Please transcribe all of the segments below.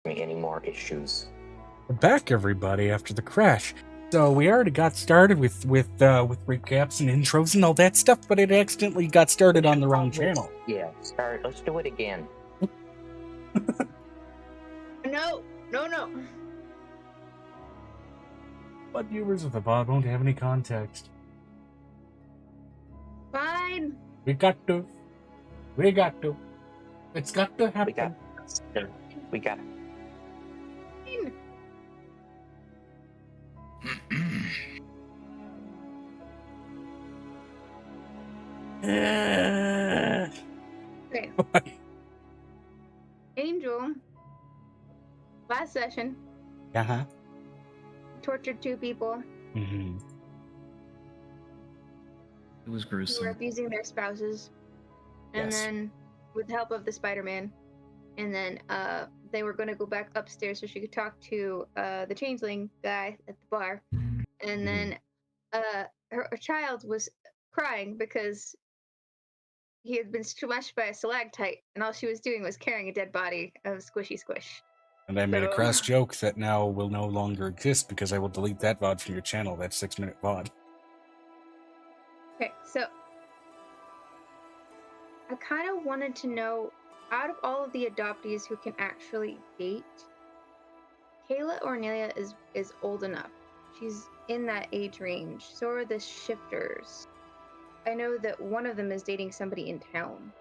Any more issues. We're back, everybody, after the crash. So we already got started with recaps and intros and all that stuff, but it accidentally got started on the wrong channel. Yeah, start. Let's do it again. No. But viewers of the pod won't have any context. Fine. We got to. It's got to happen. We got. Okay. Angel, last session, tortured 2 people Mm-hmm. It was who were gruesome. abusing their spouses, and then with the help of the Spider-Man, and then they were going to go back upstairs so she could talk to the changeling guy at the bar, and then her child was crying because he had been smashed by a stalactite, and all she was doing was carrying a dead body of Squishy Squish. And I made a crass joke that now will no longer exist because I will delete that VOD from your channel, that 6-minute VOD. Okay, so I kind of wanted to know, out of all of the adoptees who can actually date, Kayla Ornelia is old enough. She's in that age range. So are the shifters. I know that one of them is dating somebody in town.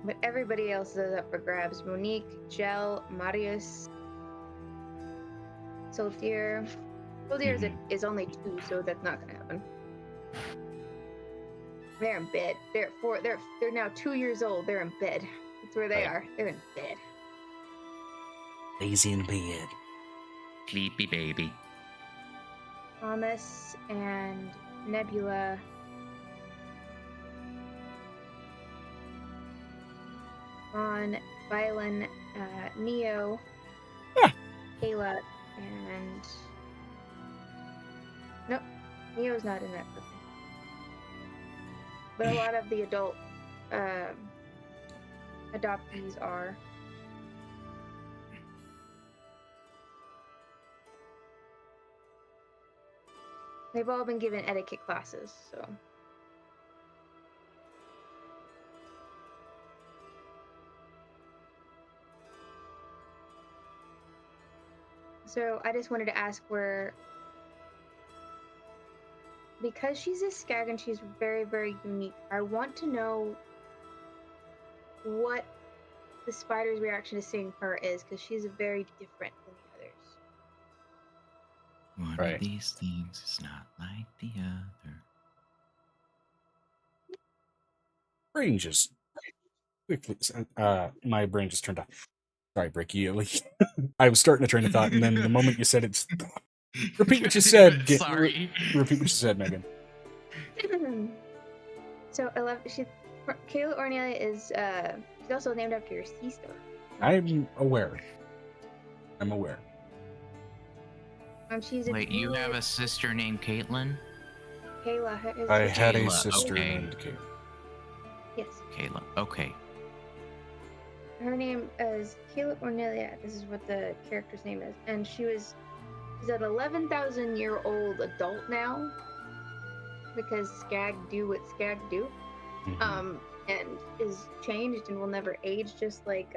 But everybody else is up for grabs. Monique, Jel, Marius, Soldier. Soldier is only 2, so that's not gonna happen. They're in bed. They're now 2 years old. They're in bed. That's where they are. They're in bed. Lazy in bed. Sleepy baby. Thomas and Nebula. Ron, Violin, Neo, Kayla, and... Nope, Neo's not in that group. But a lot of the adult adoptees are. They've all been given etiquette classes, so... So I just wanted to ask where, because she's a skag and she's very, very unique, I want to know what the spider's reaction to seeing her is, because she's very different than the others. One of these things is not like the other. Brain just quickly. My brain just turned off. Sorry, Bricky. I was starting a train of thought, and then the moment you said it, repeat what you said. Sorry. Repeat what you said, Megan. So Kayla Ornelia is she's also named after your sea star. I'm aware. She's a Wait, you have a sister named Caitlin? Kayla. I had a Kayla, sister okay. named Kayla. Yes. Kayla, okay. Her name is Kayla Ornelia. This is what the character's name is. And she's an 11,000-year-old adult now. Because skag do what skag do. Mm-hmm. And is changed and will never age, just like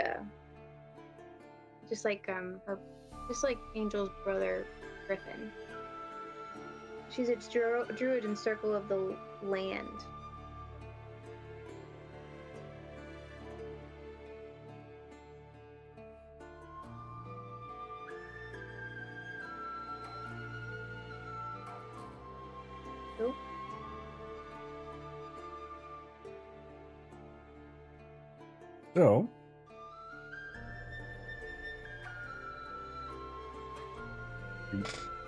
Angel's brother Griffin. She's a druid in Circle of the Land. Cool. So, you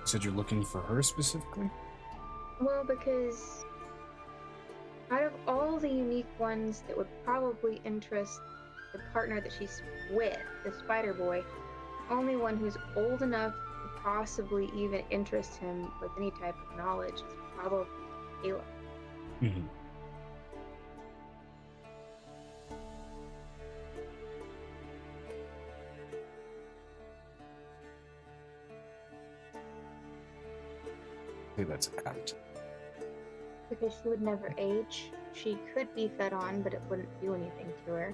said you're looking for her specifically? Well, because out of all the unique ones that would probably interest the partner that she's with, the Spider Boy, only one who's old enough to possibly even interest him with any type of knowledge is probably Kayla. Mm-hmm. say that's apt? Because she would never age. She could be fed on, but it wouldn't do anything to her.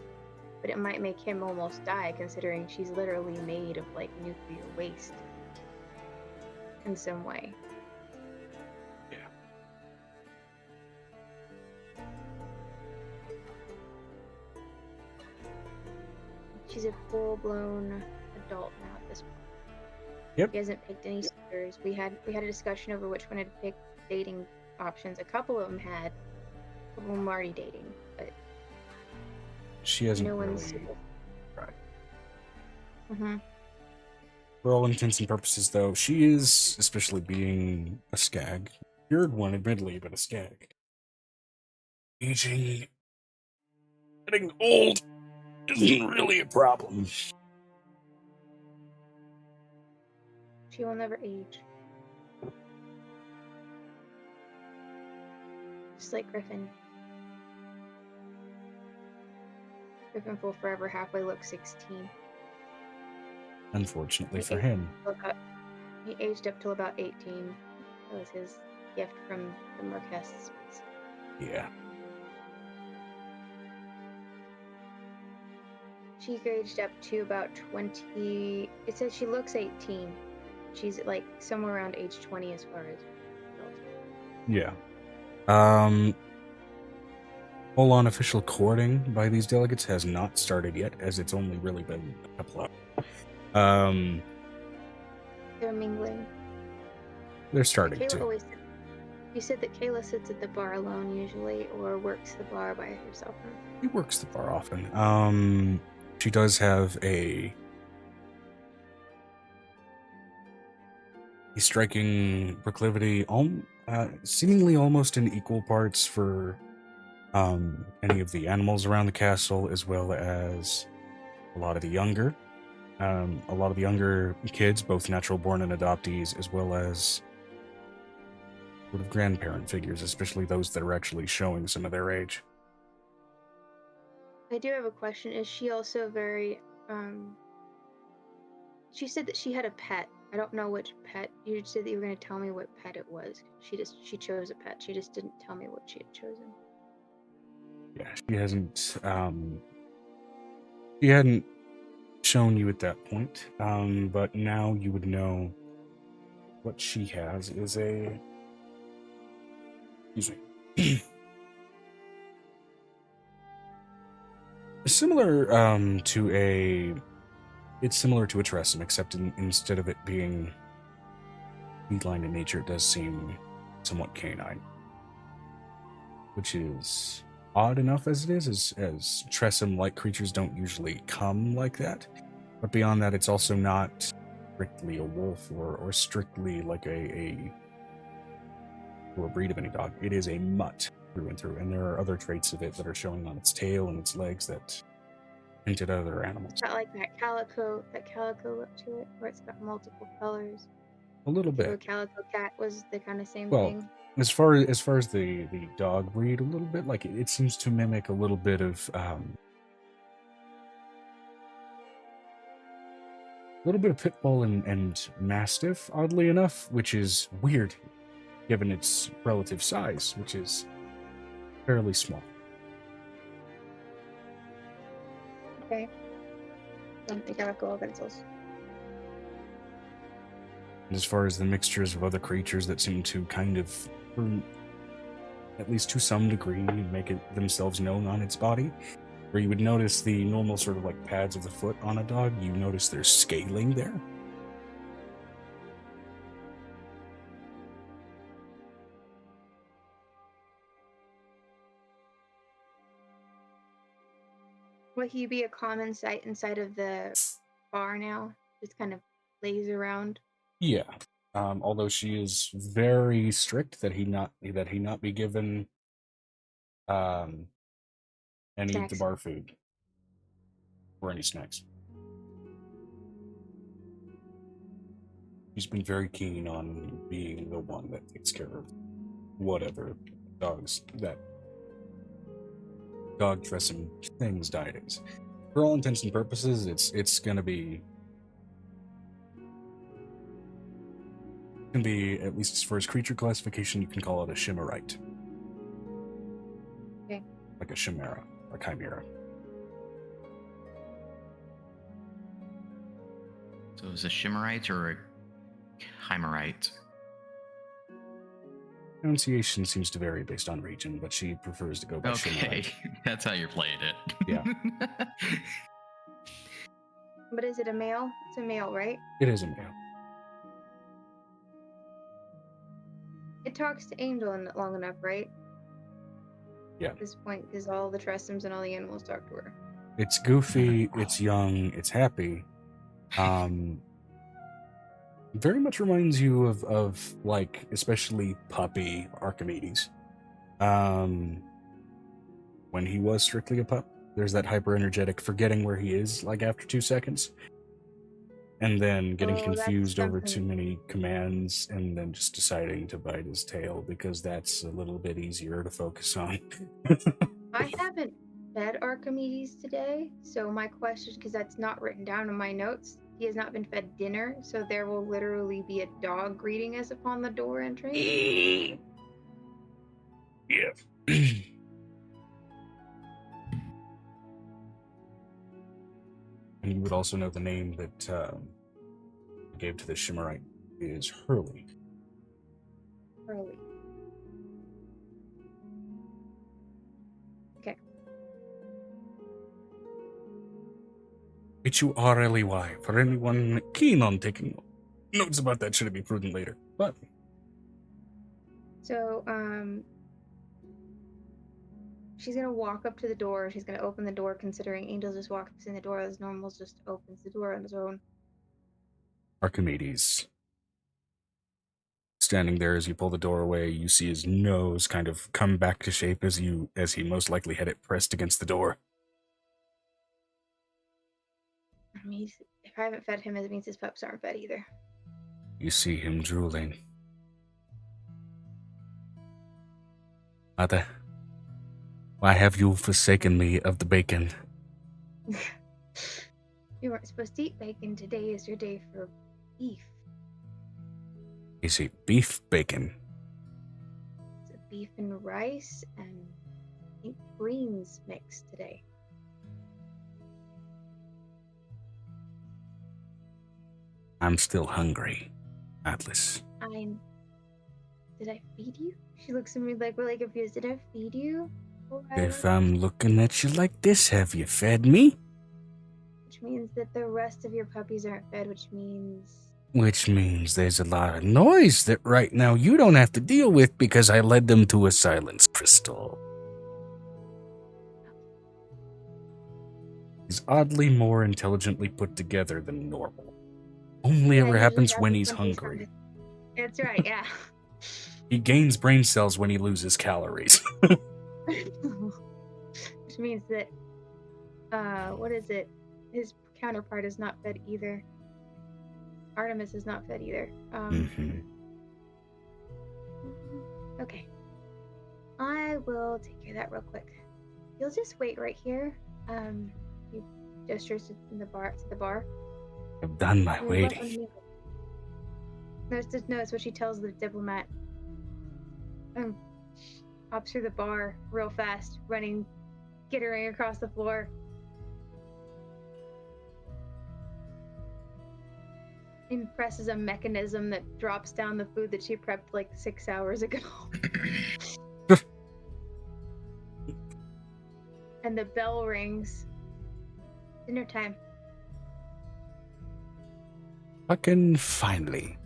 But it might make him almost die, considering she's literally made of, like, nuclear waste. In some way. Yeah. She's a full-blown adult now at this point. Yep. She hasn't picked any suitors. We had a discussion over which one had picked dating options. A couple of them had. A couple of them were already dating, but She hasn't no one's really suitable. tried. Mm-hmm. For all intents and purposes, though, she is, especially being a skag, weird one, admittedly, but a skag. Aging, getting old, isn't really a problem. She will never age. Just like Griffin. Griffin will forever halfway look 16. Unfortunately He for aged him. He aged up till about 18. That was his gift from the Marquests. Yeah. She aged up to about 20. It says she looks 18. She's like somewhere around age 20 as far as adult. Yeah. Full-on official courting by these delegates has not started yet, as it's only really been a couple hours. They're mingling. They're starting Kayla to. always. You said that Kayla sits at the bar alone usually, or works the bar by herself. He works the bar often. She does have a striking proclivity, seemingly almost in equal parts for any of the animals around the castle, as well as a lot of the younger kids, both natural born and adoptees, as well as sort of grandparent figures, especially those that are actually showing some of their age. I do have a question. Is she also very she said that she had a pet. I don't know which pet. You said that you were going to tell me what pet it was. She chose a pet. She just didn't tell me what she had chosen. Yeah, she hadn't shown you at that point. But now you would know what she has is a excuse me. Similar to a Tressum, except instead of it being feline in nature, it does seem somewhat canine, which is odd enough as it is, as Tressum-like creatures don't usually come like that. But beyond that, it's also not strictly a wolf or strictly like a breed of any dog. It is a mutt through and through, and there are other traits of it that are showing on its tail and its legs that hint at other animals. It's got like that calico look to it, where it's got multiple colors. A little So a bit. calico cat was the kind of same Well, thing. as far as the dog breed, a little bit like it seems to mimic a little bit of pit bull and mastiff, oddly enough, which is weird given its relative size, which is fairly small. Okay. Don't think I'll go against those. And as far as the mixtures of other creatures that seem to kind of, at least to some degree, make it themselves known on its body, where you would notice the normal sort of like pads of the foot on a dog, you notice there's scaling there. Would he be a common sight inside of the bar now? Just kind of lays around. Yeah. Although she is very strict that he not be given any of the Snacks. bar food or any snacks. She's been very keen on being the one that takes care of whatever dogs that dog dressing things diet is. For all intents and purposes, it's gonna be Can be, at least as far as creature classification, you can call it a Shimmerite. Okay. Like a Chimera, a Chimera. So is a Shimmerite or a Chimerite? Pronunciation seems to vary based on region, but she prefers to go by Okay, Shimmerite. that's how you're playing it. Yeah. But is it a male? It's a male, right? It is a male. It talks to Angel in it long enough, right? Yeah. At this point, because all the Trestums and all the animals talk to her. It's goofy, it's young, it's happy. Very much reminds you of like, especially puppy Archimedes. When he was strictly a pup, there's that hyper energetic forgetting where he is like after 2 seconds. And then getting Oh, that's confused over too something. many commands and then just deciding to bite his tail because that's a little bit easier to focus on. I haven't fed Archimedes today, so my question, because that's not written down in my notes, he has not been fed dinner, so there will literally be a dog greeting us upon the door entering. Yeah. And you would also know the name that I gave to the Shimmerite is Hurley. Early. Okay. H-U-R-L-E-Y. For anyone keen on taking notes about that, should it be prudent later. But So, she's gonna walk up to the door. She's gonna open the door, considering Angel just walks in the door as normal, just opens the door on his own. Archimedes, standing there as you pull the door away, you see his nose kind of come back to shape as he most likely had it pressed against the door. I mean, if I haven't fed him, it means his pups aren't fed either. You see him drooling. Mother, why have you forsaken me of the bacon? You weren't supposed to eat bacon. Today is your day for beef. Is it beef bacon? It's a beef and rice and I think greens mixed today. I'm still hungry, Atlas. Did I feed you? She looks at me like really confused. Did I feed you? If I'm looking at you like this, have you fed me? Which means that the rest of your puppies aren't fed, which means... Which means there's a lot of noise that right now you don't have to deal with because I led them to a silence crystal. He's oddly more intelligently put together than normal. Only Yeah, ever usually happens when he's hungry. hungry. That's right, yeah. He gains brain cells when he loses calories. Which means that, what is it? His counterpart is not fed either. Artemis is not fed either. Okay. I will take care of that real quick. You'll just wait right here. He gestures in the bar to the bar. I've done my You're waiting. welcome. No, it's what she tells the diplomat. Hops through the bar real fast, running, skittering across the floor. And presses a mechanism that drops down the food that she prepped like 6 hours ago. And the bell rings. Dinner time. Fucking finally.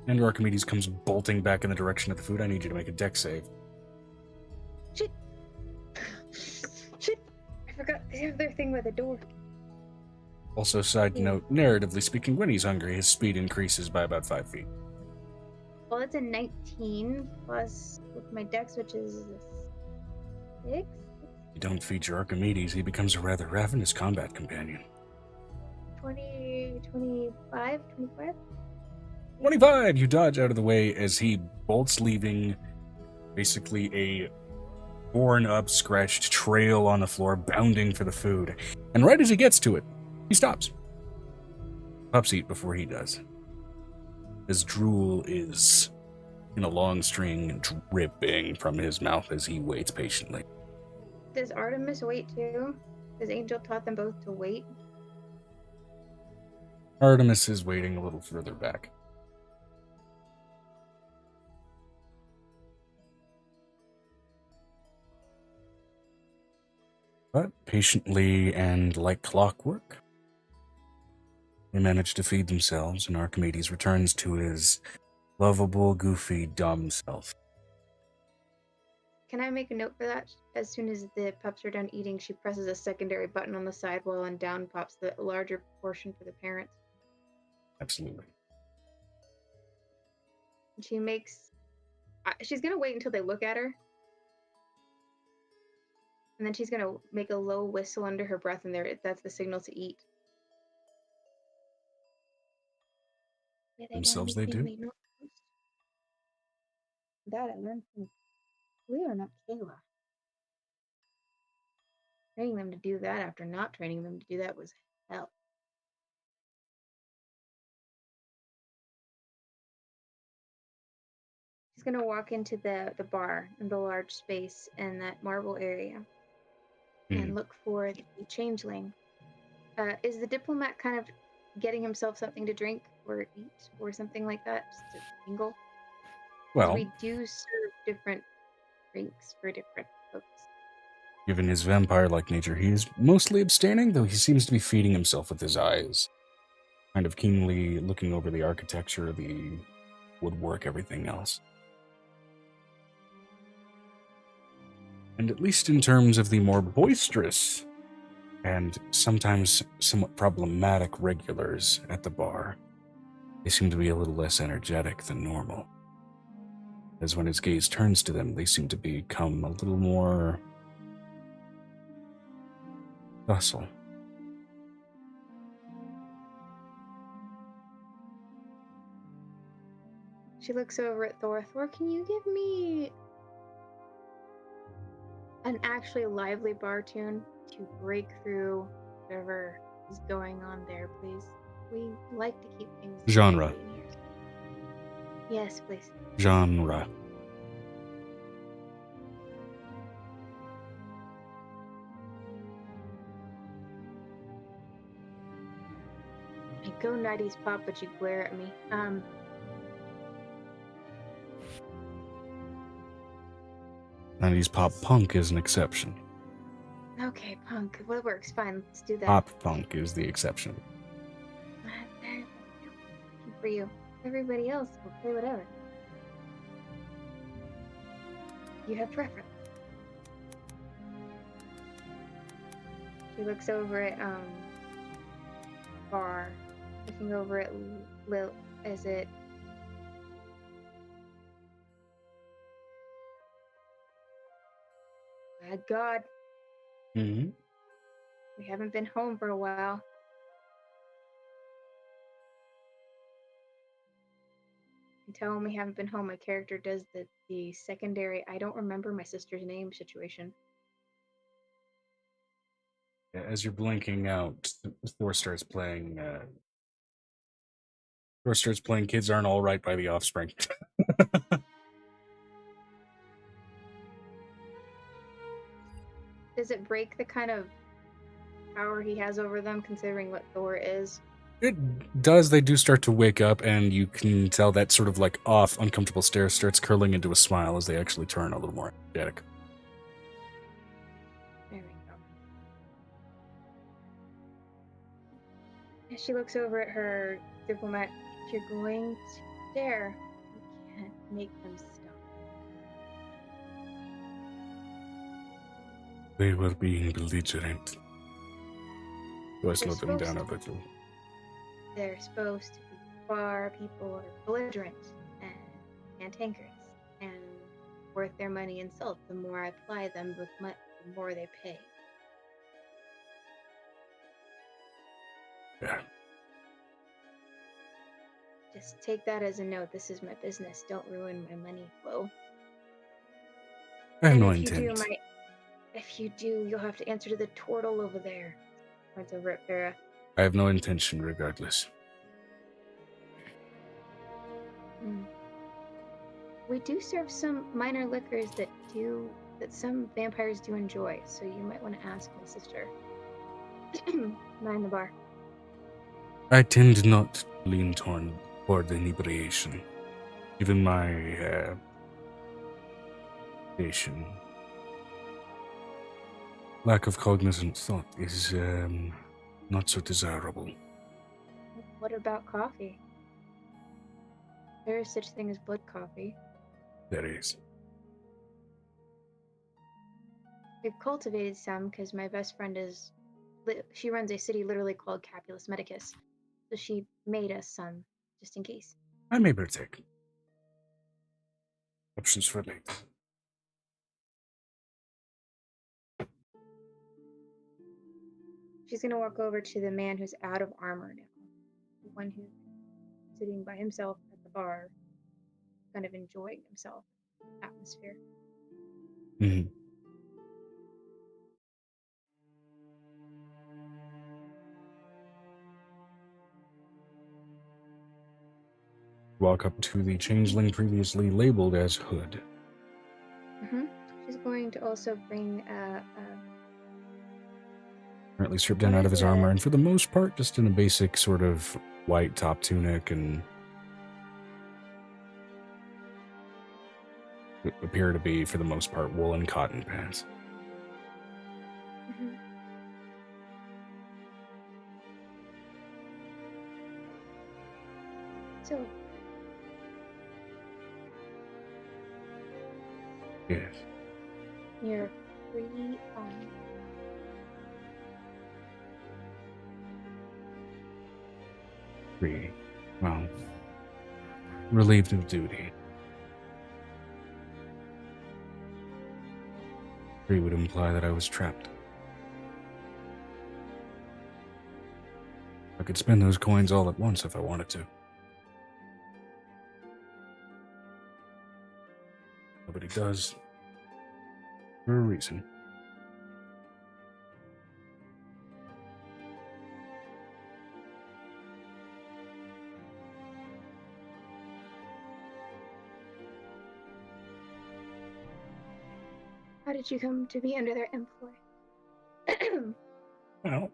And Archimedes comes bolting back in the direction of the food. I need you to make a dex save. Shit! I forgot they have their thing by the door. Also, side note, narratively speaking, when he's hungry, his speed increases by about 5 feet. Well, it's a 19 plus with my dex, which is 6. You don't feed your Archimedes, he becomes a rather ravenous combat companion. 20, 25, 25? 25! You dodge out of the way as he bolts, leaving basically a torn up, scratched trail on the floor, bounding for the food. And right as he gets to it, he stops. Pops eat before he does. His drool is in a long string dripping from his mouth as he waits patiently. Does Artemis wait too? Has Angel taught them both to wait? Artemis is waiting a little further back. But patiently and like clockwork, they manage to feed themselves, and Archimedes returns to his lovable, goofy, dumb self. Can I make a note for that? As soon as the pups are done eating, she presses a secondary button on the sidewall and down pops the larger portion for the parents. Absolutely. And she makes... she's going to wait until they look at her. And then she's going to make a low whistle under her breath, and that's the signal to eat. Themselves they do. That I learned from Leah, not Kayla. Training them to do that after not training them to do that was hell. She's gonna walk into the bar in the large space in that marble area and look for the changeling. Is the diplomat kind of getting himself something to drink or eat or something like that, just to mingle? Well, we do serve different drinks for different folks. Given his vampire-like nature, he is mostly abstaining, though he seems to be feeding himself with his eyes, kind of keenly looking over the architecture, the woodwork, everything else. And at least in terms of the more boisterous and sometimes somewhat problematic regulars at the bar, they seem to be a little less energetic than normal. As when his gaze turns to them, they seem to become a little more docile. She looks over at Thor. Thor, can you give me an actually lively bar tune to break through whatever is going on there, please? We like to keep things Genre. lively in here. Yes, please. Genre. I go 90s pop, but you glare at me. 90s pop punk is an exception. Okay, punk. What works? Fine, let's do that. Pop punk is the exception. For you. Everybody else will play whatever. You have preference. She looks over at Bar, looking over at Lil. Is it? My God. Mm-hmm. We haven't been home for a while. You can tell when we haven't been home, my character does the secondary, I don't remember my sister's name situation. Yeah, as you're blinking out, Thor starts playing Kids Aren't All Right by The Offspring. Does it break the kind of power he has over them, considering what Thor is? It does. They do start to wake up, and you can tell that sort of like off, uncomfortable stare starts curling into a smile as they actually turn a little more energetic. There we go. As she looks over at her diplomat, if you're going to dare, you can't make them stop. They were being belligerent. Do I slow them supposed down a to. little? They're supposed to be bar people are belligerent and cantankerous and worth their money in salt. The more I ply them with the more they pay. Yeah. Just take that as a note. This is my business. Don't ruin my money flow. I have And no if you intent. if you do, you'll have to answer to the turtle over there. Points over at Farah. I have no intention regardless. Mm. We do serve some minor liquors that some vampires do enjoy, so you might want to ask my sister. Mind the bar. I tend not to lean toward inebriation. Even my station. Lack of cognizant thought is not so desirable. What about coffee? There is such thing as blood coffee. There is. We've cultivated some because my best friend she runs a city literally called Capulus Medicus, so she made us some just in case. I may partake. Options for later. She's gonna walk over to the man who's out of armor now, the one who's sitting by himself at the bar, kind of enjoying himself, atmosphere. Mm-hmm. Walk up to the changeling previously labeled as Hood. Mm-hmm. She's going to also bring Currently stripped down out of his armor, and for the most part, just in a basic sort of white top tunic and appear to be, for the most part, woolen cotton pants. Mm-hmm. So. Yes. You're free on. Free. Well, relieved of duty. Free would imply that I was trapped. I could spend those coins all at once if I wanted to. Nobody does. For a reason. How did you come to be under their employ? Well, if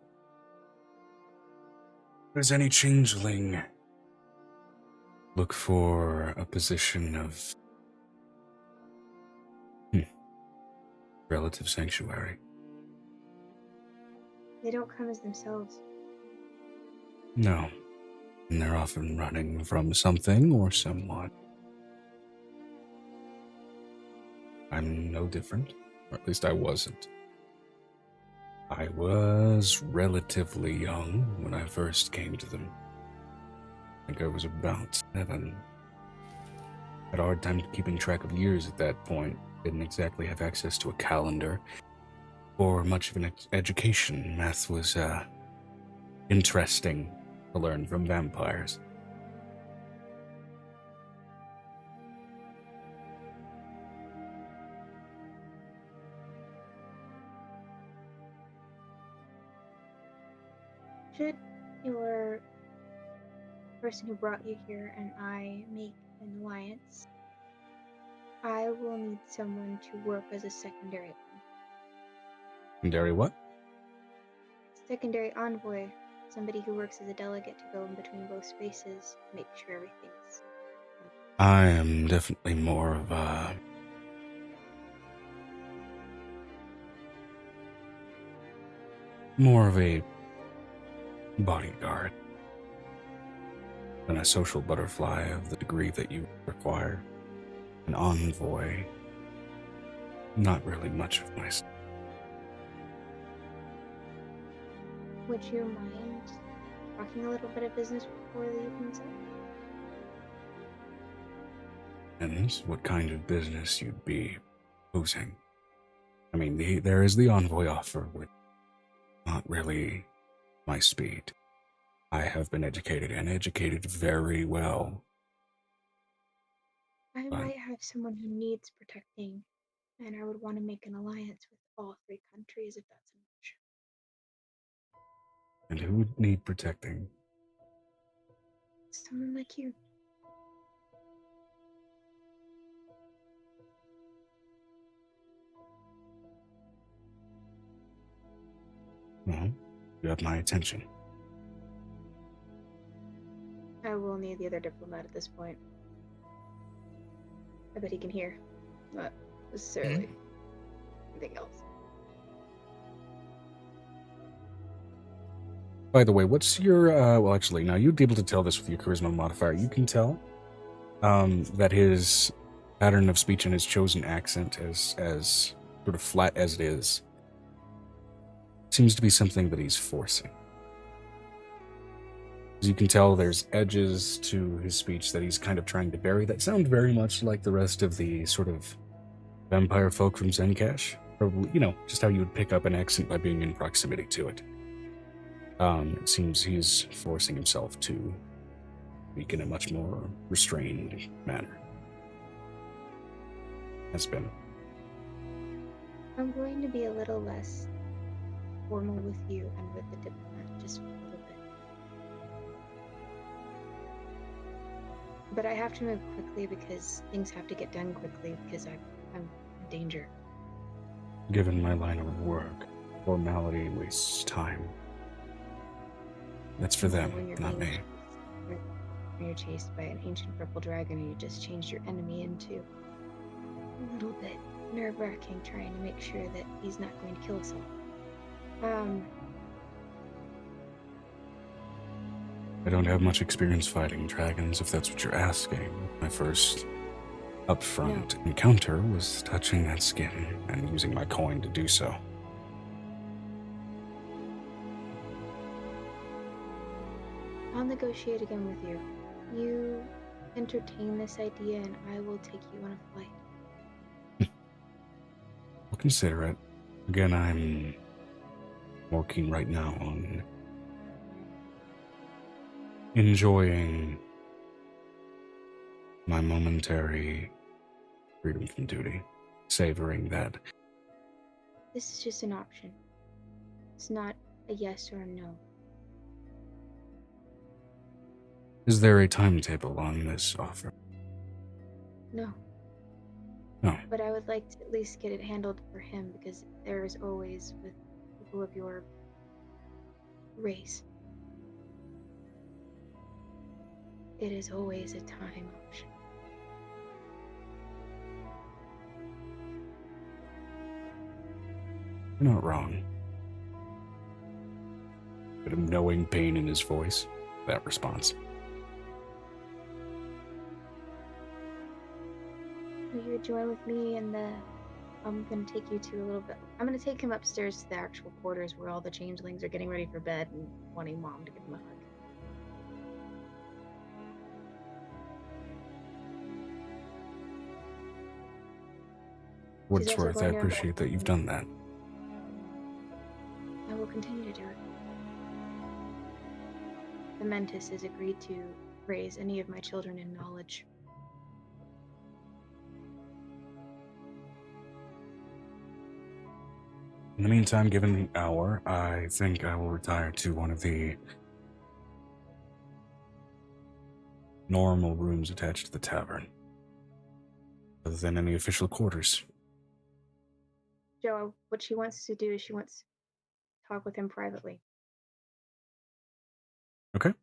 there's any changeling look for a position of relative sanctuary. They don't come as themselves. No. And they're often running from something or someone. I'm no different, or at least I wasn't. I was relatively young when I first came to them. I think I was about 7. Had a hard time keeping track of years at that point. Didn't exactly have access to a calendar or much of an education. Math was interesting to learn from vampires. Should your person who brought you here and I make an alliance, I will need someone to work as a secondary. Secondary what? Secondary envoy. Somebody who works as a delegate to go in between both spaces, make sure everything's. I am definitely more of a bodyguard than a social butterfly of the degree that you require. An envoy, not really much of my style. Would you mind talking a little bit of business before the evening's up? And what kind of business you'd be posing? I mean, there is the envoy offer, which is not really my speed. I have been educated, and educated very well. I might have someone who needs protecting, and I would want to make an alliance with all 3 countries if that's an option. And who would need protecting? Someone like you. Well, you have my attention. I will need the other diplomat at this point. I bet he can hear. Not necessarily anything else. By the way, what's your, well, actually, now you'd be able to tell this with your charisma modifier. You can tell that his pattern of speech and his chosen accent, as sort of flat as it is, seems to be something that he's forcing. As you can tell, there's edges to his speech that he's kind of trying to bury that sound very much like the rest of the sort of vampire folk from Zencash. Probably, just how you would pick up an accent by being in proximity to it. It seems he's forcing himself to speak in a much more restrained manner. Has been. I'm going to be a little less formal with you and with the diplomat, just for a little bit. But I have to move quickly because things have to get done quickly because I'm in danger. Given my line of work, formality wastes time. That's for them, not me. When you're chased by an ancient purple dragon and you just changed your enemy into a little bit nerve-wracking, trying to make sure that he's not going to kill us all. I don't have much experience fighting dragons, if that's what you're asking. My first upfront encounter was touching that skin and using my coin to do so. I'll negotiate again with you. You entertain this idea and I will take you on a flight. I'll consider it. Again, I'm working right now on enjoying my momentary freedom from duty, savoring that. This is just an option. It's not a yes or a no. Is there a timetable on this offer? No. No. But I would like to at least get it handled for him because there is always, with people of your race, it is always a time option. You're not wrong. Bit of knowing pain in his voice, that response. You would join with me and I'm going to take you to a little bit. I'm going to take him upstairs to the actual quarters where all the changelings are getting ready for bed and wanting Mom to give him a hug. What She's it's also worth, I going to appreciate that you've done that. I will continue to do it. The Mentis has agreed to raise any of my children in knowledge. In the meantime, given the hour, I think I will retire to one of the normal rooms attached to the tavern, other than any official quarters. Joe, what she wants to do is she wants to talk with him privately. Okay.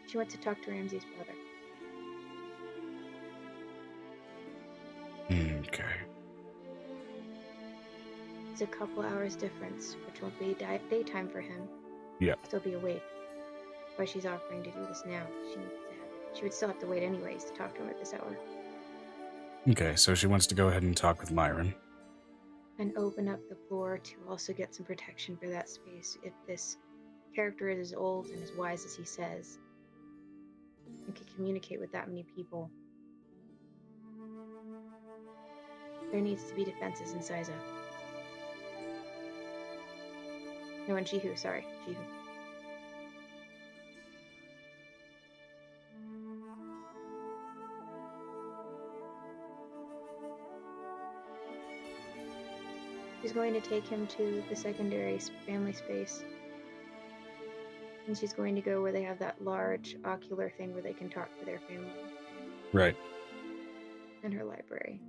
She wants to talk to Ramsey's brother. Okay. It's a couple hours difference, which won't be daytime for him. Yeah. Still be awake. Why she's offering to do this now. She would still have to wait anyways to talk to him at this hour. Okay, so she wants to go ahead and talk with Myron. And open up the floor to also get some protection for that space. If this character is as old and as wise as he says, and can communicate with that many people, there needs to be defenses in Siza. No, in Jihu, sorry. Jihu. She's going to take him to the secondary family space. And she's going to go where they have that large ocular thing where they can talk to their family. Right. In her library.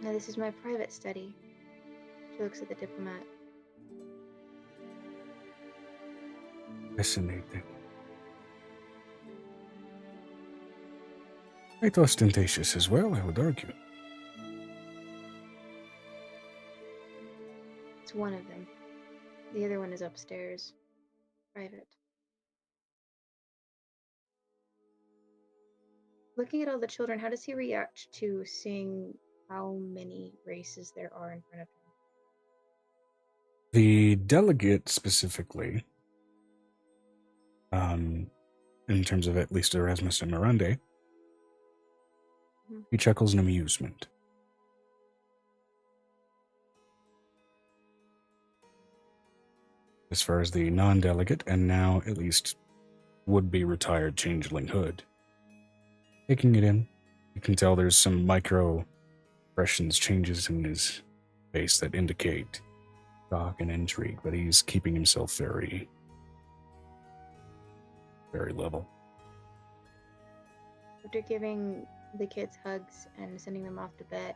No, this is my private study. She looks at the diplomat. Fascinating. Quite ostentatious as well, I would argue. It's one of them. The other one is upstairs. Private. Looking at all the children, how does he react to seeing how many races there are in front of him? The delegate specifically, in terms of at least Erasmus and Mirande, he chuckles in amusement. As far as the non-delegate, and now at least would-be retired changeling Hood, taking it in, you can tell there's some micro-expressions, changes in his face that indicate shock and intrigue, but he's keeping himself very, very level. After giving the kids hugs and sending them off to bed,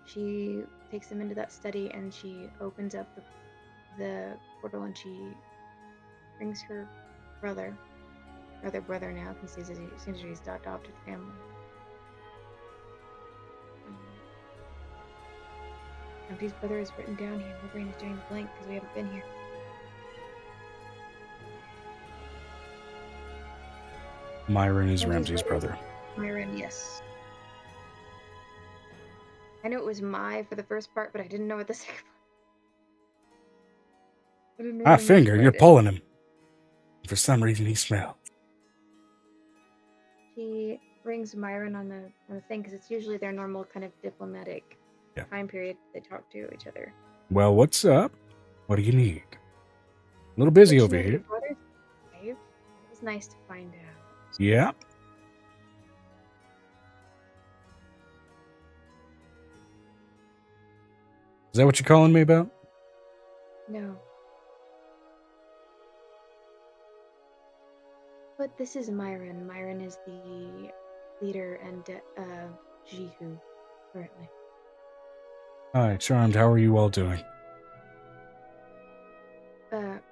she takes them into that study and she opens up the portal and she brings her brother, or their brother now, because since he's adopted family. Empty's brother is written down here. My brain is doing blank because we haven't been here. Myron is Ramsey's brother. Myron, yes. I knew it was my for the first part, but I didn't know what the second part. I finger, you're pulling him. For some reason, he smelled. She rings Myron on the thing because it's usually their normal kind of diplomatic time period they talk to each other. Well, what's up? What do you need? A little busy over here. It was nice to find out. Yeah. Is that what you're calling me about? No. But this is Myron. Myron is the leader and Jihu currently. Hi, Charmed. How are you all doing?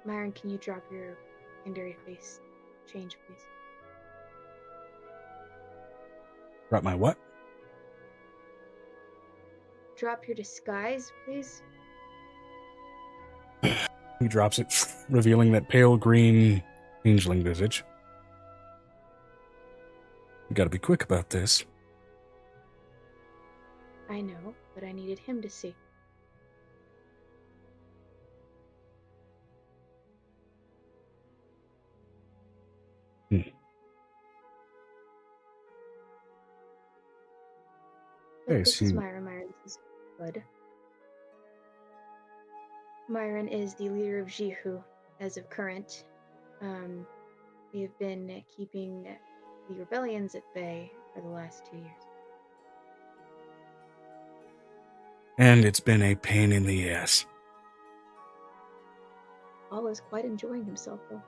Myron, can you drop your secondary face change, please? Drop my what? Drop your disguise, please. He drops it, revealing that pale green changeling visage. You gotta be quick about this. I know, but I needed him to see. Okay, This is Myron. Myron, this is Hood. Myron is the leader of Jihu as of current. We have been keeping the rebellions at bay for the last 2 years. And it's been a pain in the ass. Paul is quite enjoying himself, though.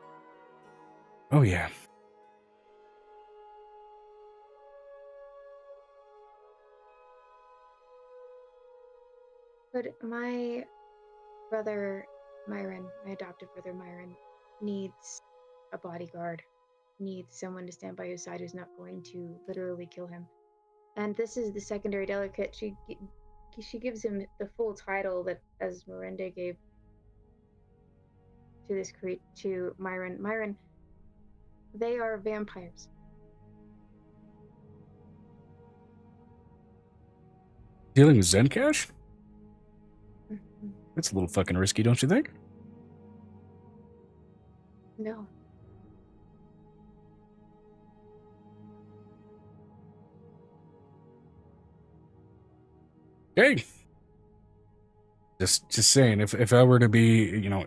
Oh, yeah. But my brother Myron, my adoptive brother Myron, needs a bodyguard. Needs someone to stand by his side who's not going to literally kill him. And this is the secondary delegate. She gives him the full title that as Miranda gave to this to Myron. Myron, they are vampires. Dealing with Zencash? That's a little fucking risky, don't you think? No. Okay. Just saying, if I were to be, going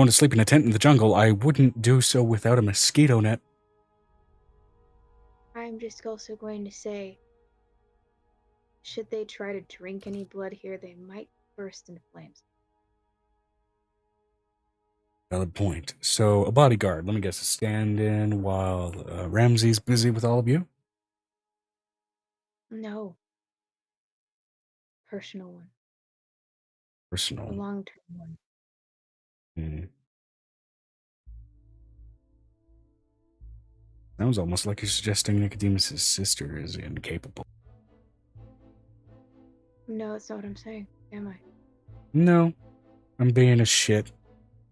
to sleep in a tent in the jungle, I wouldn't do so without a mosquito net. I'm just also going to say, should they try to drink any blood here, they might burst into flames. Valid point. So, a bodyguard, let me guess, a stand-in while Ramsey's busy with all of you? No. Personal one. A Personal. long-term one. Hmm. Sounds almost like you're suggesting Nicodemus' sister is incapable. No, that's not what I'm saying, am I? No, I'm being a shit.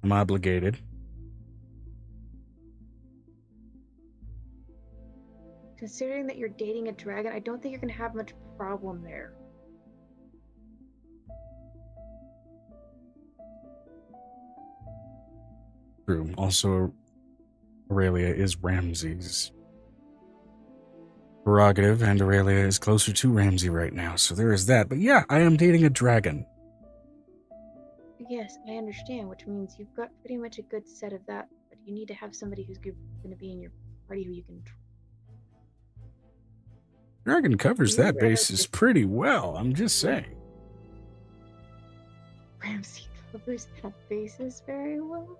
I'm obligated. Considering that you're dating a dragon, I don't think you're gonna have much problem there. True. Also, Aurelia is Ramsay's prerogative, and Aurelia is closer to Ramsay right now, so there is that. But yeah, I am dating a dragon. Yes, I understand, which means you've got pretty much a good set of that, but you need to have somebody who's gonna be in your party who you can trust. Dragon covers You would that rather basis just- pretty well, I'm just saying. Ramsay covers that basis very well.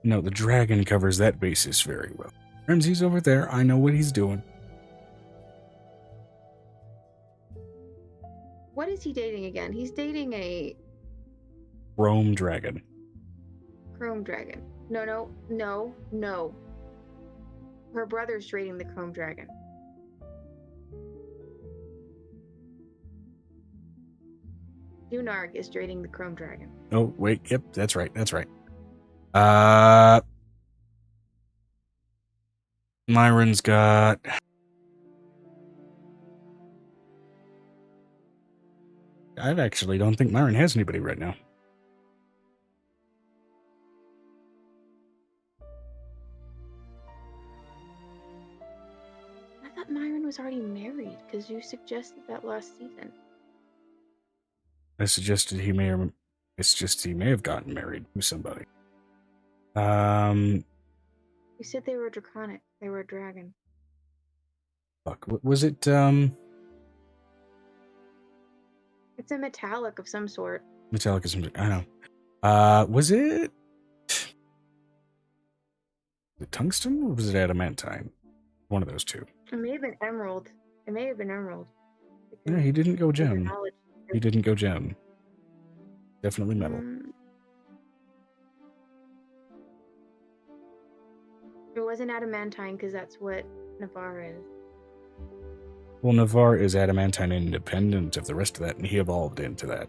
No, the dragon covers that basis very well. Ramsay's over there, I know what he's doing. What is he dating again? He's dating a Rome dragon. chrome dragon. No. Her brother's dating the chrome dragon. Dunarg is dating the chrome dragon. Oh, wait, yep, that's right. Myron's got... I actually don't think Myron has anybody right now. I thought Myron was already married because you suggested that last season. I suggested he may have gotten married to somebody. You said they were draconic. They were a dragon. Fuck, was it, It's a metallic of some sort. Metallic is, I know. Was it the tungsten or was it adamantine? One of those two. It may have been emerald. Yeah, he didn't go Because of gem. knowledge. He didn't go gem. Definitely metal. It wasn't adamantine because that's what Navarre is. Well, Navarre is adamantine independent of the rest of that, and he evolved into that.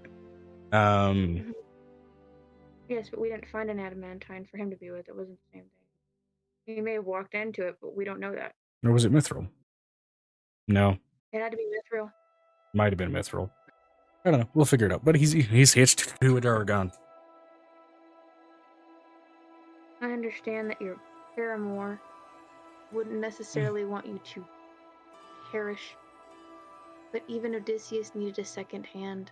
Yes, but we didn't find an adamantine for him to be with. It wasn't the same thing. He may have walked into it, but we don't know that. Or was it mithril? No, It had to be mithril. might have been mithril. I don't know. We'll figure it out. But he's hitched to a Daragon. I understand that your paramour wouldn't necessarily want you to perish, but even Odysseus needed a second hand.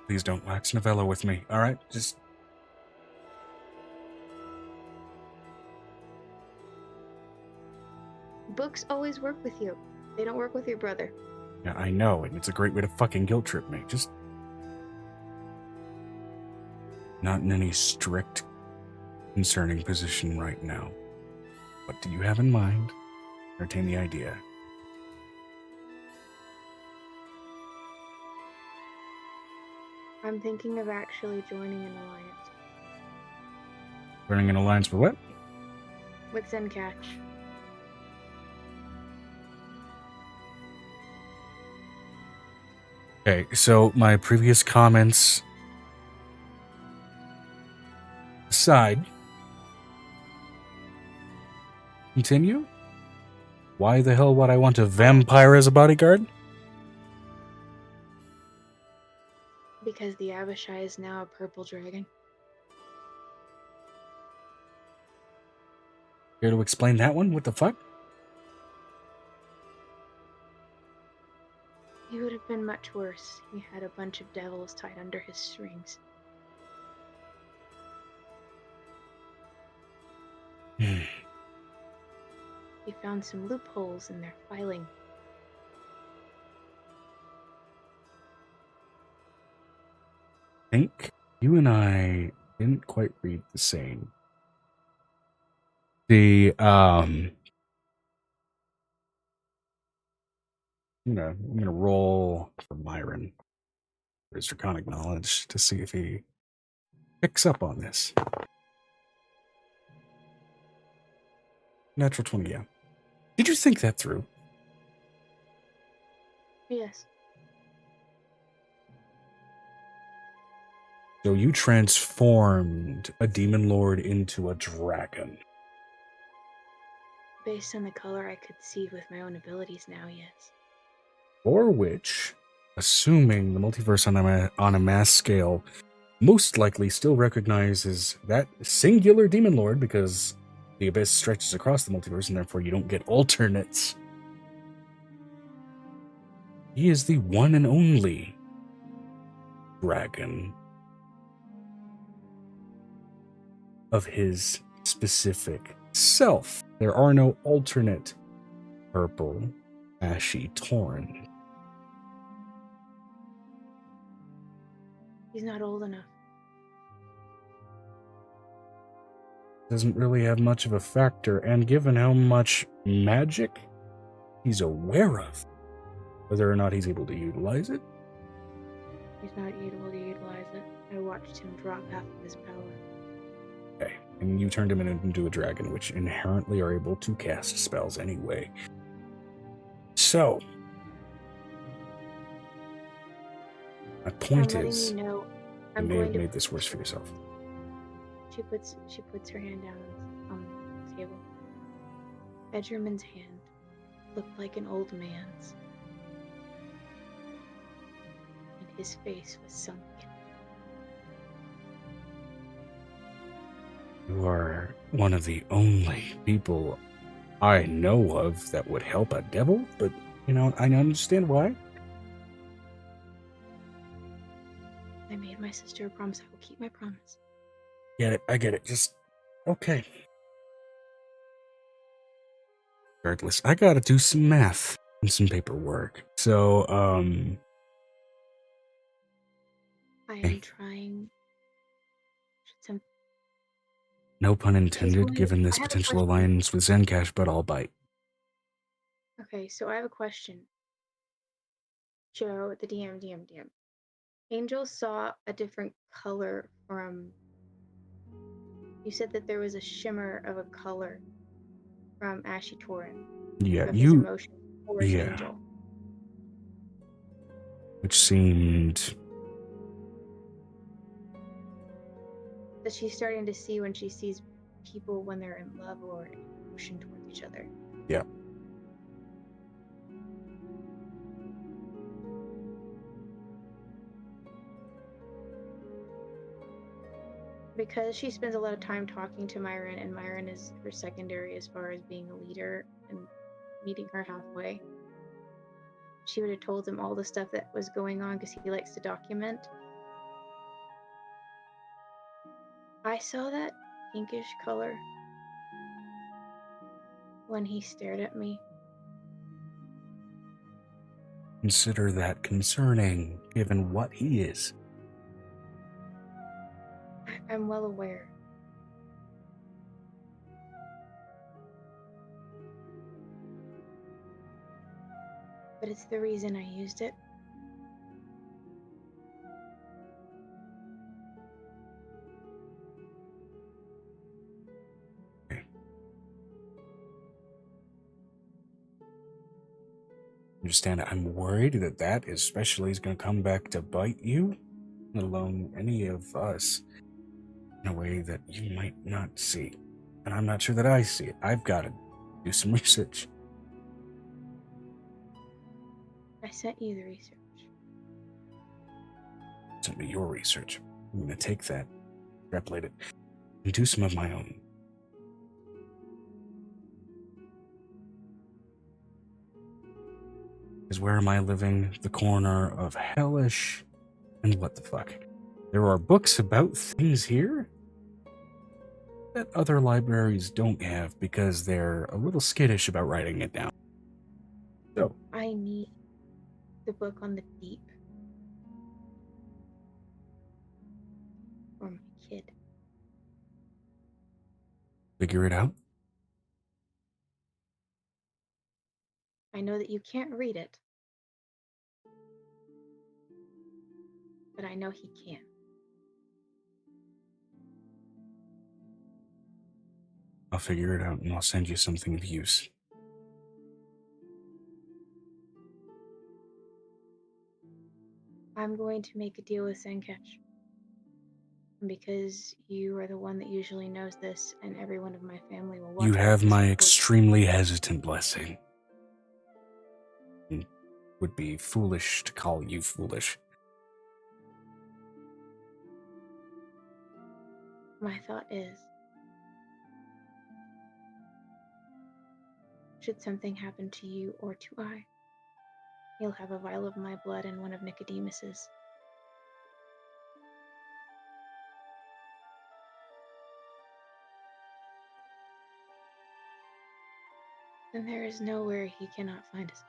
Please don't wax novella with me. All right, just Books always work with you. They don't work with your brother. yeah, I know, and it's a great way to fucking guilt trip me. Just not in any strict concerning position right now. What do you have in mind? Entertain the idea. I'm thinking of actually joining an alliance Running an alliance for what? with Zencatch. Okay, so my previous comments aside, continue? Why the hell would I want a vampire as a bodyguard? Because the Abishai is now a purple dragon. Care to explain that one? What the fuck? He would have been much worse. He had a bunch of devils tied under his strings. He found some loopholes in their filing. I think you and I didn't quite read the same. I'm gonna roll for Myron for his draconic knowledge to see if he picks up on this. Natural 20, yeah. Did you think that through? Yes. So you transformed a demon lord into a dragon. Based on the color I could see with my own abilities now, yes. For which, assuming the multiverse on a mass scale, most likely still recognizes that singular demon lord because the abyss stretches across the multiverse and therefore you don't get alternates. He is the one and only dragon of his specific self. There are no alternate purple, ashy torn. He's not old enough. Doesn't really have much of a factor, and given how much magic he's aware of, whether or not he's able to utilize it. He's not able to utilize it. I watched him drop half of his power. Okay, and you turned him into a dragon, which inherently are able to cast spells anyway. So, my point I'm is, letting you know, you may have made this worse for yourself. She puts her hand down on the table. Edgerman's hand looked like an old man's, and his face was sunken. You are one of the only people I know of that would help a devil, but, I understand why. I made my sister a promise. I will keep my promise. I get it. Just, okay. Regardless, I gotta do some math and some paperwork. So, I am trying. no pun intended, given this I have a potential question. alliance with Zencash, but I'll bite. Okay, so I have a question. Joe, the DM. Angel saw a different color from. You said that there was a shimmer of a color from Ashy Torin. Yeah, of his emotions towards Angel. Which seemed That she's starting to see when she sees people when they're in love or emotion towards each other. Yeah. Because she spends a lot of time talking to Myron, and Myron is her secondary as far as being a leader and meeting her halfway. She would have told him all the stuff that was going on because he likes to document. I saw that pinkish color when he stared at me. consider that concerning, given what he is. I'm well aware. But it's the reason I used it. Understand, I'm worried that especially is going to come back to bite you, let alone any of us, in a way that you might not see. And I'm not sure that I see it. I've got to do some research. I sent you the research. Send me your research. I'm going to take that, extrapolate it, and do some of my own. Because where am I living? The corner of hellish and what the fuck? There are books about things here that other libraries don't have because they're a little skittish about writing it down. So, I need the book on the deep for my kid. figure it out. I know that you can't read it, but I know he can. I'll figure it out and I'll send you something of use. I'm going to make a deal with Senkesh. Because you are the one that usually knows this, and everyone of my family will watch. You have this my report. extremely hesitant blessing. It would be foolish to call you foolish. My thought is, should something happen to you or to I, you'll have a vial of my blood and one of Nicodemus's. And there is nowhere he cannot find us.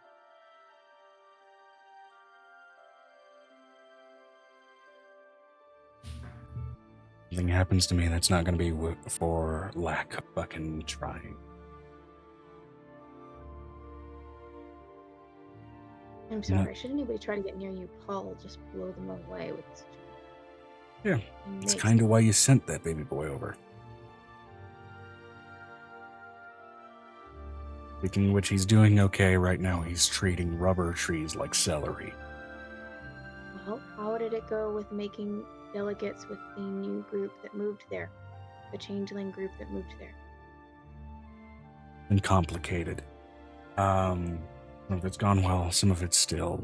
Something happens to me, that's not going to be for lack of fucking trying. I'm sorry, should anybody try to get near you, Paul will just blow them away with such Yeah, it's kind of why you sent that baby boy over. Speaking of which, he's doing okay right now. He's treating rubber trees like celery. Well, how did it go with making delegates with the new group that moved there? The changeling group that moved there? And complicated. Some of it's gone well, some of it's still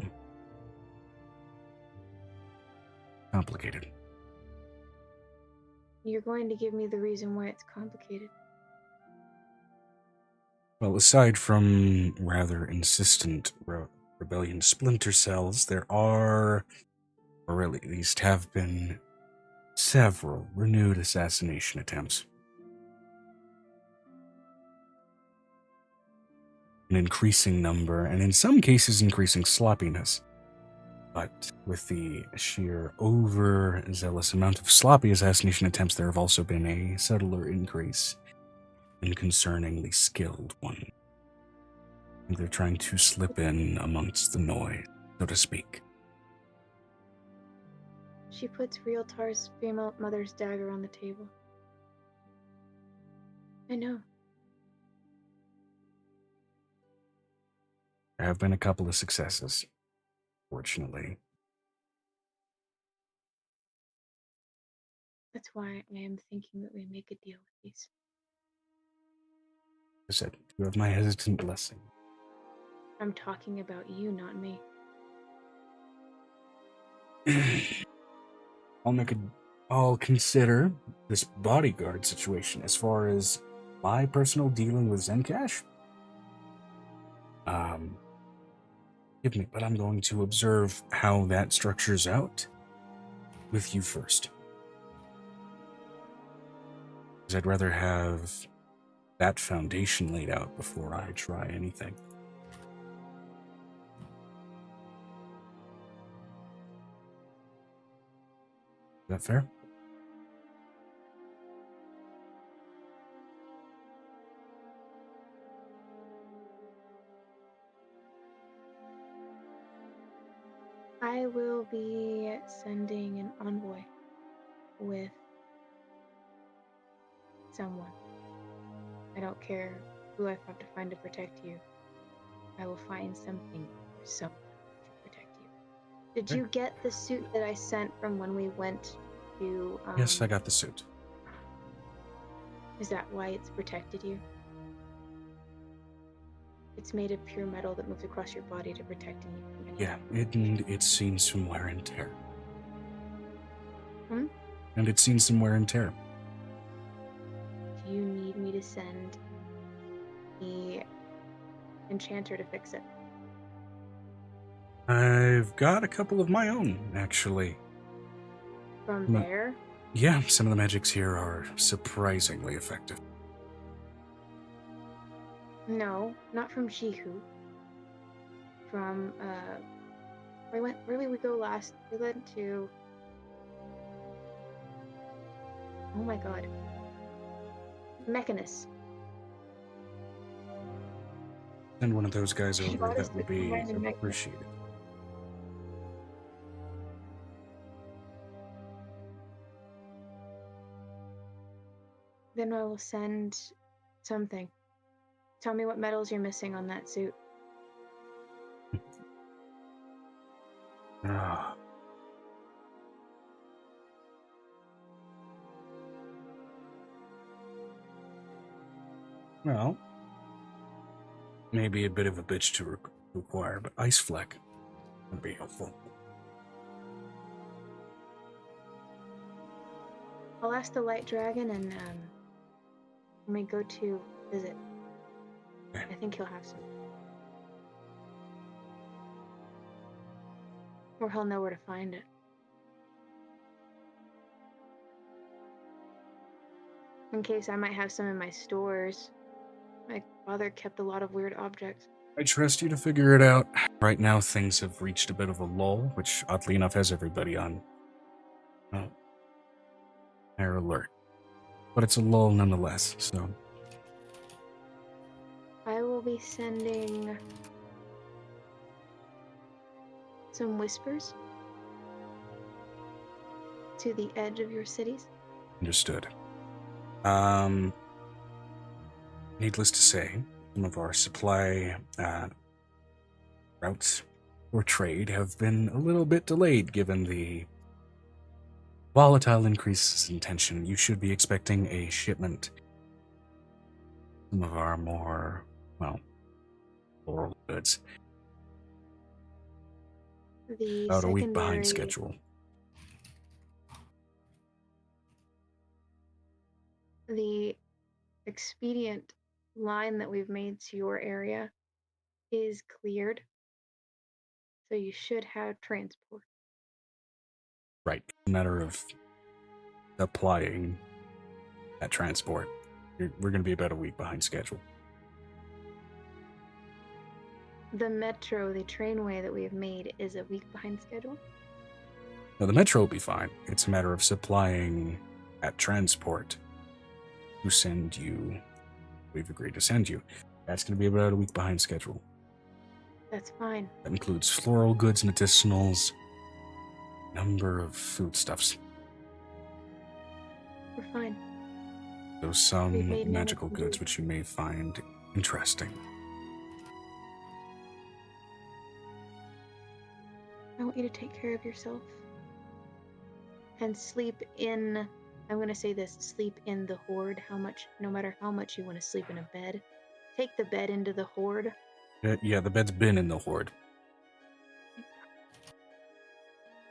complicated. You're going to give me the reason why it's complicated. Well, aside from rather insistent rebellion splinter cells, there are, or at least have been, several renewed assassination attempts. An increasing number, and in some cases increasing sloppiness. But with the sheer overzealous amount of sloppy assassination attempts, there have also been a subtler increase in concerningly skilled one. And they're trying to slip in amongst the noise, so to speak. She puts Realtar's female mother's dagger on the table. I know. There have been a couple of successes, fortunately. That's why I am thinking that we make a deal with these. I said, you have my hesitant blessing. I'm talking about you, not me. I'll consider this bodyguard situation as far as my personal dealing with Zencash. Give me, but I'm going to observe how that structures out with you first. Because I'd rather have that foundation laid out before I try anything. Is that fair? I will be sending an envoy with someone. I don't care who I have to find to protect you. I will find something or someone to protect you. Did you get the suit that I sent from when we went to... Yes, I got the suit. Is that why it's protected you? It's made of pure metal that moves across your body to protect you from anything. Yeah, it's seen some wear and tear. Hmm? And it's seen some wear and tear. Do you need me to send the enchanter to fix it? I've got a couple of my own, actually. From there? Yeah, some of the magics here are surprisingly effective. No, not from Shihu. From, where did we go last? We went to... Oh my god. Mechanus. Send one of those guys She over. bought us That would the be random necklace. appreciated. Then I will send something. Tell me what metals you're missing on that suit. Ah. Well, maybe a bit of a bitch to require, but Ice Fleck would be helpful. I'll ask the Light Dragon and when we go to visit. Okay. I think he'll have some. Or he'll know where to find it. In case I might have some in my stores. My father kept a lot of weird objects. I trust you to figure it out. Right now, things have reached a bit of a lull, which oddly enough has everybody on higher alert. But it's a lull nonetheless, so. I will be sending some whispers to the edge of your cities. Understood. Needless to say, some of our supply routes for trade have been a little bit delayed given the volatile increases in tension. You should be expecting a shipment. Some of our more, floral goods. The About a week behind secondary- schedule. The expedient line that we've made to your area is cleared. So you should have transport. Right. A matter of applying that transport. We're going to be about a week behind schedule. The metro, the trainway that we have made, is a week behind schedule. Now, the metro will be fine. It's a matter of supplying that transport to send you. We've agreed to send you. That's going to be about a week behind schedule. That's fine. That includes floral goods, medicinals, number of foodstuffs. We're fine. Though We've some made magical nothing goods to- which you may find interesting. I want you to take care of yourself. And sleep in, I'm going to say this, sleep in the horde. No matter how much you want to sleep in a bed, take the bed into the horde. Yeah, the bed's been in the horde.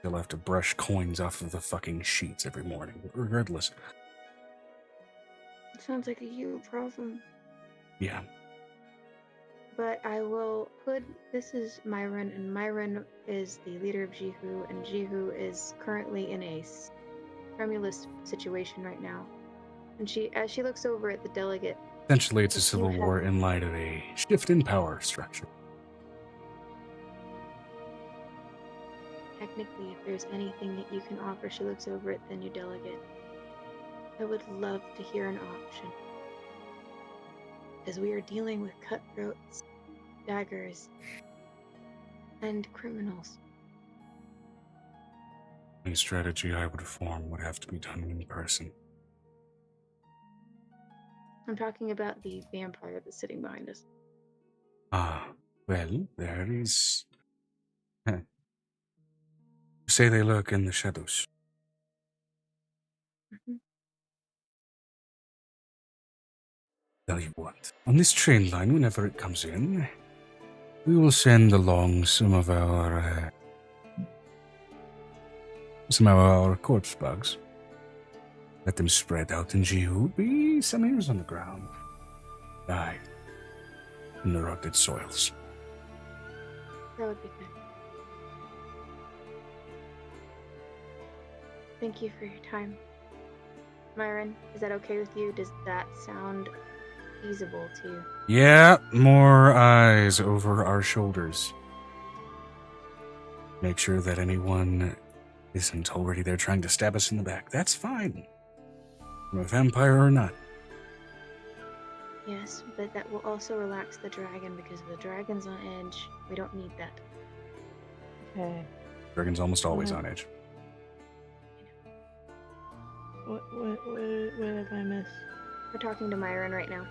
You'll have to brush coins off of the fucking sheets every morning. But regardless, It sounds like a you problem. yeah. But I will put, this is Myron, and Myron is the leader of Jihu, and Jihu is currently in a tremulous situation right now. And as she looks over at the delegate, Essentially, it's a If you civil have- war in light of a shift in power structure. technically, if there's anything that you can offer, she looks over at the new delegate. I would love to hear an option. Because we are dealing with cutthroats, daggers, and criminals. Any strategy I would form would have to be done in person. I'm talking about the vampire that's sitting behind us. Ah, well, there is. Say they lurk in the shadows. Mhm. Tell you what, on this train line, whenever it comes in, we will send along some of our corpse bugs. Let them spread out in Jihu, be some ears on the ground. Die in the rugged soils. That would be good. Thank you for your time. Myron, is that okay with you? Does that sound feasible to you? Yeah, more eyes over our shoulders. Make sure that anyone isn't already there trying to stab us in the back. That's fine. From a vampire or not. Yes, but that will also relax the dragon because if the dragon's on edge, we don't need that. Okay. Dragon's almost always on edge. What have I missed? We're talking to Myron right now.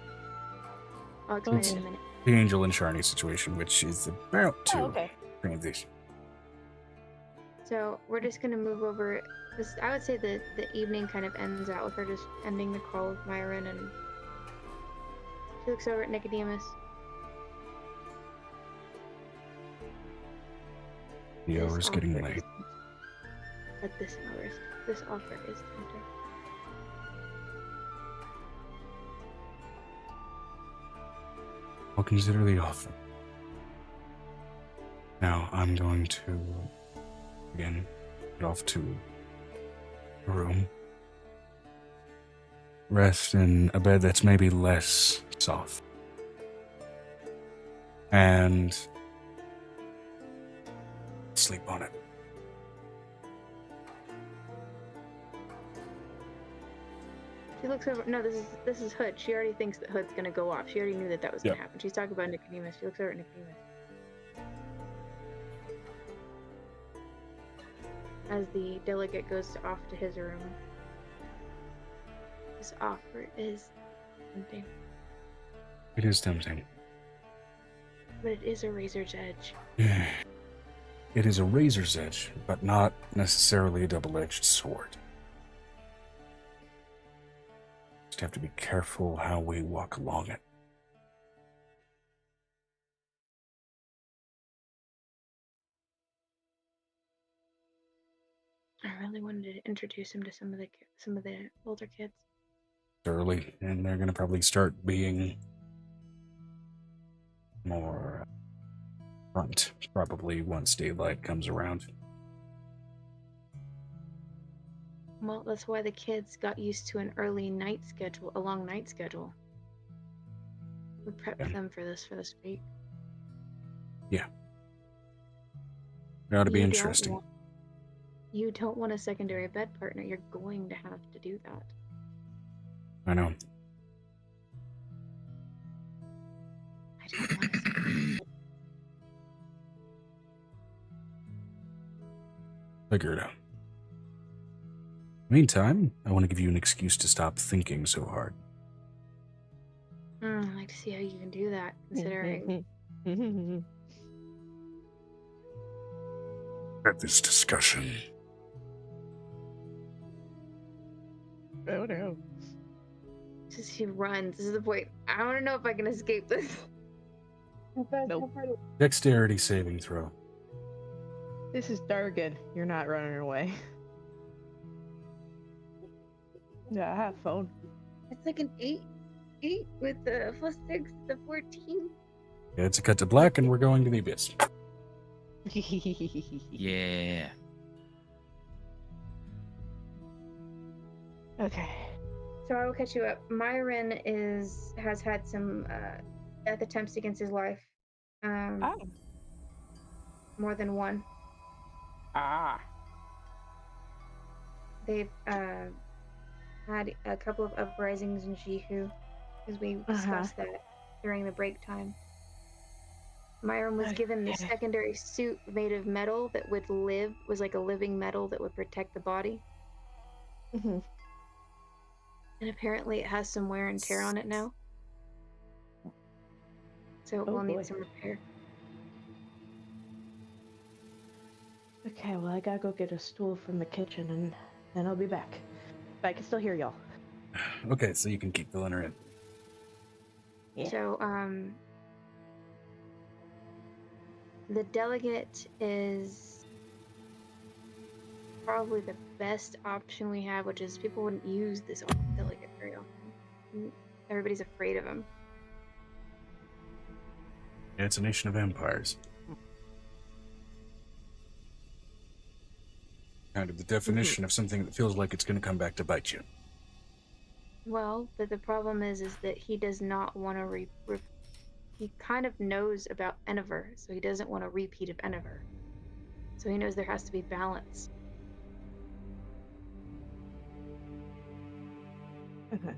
I'll explain it in a minute. The Angel and Sharni situation, which is about to okay. transition. So we're just gonna move over. This, I would say the evening kind of ends out with her just ending the call with Myron, and she looks over at Nicodemus. The This hour's getting offer late. is- At this hour, this offer is tempting. I'll consider the offer. Now I'm going to, again, get off to a room. Rest in a bed that's maybe less soft. And sleep on it. She looks over. No, this is Hood. She already thinks that Hood's gonna go off. She already knew that was gonna happen. She's talking about Nicodemus. She looks over at Nicodemus. As the delegate goes off to his room. This offer is tempting, It is tempting. but it is a razor's edge. It is a razor's edge, but not necessarily a double-edged sword. Just have to be careful how we walk along it. I really wanted to introduce him to some of the older kids. Early, and they're gonna probably start being more front, probably once daylight comes around. Well, that's why the kids got used to an early night schedule, a long night schedule. We prepped them for this week. It ought to be You don't interesting. You don't want a secondary bed partner. You're going to have to do that. I know. I don't want a secondary bed. Figure it out. Meantime, I want to give you an excuse to stop thinking so hard. I'd like to see how you can do that, considering. At this discussion. Oh no. Just he runs. This is the point. I want to know if I can escape this. Nope. Dexterity saving throw. This is Dargan. You're not running away. Yeah, I have phone. It's like an 8 with the +6, the 14. Yeah, it's a cut to black, and we're going to the abyss. Yeah. Okay. So I will catch you up. Myron has had some death attempts against his life. More than one. They've had a couple of uprisings in Jihu, as we discussed that during the break time. Myron was given the secondary suit made of metal that would live, was like a living metal that would protect the body. Mm-hmm. And apparently it has some wear and tear on it now. So it will need some repair. Okay, well, I gotta go get a stool from the kitchen, and then I'll be back. But I can still hear y'all. Okay, so you can keep filling her in. Yeah. So, the delegate is probably the best option we have, which is people wouldn't use this delegate very often. Everybody's afraid of him. Yeah, it's a nation of empires. Kind of the definition of something that feels like it's going to come back to bite you. Well, but the problem is that he does not want to he kind of knows about Enniver, so he doesn't want a repeat of Enniver. So he knows there has to be balance. Okay.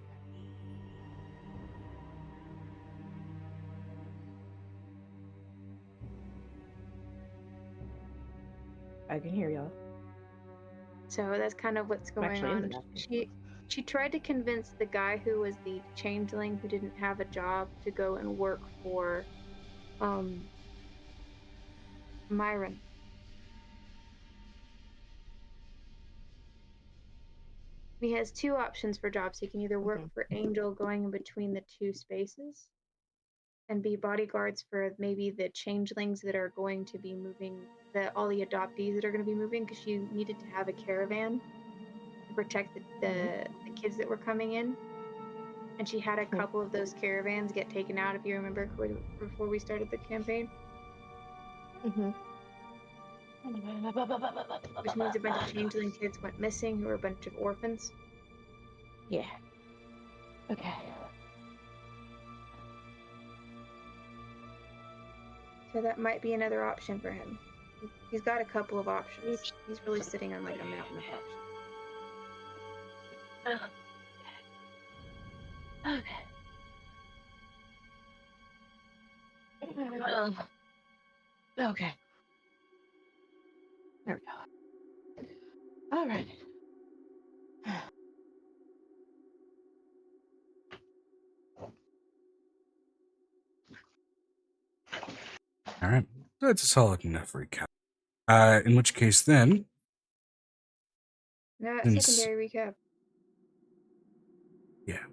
I can hear y'all. So that's kind of what's going actually in the on. bathroom. She tried to convince the guy who was the changeling who didn't have a job to go and work for Myron. He has two options for jobs. He can either work Okay. for Angel going in between the two spaces and be bodyguards for maybe the changelings that are going to be moving, all the adoptees that are going to be moving, because she needed to have a caravan to protect the kids that were coming in. And she had a couple of those caravans get taken out, if you remember, before we started the campaign. Which means a bunch of changeling kids went missing who were a bunch of orphans. Yeah. Okay. So that might be another option for him. He's got a couple of options. He's really sitting on like a mountain of options. Okay. There we go. All right. All right. That's a solid enough recap. In which case, then, No, Since- secondary recap. yeah.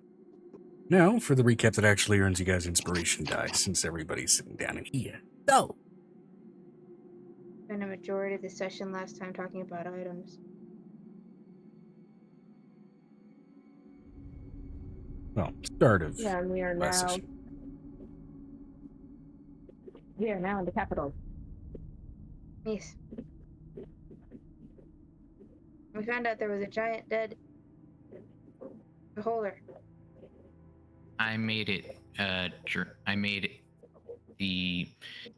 Now, for the recap that actually earns you guys inspiration dice, since everybody's sitting down in here. Go! Spent a majority of the session last time talking about items. Well, start of Yeah, and we are last now. session. We are now in the capital. Yes. We found out there was a giant dead beholder. I made it. I made the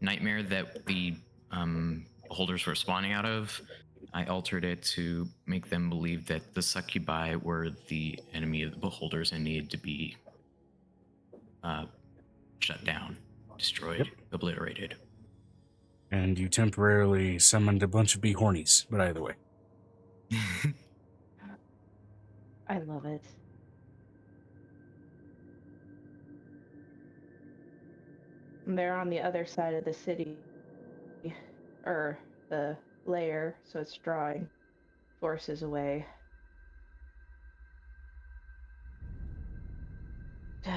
nightmare that the beholders were spawning out of. I altered it to make them believe that the succubi were the enemy of the beholders and needed to be shut down, destroyed, obliterated. And you temporarily summoned a bunch of bee hornies, but either way. I love it. And they're on the other side of the city, or the layer, so it's drawing forces away. So,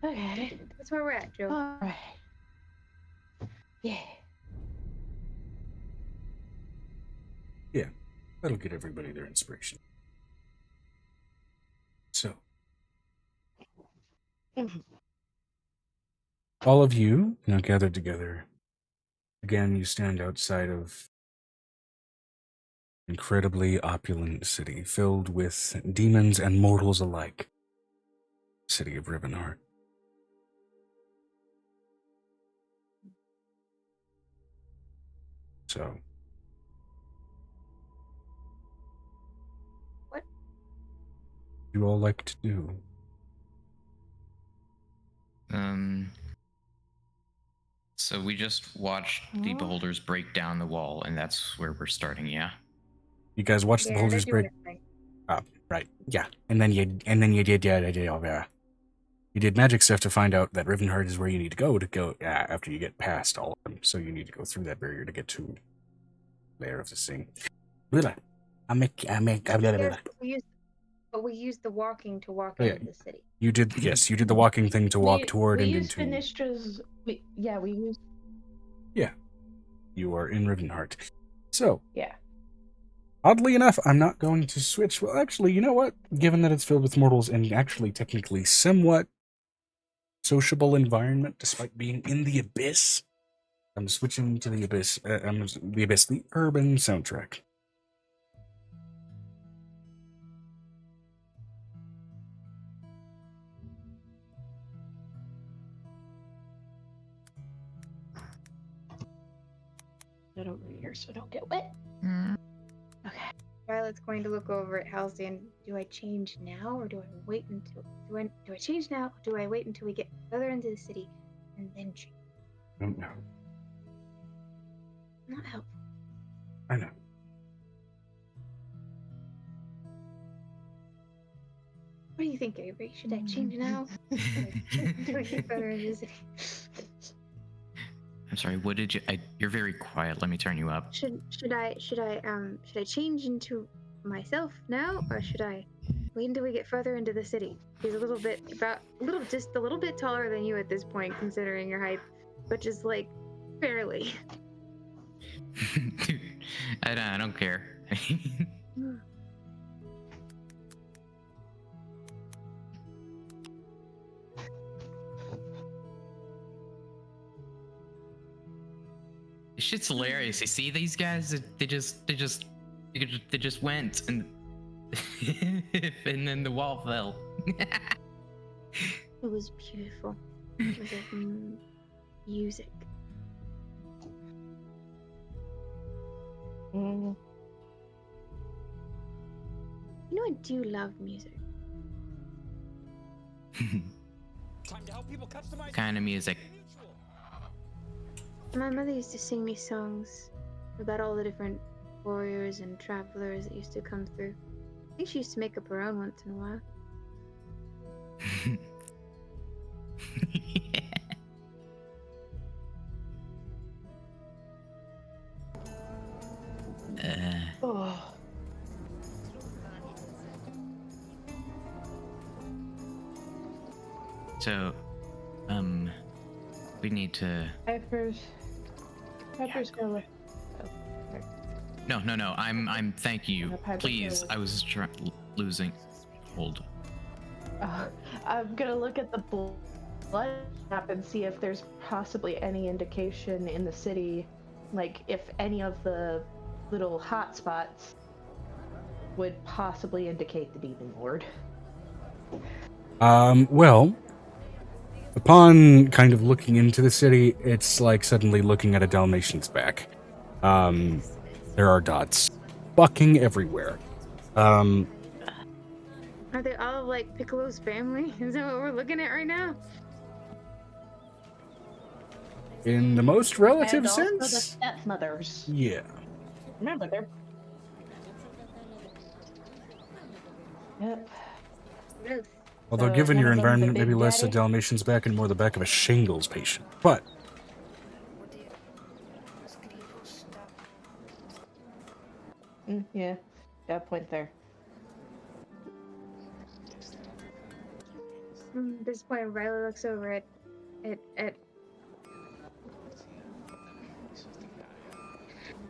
okay. That's where we're at, Joe. All right. Yeah. That'll get everybody their inspiration. So, all of you now gathered together. Again, you stand outside of an incredibly opulent city filled with demons and mortals alike. City of Rivenheart. So, What? You all like to do? So we just watched the beholders break down the wall, and that's where we're starting. Yeah. You guys watched the Yeah, beholders they're doing break. their thing. Oh, right. Yeah, and then you did you did magic stuff to find out that Rivenheart is where you need to go after you get past all of them. So you need to go through that barrier to get to layer of the thing. Blah. We used the walking to walk Oh, yeah. into the city. You did, yes, you did the walking thing to walk toward we and used into. Finistra's. We used. You are in Rivenheart. So, Yeah. oddly enough, I'm not going to switch. Well, actually, you know what? Given that it's filled with mortals and actually technically somewhat sociable environment, despite being in the Abyss, I'm switching to the Abyss. The urban soundtrack. Get over here so I don't get wet. Okay. Violet's going to look over at Halsey and do I change now or do I wait until do I change now or do I wait until we get further into the city and then change? Don't know. Not helpful. I know. What do you think, Avery? Should I change now? Do I get better in this? I'm sorry. What did you? You're very quiet. Let me turn you up. Should I change into myself now, or should I wait until we get further into the city? He's just a little bit taller than you at this point, considering your height, but just like barely. Dude, I don't care. This shit's hilarious. You see these guys? They just went and and then the wall fell. It was beautiful. It was like music. Mm. You know, I do love music. What kind of music? My mother used to sing me songs about all the different warriors and travelers that used to come through. I think she used to make up her own once in a while. Oh. So, we need to. Pepper's gonna look. No. I'm. Thank you. Piper's Please. gonna- I was losing hold. I'm gonna look at the blood map and see if there's possibly any indication in the city, like if any of the little hot spots would possibly indicate the Demon Lord. Well, upon kind of looking into the city, it's like suddenly looking at a Dalmatian's back. There are dots fucking everywhere. Are they all like Piccolo's family? Is that what we're looking at right now? In the most relative And also the sense? stepmothers. Yeah. Remember, they're. Yep. Ruth. Although So given one your of them's a environment, big maybe less a daddy? Dalmatian's back and more the back of a shingles patient. But Yeah. Point there. At this point, Riley looks over at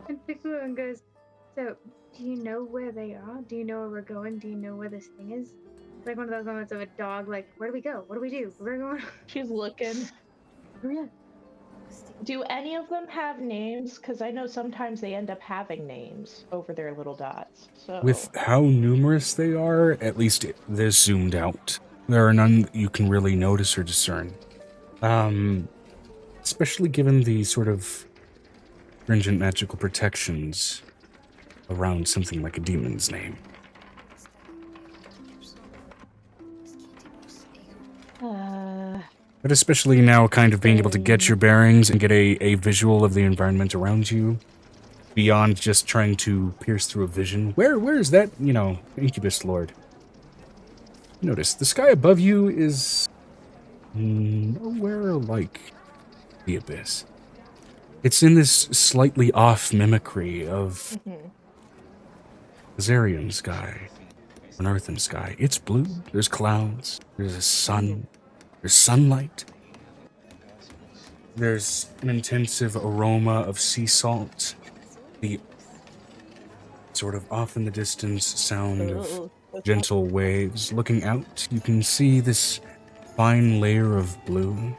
and Piccolo and goes, "So, do you know where they are? Do you know where we're going? Do you know where this thing is?" It's like one of those moments of a dog, like, "Where do we go? What do we do? Where are we going?" She's looking. Oh, yeah. Do any of them have names? Because I know sometimes they end up having names over their little dots. So with how numerous they are, at least this zoomed out, there are none that you can really notice or discern. Especially given the sort of stringent magical protections around something like a demon's name. But especially now kind of being able to get your bearings and get a visual of the environment around you, beyond just trying to pierce through a vision. Where is that, incubus lord? Notice, the sky above you is nowhere like the abyss. It's in this slightly off mimicry of Azarian sky, an earthen sky. It's blue, there's clouds, there's a sun, there's sunlight. There's an intensive aroma of sea salt. The sort of off in the distance sound of gentle waves. Looking out, you can see this fine layer of blue.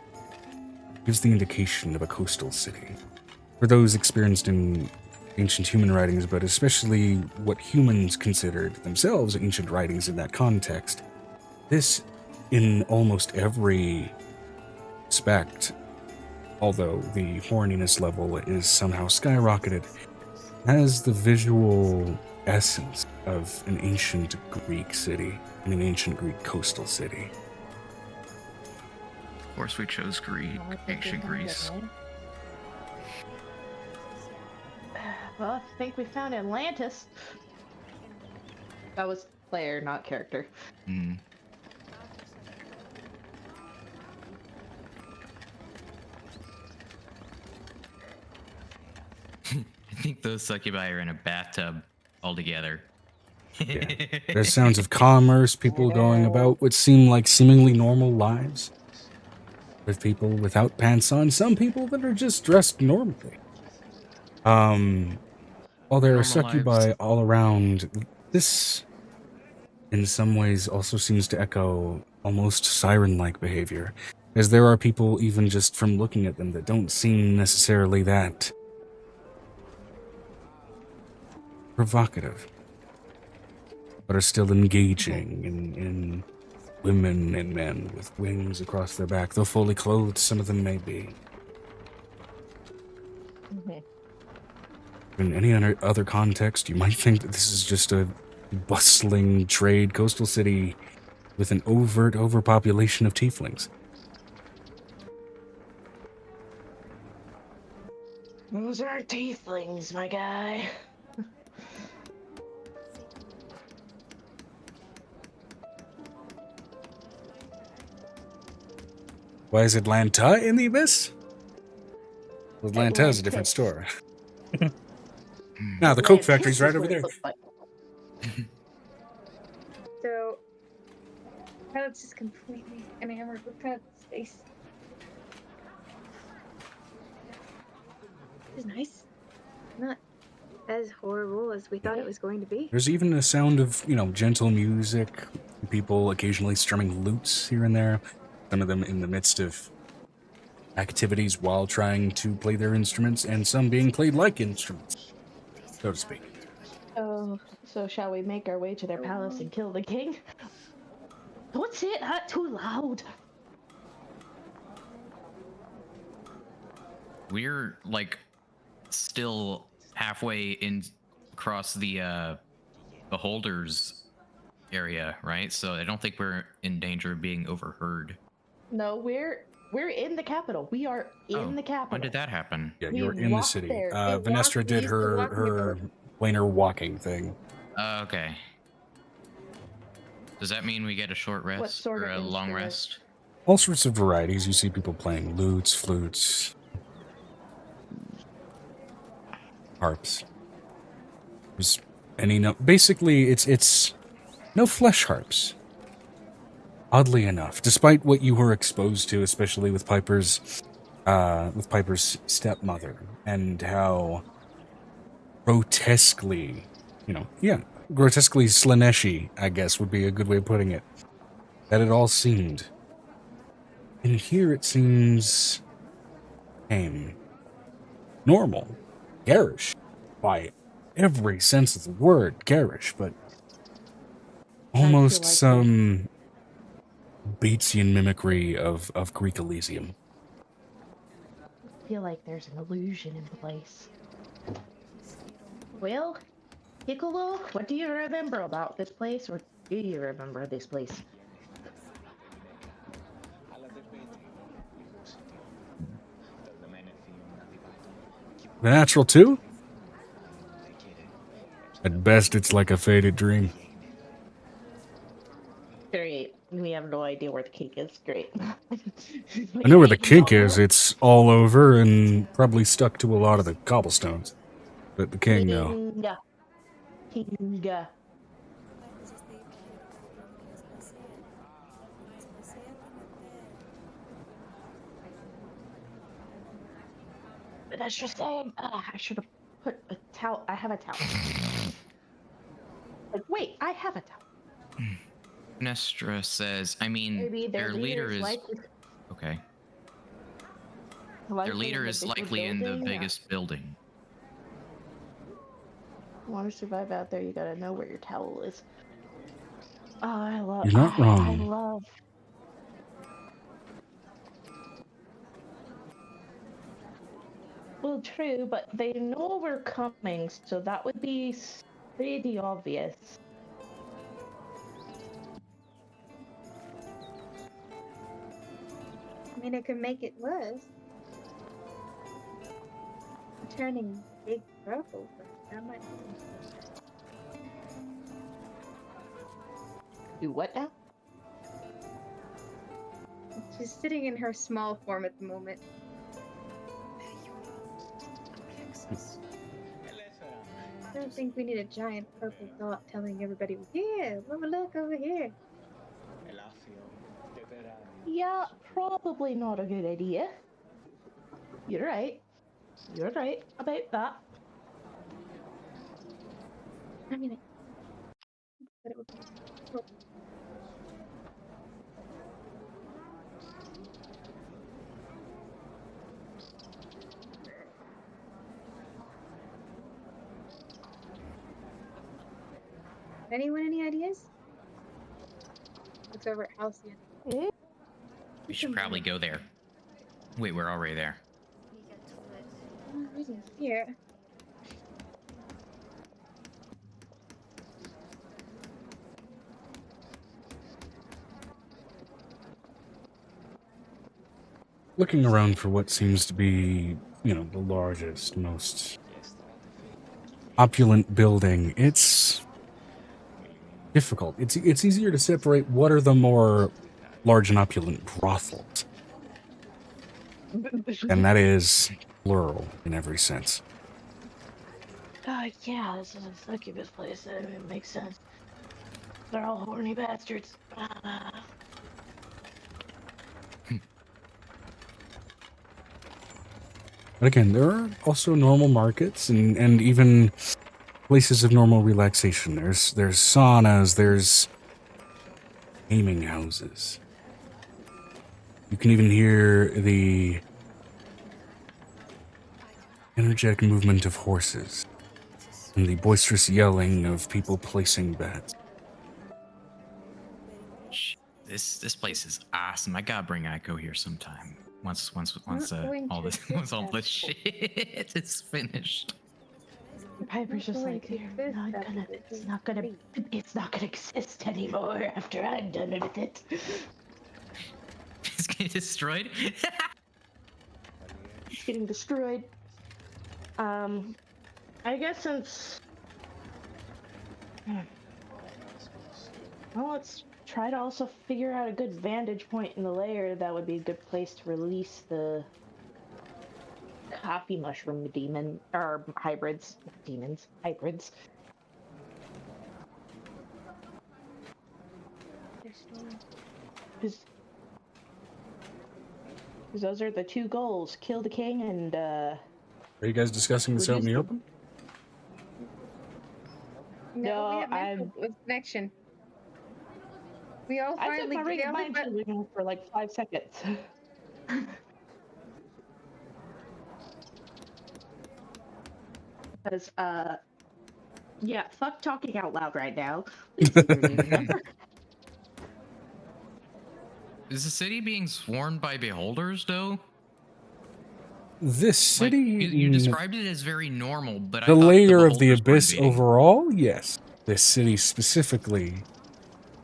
Gives the indication of a coastal city. For those experienced in ancient human writings, but especially what humans considered themselves ancient writings in that context, this, in almost every respect, although the horniness level is somehow skyrocketed, has the visual essence of an ancient Greek city and an ancient Greek coastal city. Of course, we chose Greek, ancient Greece. Well, I think we found Atlantis. That was player, not character. Hmm. I think those succubi are in a bathtub altogether. Yeah. There's sounds of commerce, people going about what seem like seemingly normal lives. With people without pants on, some people that are just dressed normally. While there are Normal succubi lives. all around, this in some ways also seems to echo almost siren-like behavior, as there are people even just from looking at them that don't seem necessarily that provocative, but are still engaging in women and men with wings across their back, though fully clothed some of them may be. In any other context, you might think that this is just a bustling trade coastal city with an overt overpopulation of tieflings. Those are tieflings, my guy. Why is Atlanta in the Abyss? Atlanta is a different Atlantis. store. Now the Coke factory's right Atlantis is over what it there. looks like. So, Pilot's just completely enamored with Pilot's face. It's nice. Not as horrible as we thought it was going to be. There's even a sound of, gentle music, people occasionally strumming lutes here and there, some of them in the midst of activities while trying to play their instruments, and some being played like instruments, so to speak. Oh, so shall we make our way to their palace and kill the king? Don't say it too loud. We're like still halfway in across the beholders area, right? So I don't think we're in danger of being overheard. No, we're in the capital. We are in the capital. When did that happen? Yeah, We you're in the walked city. there. Venestra did used the her walking ability. planar walking thing. Okay. Does that mean we get a short rest sort or of a long instrument? rest? All sorts of varieties. You see people playing lutes, flutes, harps. There's basically it's no flesh harps. Oddly enough, despite what you were exposed to, especially with Piper's stepmother, and how grotesquely, grotesquely Slaneshi, I guess would be a good way of putting it, that it all seemed. And here it seems tame, normal, garish, by every sense of the word, garish, but almost like some Batesian mimicry of Greek Elysium. I feel like there's an illusion in the place. Well, Piccolo, what do you remember about this place, or do you remember this place? The natural too? At best, it's like a faded dream. Great. We have no idea where the cake is. Great. I know where the kink is. It's all over and probably stuck to a lot of the cobblestones. But the king, no. Kinga. But that's just saying, I should have put a towel. I have a towel. Like, wait, I have a towel. Nestra says, I mean, Maybe their leader is likely, okay. Their leader is likely in the biggest building. Want to survive out there, you gotta know where your towel is. Oh, I love. You're not wrong. I love. Well, true, but they know we're coming, so that would be pretty obvious. I mean, it could make it worse. Turning big purple, but that might Do what now? She's sitting in her small form at the moment. I don't think we need a giant purple dot telling everybody we're here. Oh, look over here. Yeah, probably not a good idea. You're right. You're right about that. I mean, but it would be cool. Anyone any ideas? Looks over at Halcyon. Eh? We should probably go there. Wait, we're already there. Already here. Looking around for what seems to be, the largest, most opulent building, it's difficult. It's easier to separate what are the more large and opulent brothels, and that is plural in every sense. Yeah, this is a succubus place. It makes sense. They're all horny bastards. But again, there are also normal markets and even places of normal relaxation. There's saunas, there's gaming houses. You can even hear the energetic movement of horses and the boisterous yelling of people placing bets. This place is awesome. I gotta bring Aiko here sometime. Once going all to this exist once all as this a- shit is finished. Piper's just going like, to exist as it's not gonna exist anymore after I'm done with it. It's getting destroyed. It's getting destroyed. I guess since... Well, let's try to also figure out a good vantage point in the layer that would be a good place to release the coffee mushroom demon, or hybrids. Demons. Hybrids. Because those are the two goals. Kill the king and, Are you guys discussing this out in the open? No, we have mental connection. We all I took finally my ring get of mind but shielding for like 5 seconds. Because, yeah, fuck talking out loud right now. Please keep your name in there. Is the city being swarmed by beholders, though? This city, you described it as very normal, but the I thought layer of the beholders were abyss invading. overall, yes. This city specifically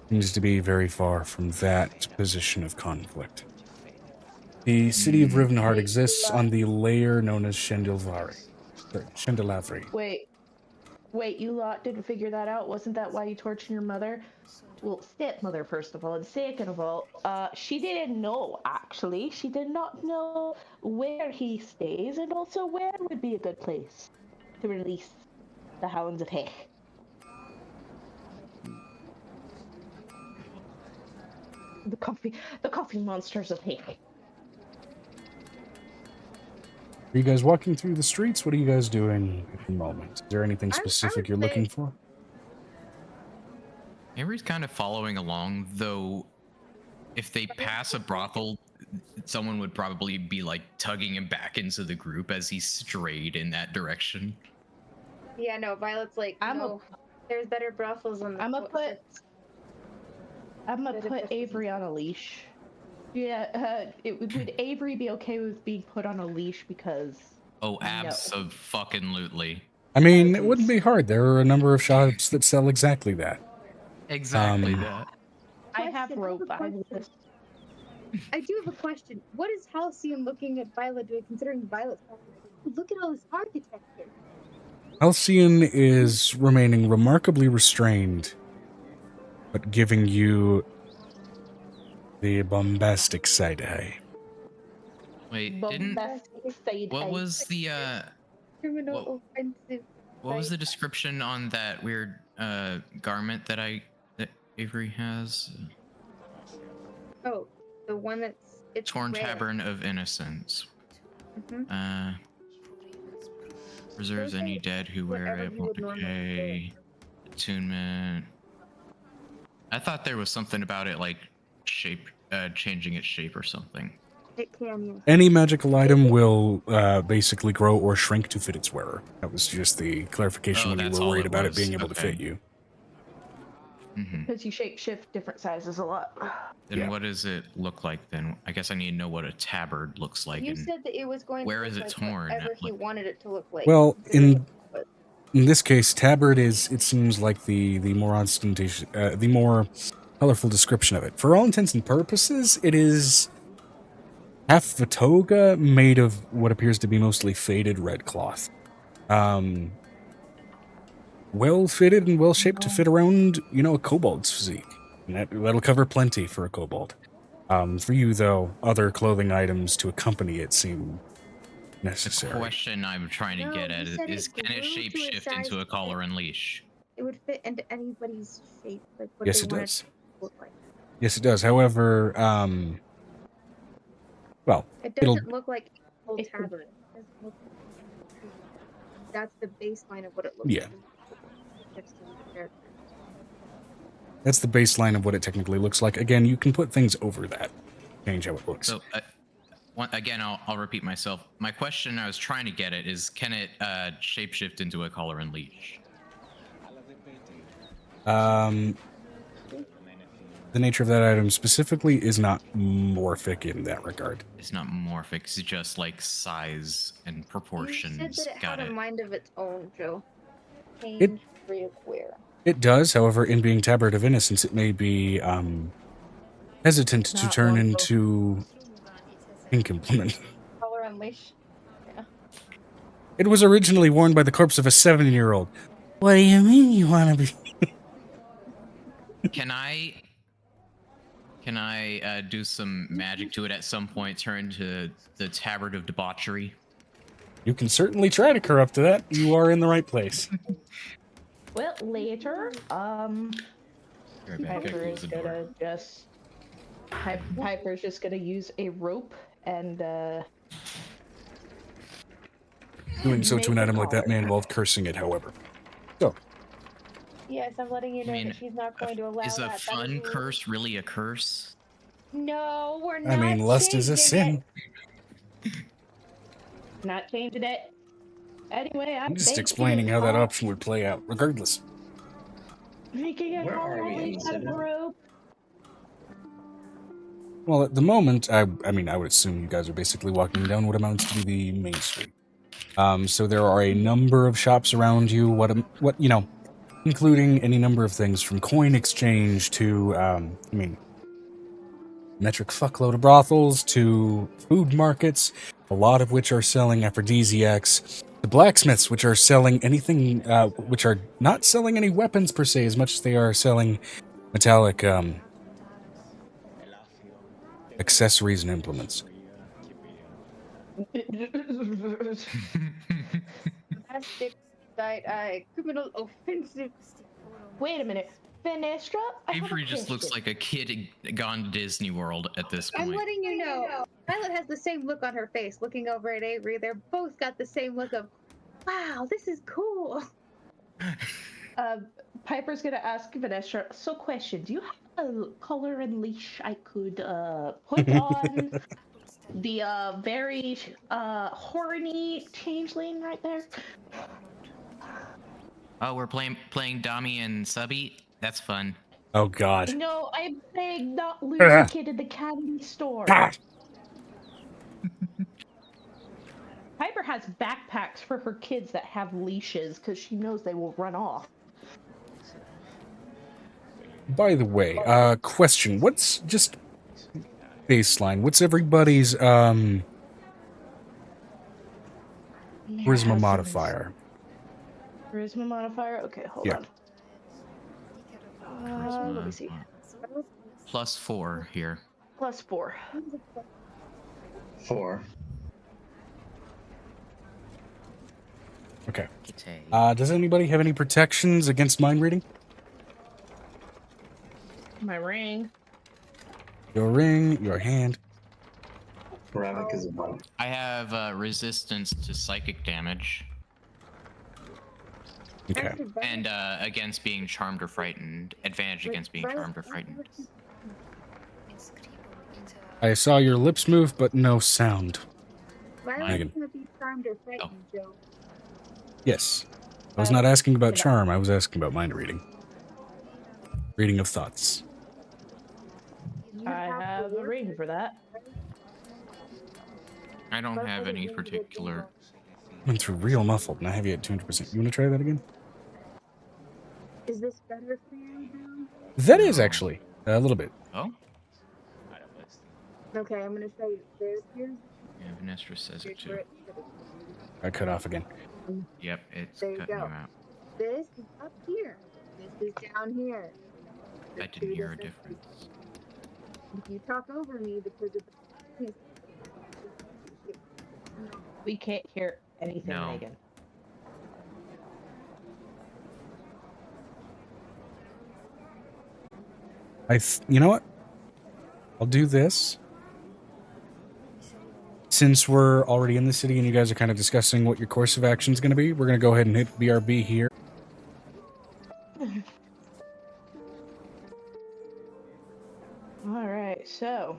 seems to be very far from that position of conflict. The city of Rivenheart exists on the layer known as Chandelavri. Wait, you lot didn't figure that out? Wasn't that why you tortured your mother? Well, stepmother, first of all, and second of all, she didn't know, actually. She did not know where he stays, and also where would be a good place to release the Hounds of Heck. The coffee monsters of Heck. Are you guys walking through the streets? What are you guys doing at the moment? Is there anything specific you're looking for? Avery's kind of following along, though. If they pass a brothel, someone would probably be like tugging him back into the group as he strayed in that direction. yeah, no, Violet's like, there's better brothels on the I'm gonna put Avery on a leash. Yeah, would Avery be okay with being put on a leash because... Oh, abso-fucking-lutely. I mean, it wouldn't be hard. There are a number of shops that sell exactly that. Exactly that. I have rope. I do have a question. What is Halcyon looking at Violet doing, considering Violet's look at all this architecture? Halcyon is remaining remarkably restrained, but giving you the bombastic side eye. Wait, Bombastic side what eye. was the Criminal offensive. what was the description on that weird garment that Avery has? Oh, the one it's Torn red. Tavern of Innocence. Mhm. Preserves Those any are dead who wear whatever it, you won't would normally decay. Attunement. I thought there was something about it like shape, changing its shape or something. It can, yes. Any magical item will basically grow or shrink to fit its wearer. That was just the clarification Oh, when you that's were all worried it about it was. being able to Okay. fit you. Because you shape shift different sizes a lot. Then Yeah. what does it look like then? I guess I need to know what a tabard looks like. You and said that it was going where to is look it like torn? whatever he Like- wanted it to look like. Well, considering in this case, tabard is, it seems like the more ostentatious, the more colorful description of it. For all intents and purposes, it is half a toga made of what appears to be mostly faded red cloth. Well fitted and well shaped to fit around, a kobold's physique. And that'll cover plenty for a kobold. For you, though, other clothing items to accompany it seem The necessary. question I'm trying to No, get you at said is, it can it grew shape to a shift size into a that collar and leash? it would fit into anybody's shape, like what Yes, they it wanted does. it to look like. Yes, it does. However, well, It it'll doesn't look like a full It could- tabard. It doesn't look like that's the baseline of what it looks Yeah. like. Next to the character. that's the baseline of what it technically looks like. Again, you can put things over that, change how it looks. So again, I'll repeat myself. My question I was trying to get at is, can it shapeshift into a collar and leash? The nature of that item specifically is not morphic in that regard. It's not morphic. It's just like size and You proportions. said that it Got had it. a mind of its own, Joe. It- Change free wear. It does, however, in being Tabard of Innocence, it may be hesitant to Not turn one, though. into ink implement. Color unleash. It was originally worn by the corpse of a 7-year-old. What do you mean you want to be? Can I do some magic to it at some point? Turn to the tabard of debauchery. You can certainly try to corrupt that. You are in the right place. Well, later, Right back, Piper close is the door. gonna just. Piper's just gonna use a rope and Doing so to an Make a item like that collar. may involve cursing it, however. So, Yes, I'm letting you know mean, that she's not going to allow Is a that. That fun is- curse really a curse? No, we're not. I mean, lust is a changing sin. not changing it. Anyway, I'm just explaining how that option would play out, regardless. Making a Where collar are we in and the leash out of the cinema? rope. Well, at the moment, I mean, I would assume you guys are basically walking down what amounts to be the main street. So there are a number of shops around you. What including any number of things from coin exchange to, metric fuckload of brothels to food markets, a lot of which are selling aphrodisiacs. The blacksmiths, which are selling anything, which are not selling any weapons per se, as much as they are selling metallic accessories and implements. Plastic side-eye criminal offensive. Wait a minute, Finestra. I have a Avery just looks question. like a kid gone to Disney World at this I'm point. letting you know. Violet has the same look on her face, looking over at Avery. They're both got the same look of, wow, this is cool. Piper's gonna ask Finestra. So, question: do you have a collar and leash I could put on the very horny changeling right there? Oh, we're playing Dami and Subby. That's fun. Oh, God. No, I'm saying not lose the kid in the candy store. Piper has backpacks for her kids that have leashes because she knows they will run off. By the way, question. What's just baseline? What's everybody's charisma modifier? Charisma modifier? Okay, hold Yeah. on. Charisma Let me see. +4 here. +4. 4. Okay. Okay. Does anybody have any protections against mind reading? My ring. Your ring, your hand. Ravik is a 1. I have resistance to psychic damage Okay. Actually, better- and against being charmed or frightened. Advantage like, against being better- charmed or frightened. I saw your lips move, but no sound. Why Mine. would Megan. you be charmed or frightened, Joe? Yes. I was not asking about charm. I was asking about mind reading. Reading of thoughts. You I to have a work ring with for that. I don't What have other any rings would particular. Went through real muffled, and I have you at 200%. You want to try that again? Is this better for you, Joe? That is No. actually a little bit. Oh, Okay, I'm gonna show you. Here's yeah, Vanessa says it here's too. where it is. I cut off again. Yep, it's There you cutting you go. out. This is up here. This is down here. I There's didn't two hear a different difference. things. If you talk over me because it's We can't hear anything, No. Megan. You know what? I'll do this. Since we're already in the city and you guys are kind of discussing what your course of action is going to be, we're going to go ahead and hit BRB here. All right, so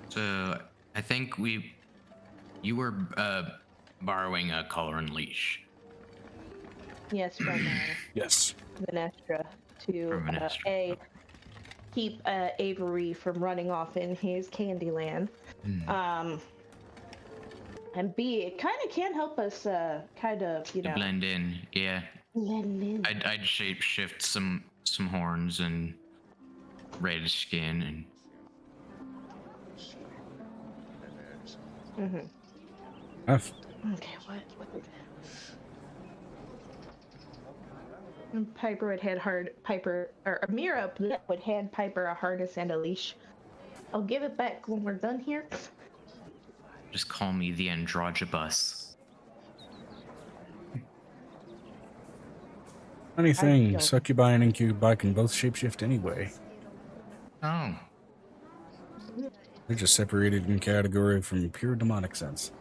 So I think you were borrowing a collar and leash. yes, from Yes. Vanestra to From Vanestra, A, okay. keep Avery from running off in his Candyland. Hmm. And B, it kind of can help us kind of, you To know, blend in, yeah. blend in. I'd shape shift some horns and red skin and Mm-hmm. Okay, what is it? And Piper would hand Amira would hand Piper a harness and a leash. I'll give it back when we're done here. just call me the androgybus. Funny thing, don't- succubi and incubi can both shapeshift anyway. Oh, They're just separated in category from pure demonic sense.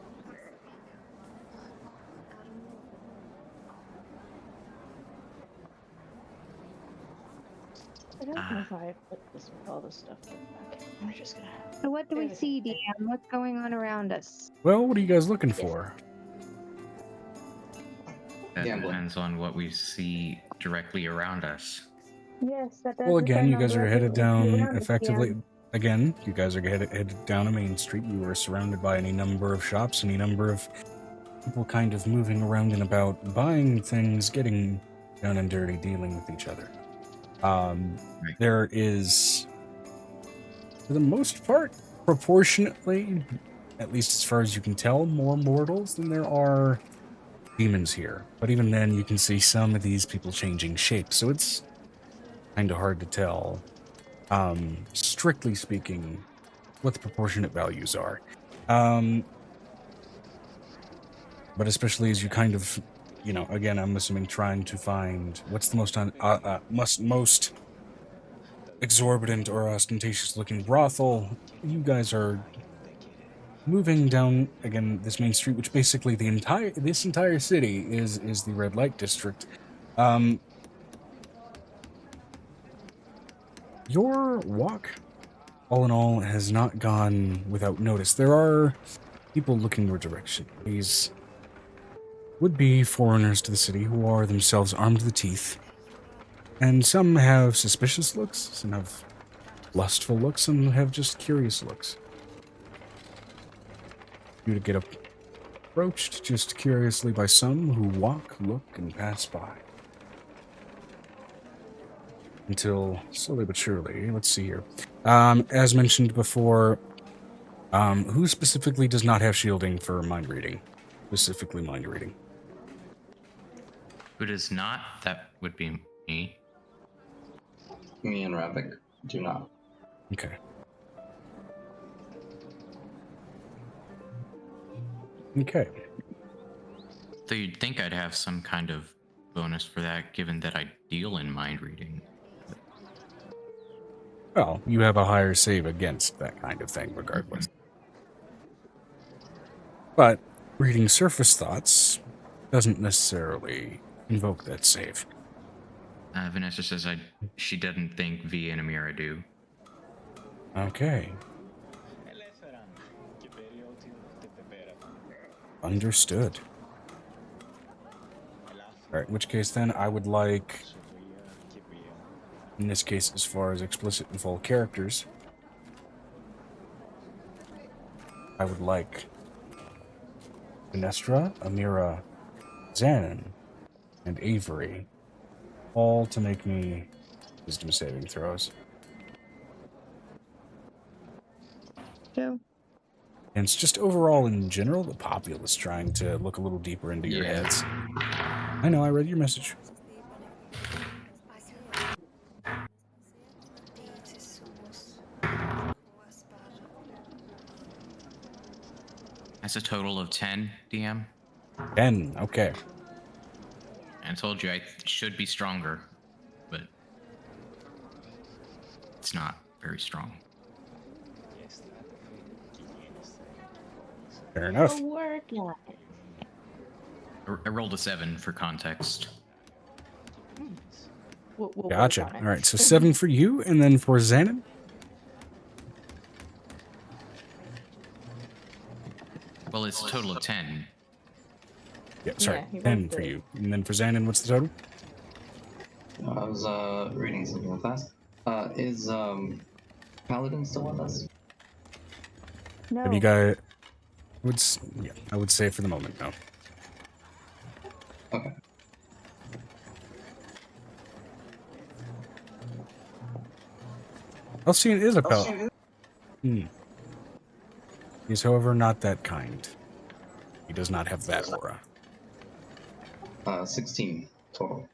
I don't know if I put this with all this stuff. Okay, I'm just gonna. So what do we There's- see, DM? What's going on around us? Well, what are you guys looking for? that Gambling. depends on what we see directly around us. Yes, that does. Well, again, depend you on guys are what headed we see down around us, effectively. DM. Again, you guys are headed down a main street. You are surrounded by any number of shops, any number of people kind of moving around and about, buying things, getting down and dirty, dealing with each other. There is, for the most part, proportionately, at least as far as you can tell, more mortals than there are demons here. But even then, you can see some of these people changing shape, so it's kind of hard to tell, strictly speaking, what the proportionate values are. But especially as you kind of, you know, again, I'm assuming trying to find what's the most exorbitant or ostentatious looking brothel. You guys are moving down again this main street, which basically this entire city is the red light district. Your walk, all in all, has not gone without notice. There are people looking your direction. These would be foreigners to the city who are themselves armed to the teeth. And some have suspicious looks, some have lustful looks, some have just curious looks. You to get approached just curiously by some who walk, look, and pass by. Until slowly but surely, let's see here. As mentioned before, who specifically does not have shielding for mind reading? specifically mind reading. Who does not? That would be me. Me and Ravik do not. Okay. Okay. Though you'd think I'd have some kind of bonus for that, given that I deal in mind reading. Well, you have a higher save against that kind of thing, regardless. But reading surface thoughts doesn't necessarily invoke that save. Vanessa says she doesn't think V and Amira do. Okay. Understood. Alright, in which case then I would like, in this case as far as explicit and full characters, I would like Finestra, Amira, Xanon, and Avery all to make me wisdom saving throws. Joe. And it's just overall in general, the populace trying to look a little deeper into your heads. I know, I read your message. That's a total of 10, DM. 10, okay. I told you I should be stronger, but it's not very strong. Fair enough. We'll work on it. I rolled a 7 for context. We'll work Gotcha. on it. Alright, so 7 for you, and then for Xanon? Well, it's a total of 10. Yeah, sorry, Yeah, he 10 rolled for good. you. And then for Xanon, what's the total? I was reading something fast. Is Paladin still with us? No. Have you got... I would say for the moment, no. Okay. Elsian is a paladin. He is, however, not that kind. He does not have that aura. 16 total.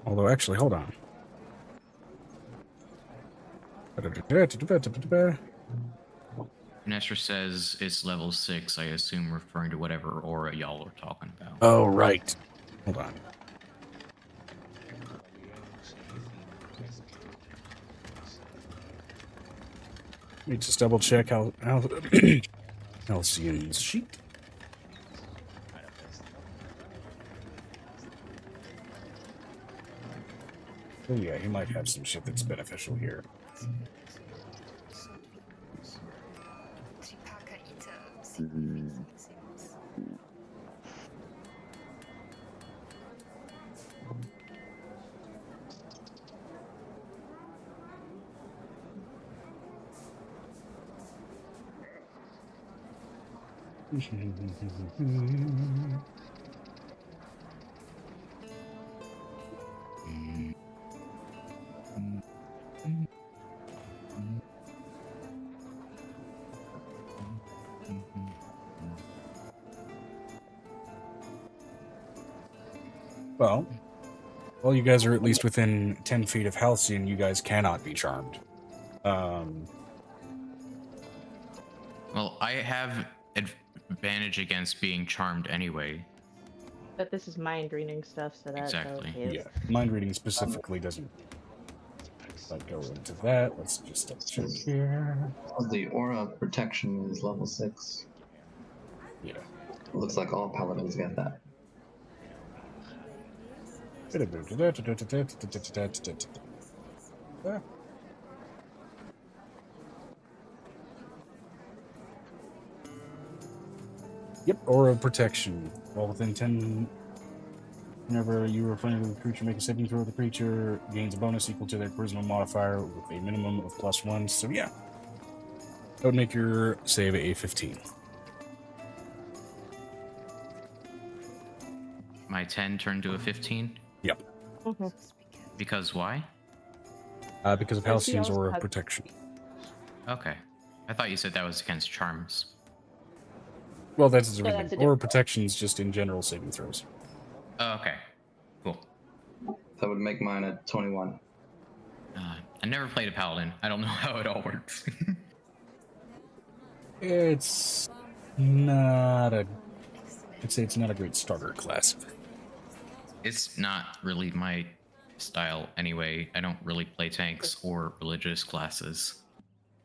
Although, actually, hold on. Nestor says it's level 6, I assume referring to whatever aura y'all are talking about. Oh, right. Hold on. Let me just double check how Elsian's sheet. Oh yeah, he might have some shit that's beneficial here. Well, you guys are at least within 10 feet of Halcyon, you guys cannot be charmed. Well, I have advantage against being charmed anyway. But this is mind reading stuff, so that's Exactly. okay. Yeah, mind reading specifically doesn't go into that. Let's just double check here. The aura of protection is level 6. Yeah. It looks like all paladins get that. Yep, aura of protection. While within 10, whenever you are friendly with the creature, make a saving throw. The creature gains a bonus equal to their charisma modifier with a minimum of +1. So yeah, that would make your save a 15. My 10 turned to a 15? Yep. Because why? Because of Does he Halcyon's also aura of have- protection. Okay. I thought you said that was against charms. Well, that's a So different that's thing. a Or different- protections just in general saving throws. Oh, okay. Cool. That would make mine a 21. I never played a paladin. I don't know how it all works. It's not a... I'd say it's not a great starter class. It's not really my style anyway. I don't really play tanks or religious classes.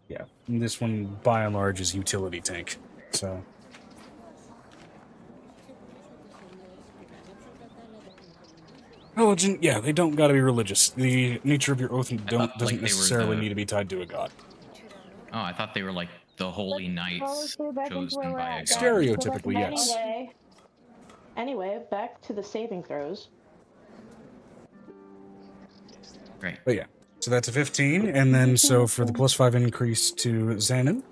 Yeah, and this one, by and large, is utility tank. So... Religion, yeah, they don't gotta be religious. The nature of your oath thought, doesn't like, they were necessarily the- need to be tied to a god. Oh, I thought they were like the holy knights follow back into where chosen we're by a at, god. guys. Stereotypically, yes. Anyway, back to the saving throws. Great. But yeah, so that's a 15, and then so for the +5 increase to Xanon,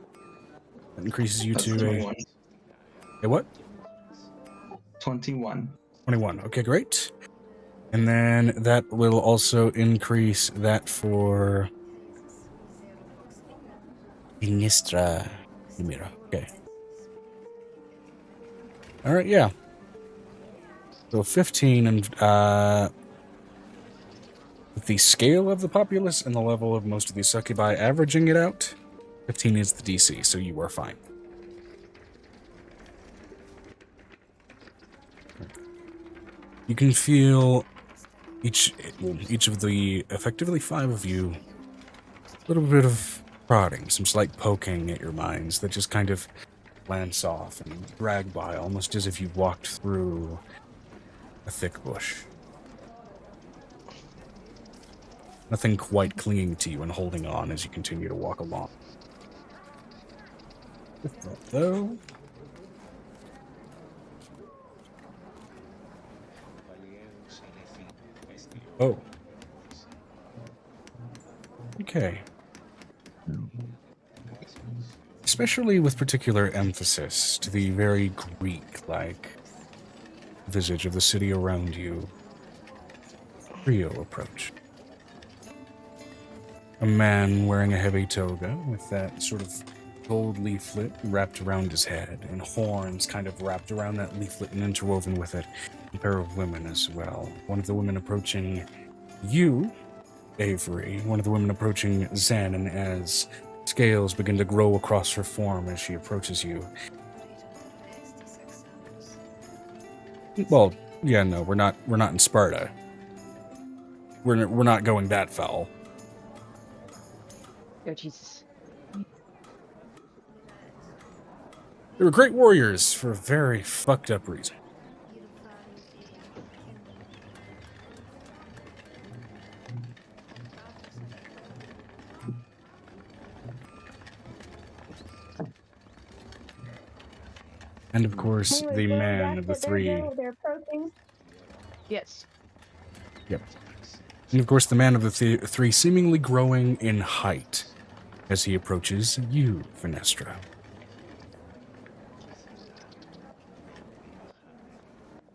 that increases you That's to 21. a what? 21. 21. Okay, great. And then that will also increase that for Inistra Numira. Okay. All right, yeah. So 15 and with the scale of the populace and the level of most of these succubi averaging it out, 15 is the DC, so you are fine. You can feel each of the effectively 5 of you a little bit of prodding, some slight poking at your minds that just kind of glance off and drag by, almost as if you walked through a thick bush. Nothing quite clinging to you and holding on as you continue to walk along. With that, though... Oh. Okay. Especially with particular emphasis to the very Greek-like visage of the city around you, Rio approached. A man wearing a heavy toga with that sort of gold leaflet wrapped around his head, and horns kind of wrapped around that leaflet and interwoven with it. A pair of women as well. One of the women approaching you, Avery. One of the women approaching Xanon as scales begin to grow across her form as she approaches you. Well, yeah, no, we're not in Sparta. We're not going that foul. Oh, Jesus. They were great warriors for a very fucked up reason. And of course, Anyway, the going man back of the to their three. hill, they're approaching. Yes. Yep. And of course, the man of the three seemingly growing in height as he approaches you, Venestra.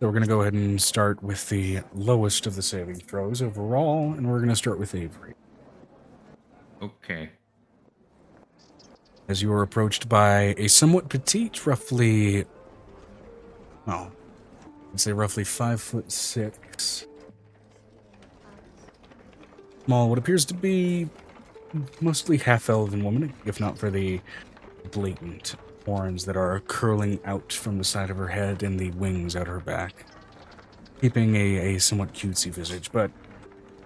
So we're going to go ahead and start with the lowest of the saving throws overall, and we're going to start with Avery. Okay. As you are approached by a somewhat petite, roughly, well, I'd say roughly 5'6", small, what appears to be mostly half-elven woman, if not for the blatant horns that are curling out from the side of her head and the wings out her back, keeping a somewhat cutesy visage, but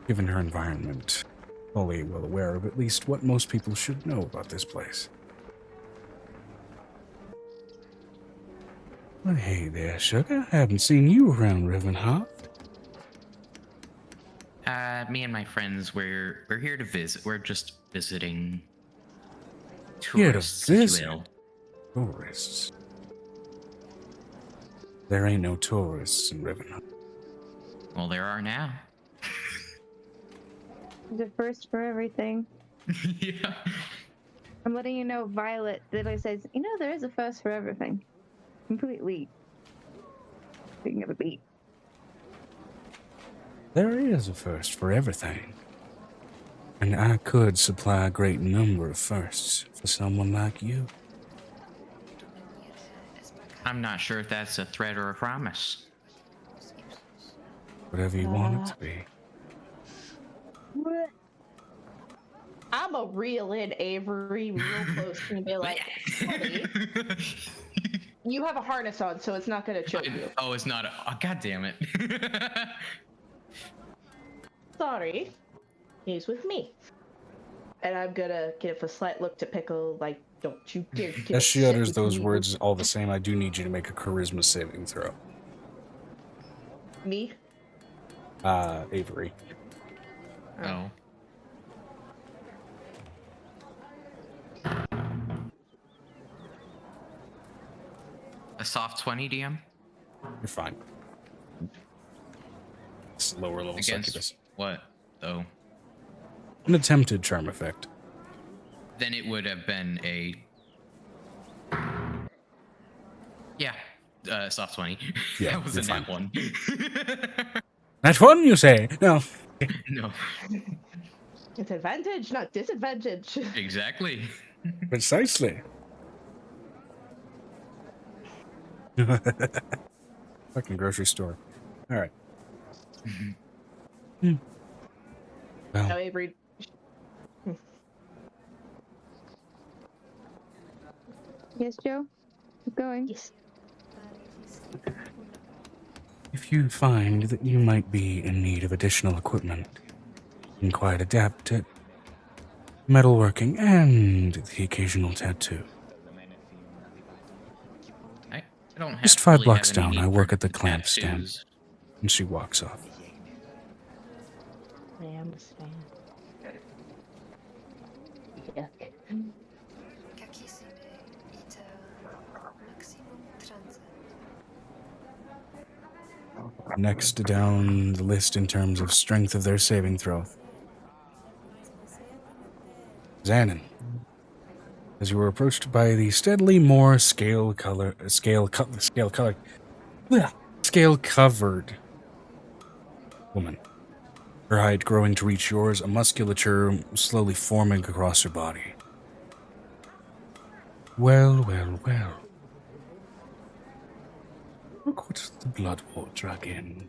given her environment, fully well aware of at least what most people should know about this place. Well, hey there, sugar. I haven't seen you around Rivenheart. Me and my friends, we're here to visit. We're just visiting Here to tourists, if you visit? will. Tourists. There ain't no tourists in Rivenheart. Well, there are now. The first for everything. Yeah. I'm letting you know, Violet literally says, you know, there is a first for everything. Completely. Speaking of a beat. There is a first for everything. And I could supply a great number of firsts for someone like you. I'm not sure if that's a threat or a promise. Whatever you want it to be. I'm a reel in Avery real close and be like, "Honey, you have a harness on, so it's not gonna choke you." Oh, it's not. Oh, God damn it. Sorry, he's with me. And I'm gonna give a slight look to Pickle, like, "Don't you dare get As she upset utters with those me." words, all the same, I do need you to make a charisma saving throw. Me? Avery. Oh. A soft 20, DM? You're fine. It's lower level Against succubus. what, though? An attempted charm effect. Then it would have been a... Yeah, soft 20. Yeah, That was you're a nat fine. 1. That one, you say? No. No, It's advantage, not disadvantage. exactly. Precisely. Fucking grocery store. All right. Now, Well, Avery. Yes, Joe? Keep going. Yes. if you find that you might be in need of additional equipment, you can quite adapt at metalworking and the occasional tattoo. I don't have Just 5 really blocks have any down, need I work for at the clamp stand. tattoos. And she walks off. I understand. Yuck. Какие са ите максимум транса? Next down the list in terms of strength of their saving throw. Xanon. As you were approached by the steadily more scale-covered woman. Her height growing to reach yours, a musculature slowly forming across her body. Well, well, well. Look what the Blood War dragon.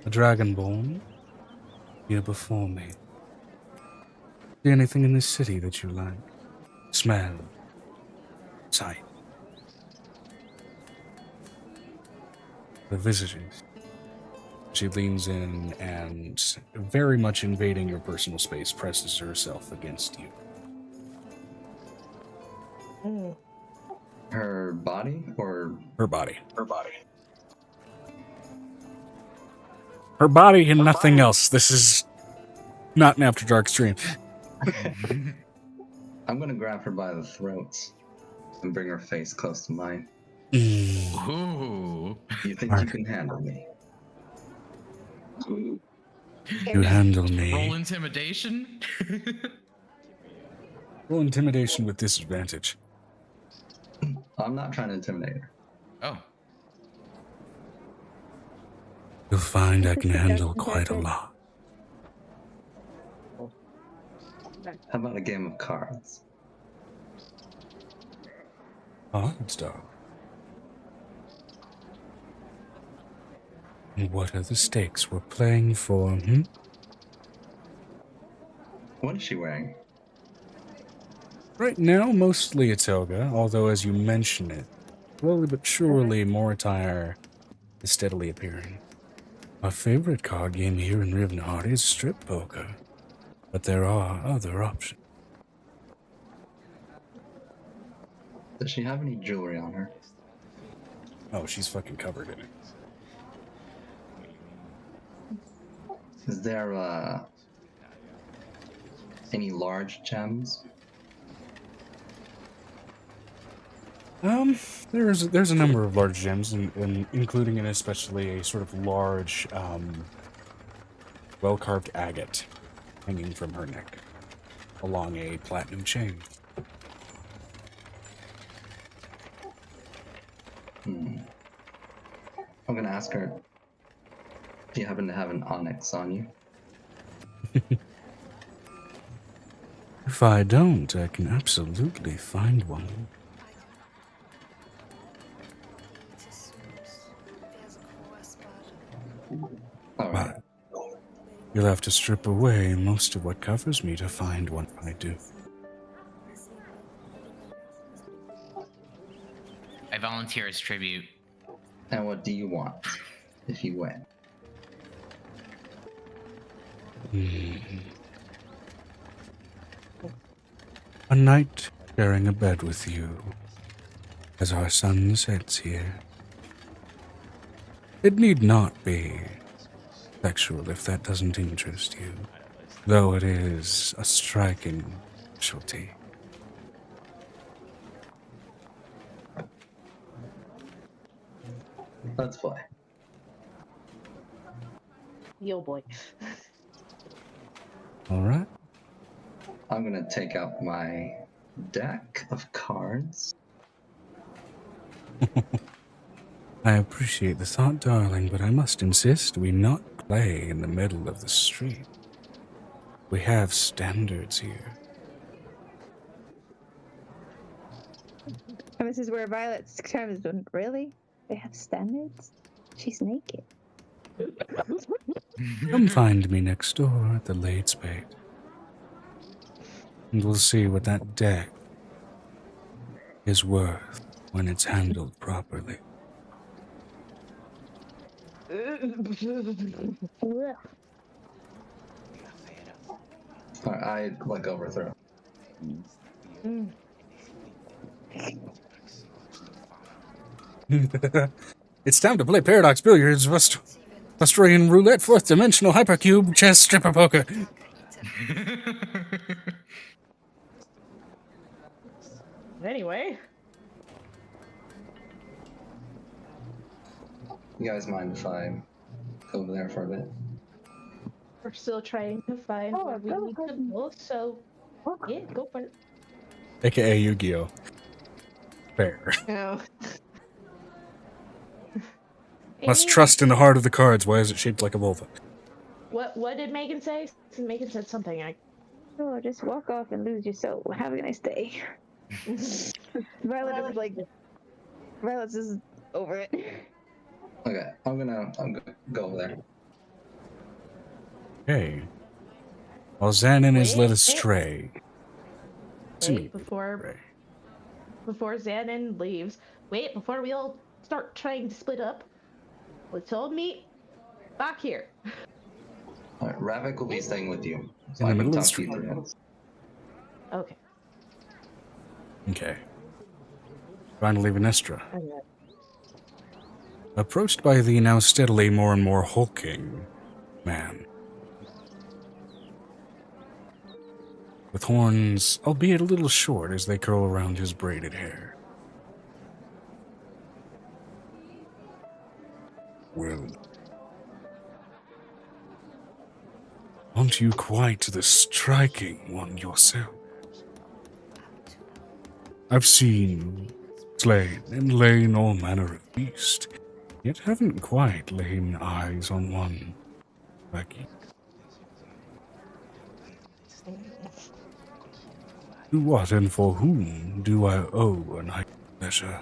A dragonborn here before me. See anything in this city that you like? Smell, sight. The visitors. She leans in and, very much invading your personal space, presses herself against you. Mm. Her body or Her body. her body? Her body and nothing else. This is not an After Dark stream. I'm gonna grab her by the throat and bring her face close to mine. Ooh. You think you can handle me? You handle me. Roll intimidation? Roll intimidation with disadvantage. I'm not trying to intimidate her. Oh. You'll find I can handle quite a lot. How about a game of cards? Cards, dog. And what are the stakes we're playing for, What is she wearing? Right now, mostly a toga, although as you mention it, slowly but surely more attire is steadily appearing. Our favorite card game here in Rivenheart is strip poker, but there are other options. Does she have any jewelry on her? Oh, she's fucking covered in it. Is there any large gems? There's a number of large gems, and including and especially a sort of large, well-carved agate hanging from her neck, along a platinum chain. I'm gonna ask her. Do you happen to have an onyx on you? If I don't, I can absolutely find one. Alright. But you'll have to strip away most of what covers me to find what I do. I volunteer as tribute. And what do you want if you win? A night sharing a bed with you as our sun sets here. It need not be sexual if that doesn't interest you, though it is a striking specialty. Let's play. Yo, boy. All right. I'm gonna take out my deck of cards. I appreciate the thought, darling, but I must insist we not play in the middle of the street. We have standards here. And this is where Violet's comes in. Really? They have standards? She's naked. Come find me next door at the Late Spade. And we'll see what that deck is worth when it's handled properly. Alright, I like overthrow. It's time to play Paradox Billiards, Australian Roulette, 4th Dimensional Hypercube, Chess, Stripper Poker. Anyway. You guys mind if I go over there for a bit? We're still trying to find where we need to go, so yeah, go for it. AKA Yu-Gi-Oh! Fair. No. Must trust in the heart of the cards. Why is it shaped like a vulva? What did Megan say? Megan said something. Oh, just walk off and lose your soul. Have a nice day. Violet is like, Violet's just over it. Okay, I'm gonna go over there. Okay. While Xanon is led Wait. astray. Wait, before Xanon leaves. Wait, before we all start trying to split up. Let's all meet back here. Alright, Ravik will be staying with you. In the I can middle of the talk to street. you through it. Okay. Okay. Finally, Venestra. Okay. Approached by the now steadily more and more hulking man. With horns, albeit a little short as they curl around his braided hair. Well, aren't you quite the striking one yourself? I've seen, slain, and lain all manner of beast, yet haven't quite lain eyes on one like you. To what and for whom do I owe a night's pleasure?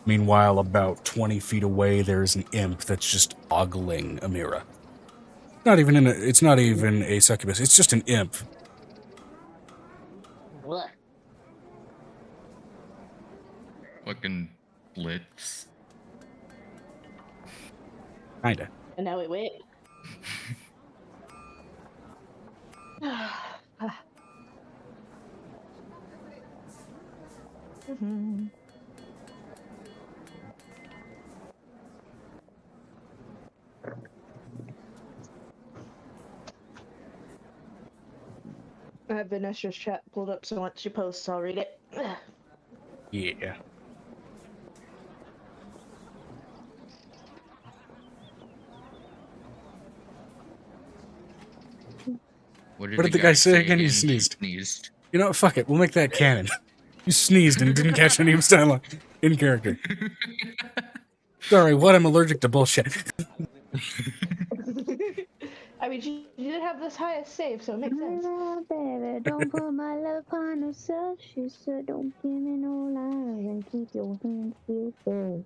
Meanwhile, about 20 feet away, there's an imp that's just ogling Amira. It's not even a succubus, it's just an imp. What? Fucking blitz. Kinda. And now we wait. Mhm. I have Vanessa's chat pulled up, so once she posts, I'll read it. Yeah. What What did the guy say again? He sneezed. You know what? Fuck it. We'll make that canon. You sneezed and didn't catch any of his dialogue in character. Sorry, what? I'm allergic to bullshit. mean, she did have this highest save, so it makes sense. Ah, baby, don't put my love upon herself. She said, don't give me no lies and keep your hands to yourself.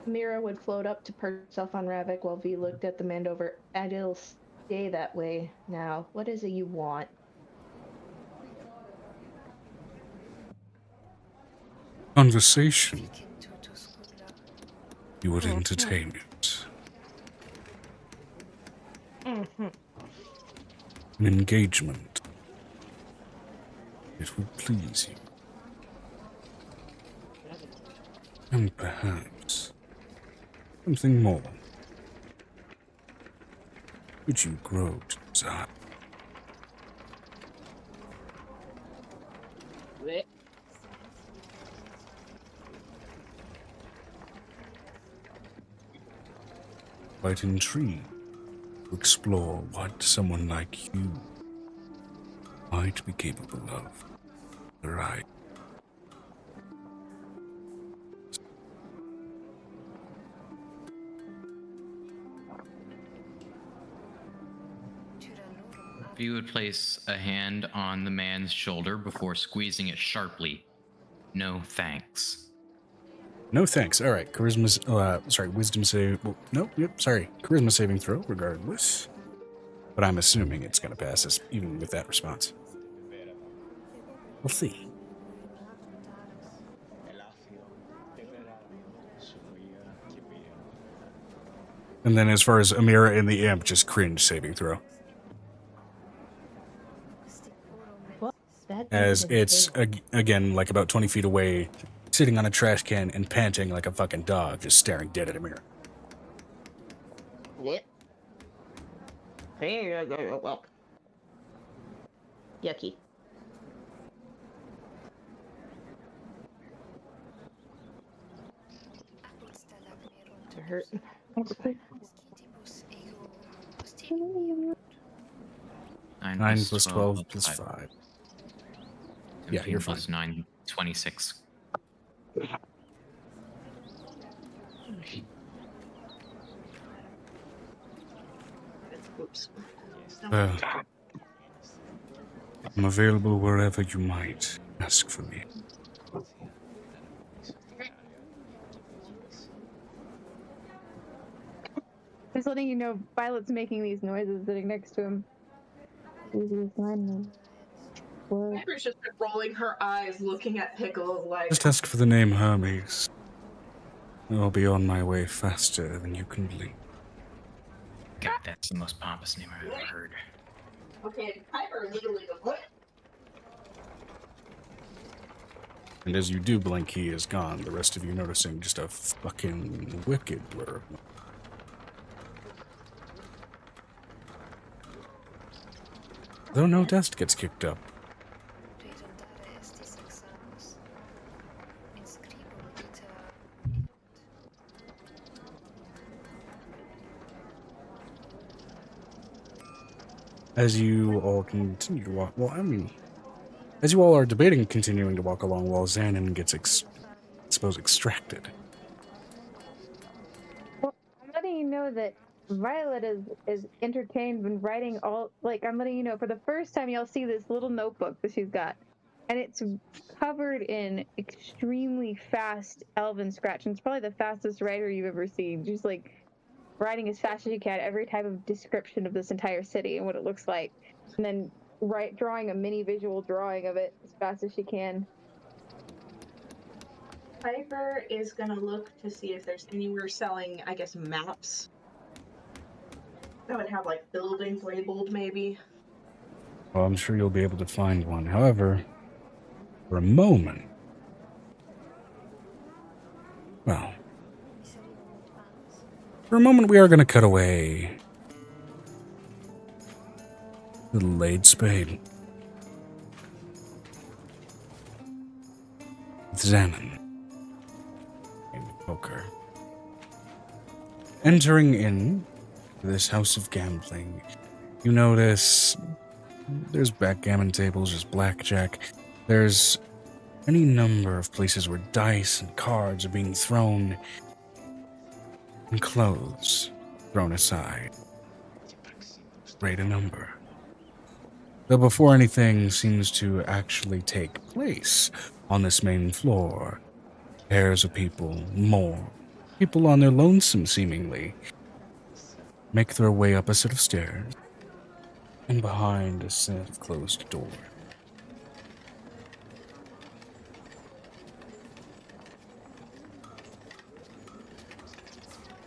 Mira would float up to perch herself on Ravik while V looked at the Mandover. And it'll stay that way now. What is it you want? Conversation. Vilken tutuskulla. You would entertain it. Mm-hmm. An engagement. It would please you. And perhaps something more. Which you grow to desire. Quite intrigued to explore what someone like you might be capable of. Right. Tyrannorum V would place a hand on the man's shoulder before squeezing it sharply. No thanks. No thanks. All right, wisdom save. Well, no, yep, sorry. Charisma saving throw, regardless. But I'm assuming it's going to pass us, even with that response. We'll see. And then as far as Amira and the imp, just cringe saving throw. What? That As didn't it's, again, like about 20 feet away, sitting on a trash can and panting like a fucking dog, just staring dead at Amira. Yep. Yucky. To hurt. Scitibus ego postinium. 9 plus 12 plus 5. Yeah, 17 you're plus fine. 9, 26. Oops. Well, I'm available wherever you might ask for me. Just letting you know, Violet's making these noises sitting next to him. Easy to find them. What? Piper's just been rolling her eyes, looking at Pickles like. Just ask for the name Hermes. I'll be on my way faster than you can blink. God, that's the most pompous name I've ever heard. Okay, Piper literally goes, what? And as you do blink, he is gone. The rest of you noticing just a fucking wicked blur. Though no dust gets kicked up. Redundare estis examus. Inscribum ita. As you all continue to walk, as you all are debating continuing to walk along while Xanon gets, extracted. Well, I'm letting you know that Violet is entertained when writing all, like, I'm letting you know, for the first time you'll see this little notebook that she's got. And it's covered in extremely fast elven scratch. And it's probably the fastest writer you've ever seen. She's like writing as fast as you can every type of description of this entire city and what it looks like. And then drawing a mini visual drawing of it as fast as she can. Piper is gonna look to see if there's anywhere selling, I guess, maps. That would have like buildings labeled, maybe. Well, I'm sure you'll be able to find one. However, for a moment, well, for a moment we are going to cut away to the Lade Spade. With Xanon and Poker. Entering in this house of gambling, you notice there's backgammon tables, there's blackjack, There's any number of places where dice and cards are being thrown and clothes thrown aside. Great a number. Though before anything seems to actually take place on this main floor, pairs of people, more people on their lonesome seemingly, make their way up a set of stairs and behind a set of closed doors.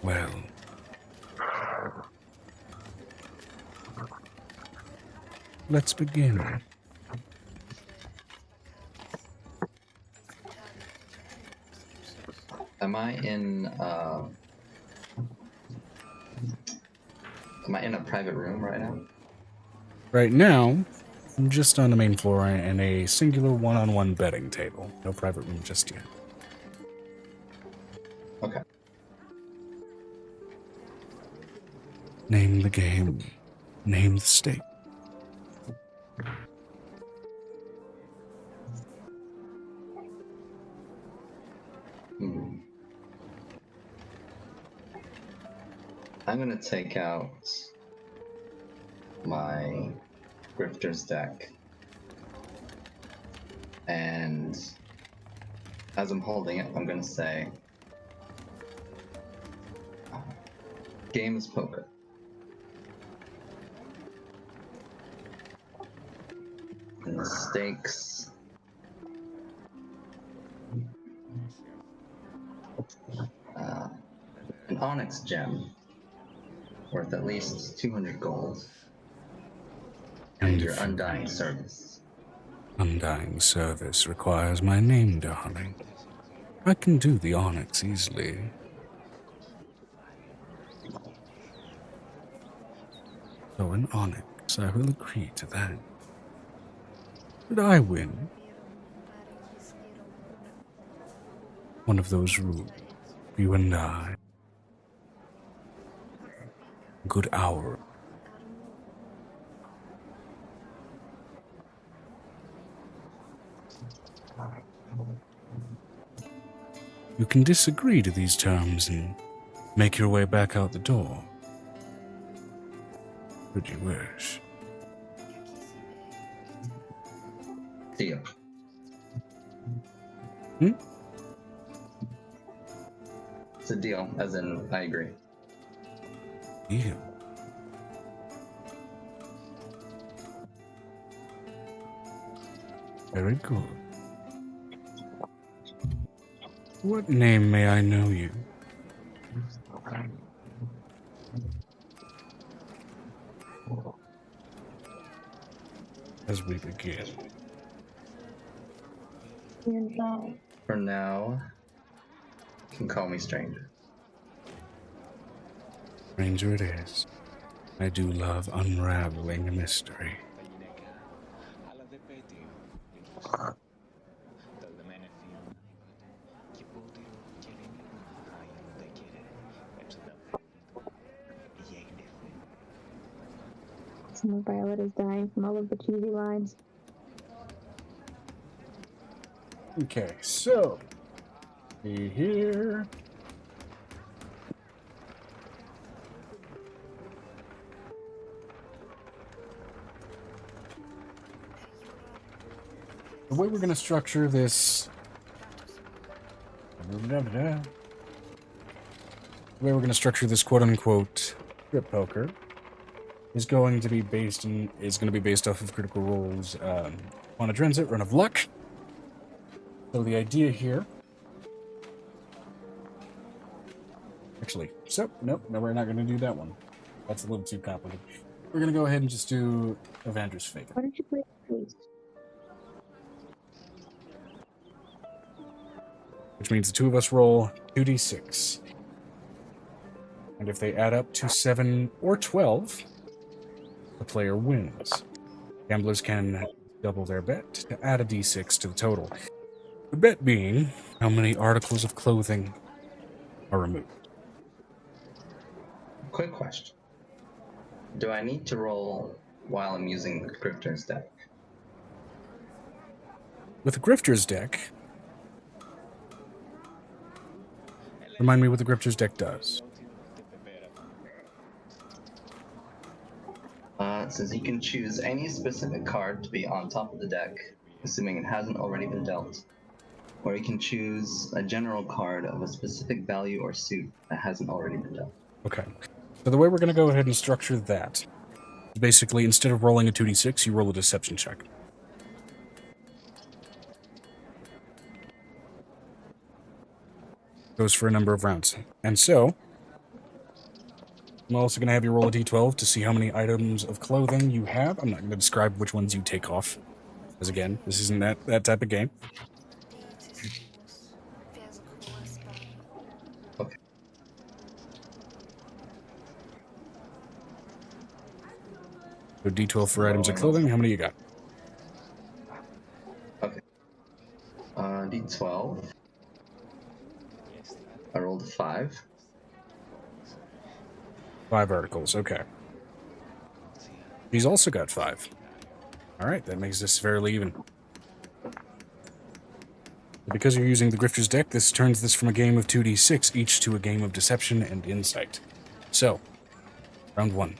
Well, let's begin. Am I in a private room right now? Right now, I'm just on the main floor and a singular one-on-one betting table. No private room just yet. Okay. Name the game. Name the stake. I'm gonna take out my Grifter's deck, and as I'm holding it, I'm gonna say, game is poker. And the stakes an onyx gem worth at least 200 gold, and your undying service. Undying service requires my name, darling. I can do the onyx easily. So an onyx, I will agree to that. Should I win? One of those rules, you and I. A good hour. You can disagree to these terms and make your way back out the door. Should you wish. Deal. It's a deal, as in, I agree. Deal. Very good. What name may I know you? As we begin. For now, you can call me stranger. Stranger it is. I do love unraveling a mystery. Some of Violet is dying from all of the cheesy lines. Okay, so see here. The way we're going to structure this. The way we're going to structure this quote-unquote strip poker is going to be based off of Critical Role's on a transit run of luck. So the idea here. Actually, no, we're not going to do that one. That's a little too complicated. We're going to go ahead and just do Evander's Fake. Why don't you play Priest? Which means the two of us roll 2d6. And if they add up to 7 or 12, the player wins. Gamblers can double their bet to add a d6 to the total. The bet being how many articles of clothing are removed. Quick question. Do I need to roll while I'm using the Grifter's deck? with a Grifter's deck, remind me what the Grifter's deck does. It says you can choose any specific card to be on top of the deck, assuming it hasn't already been dealt. Or you can choose a general card of a specific value or suit that hasn't already been dealt. Okay. So the way we're going to go ahead and structure that is basically, instead of rolling a 2d6, you roll a deception check. Goes for a number of rounds. And so, I'm also going to have you roll a d12 to see how many items of clothing you have. I'm not going to describe which ones you take off, because again, this isn't that type of game. Okay. So d12 for items of clothing. How many you got? Okay. D12. I rolled a 5. 5 articles, okay. He's also got 5. Alright, that makes this fairly even. Because you're using the Grifter's deck, this turns this from a game of 2d6 each to a game of deception and insight. So, round 1.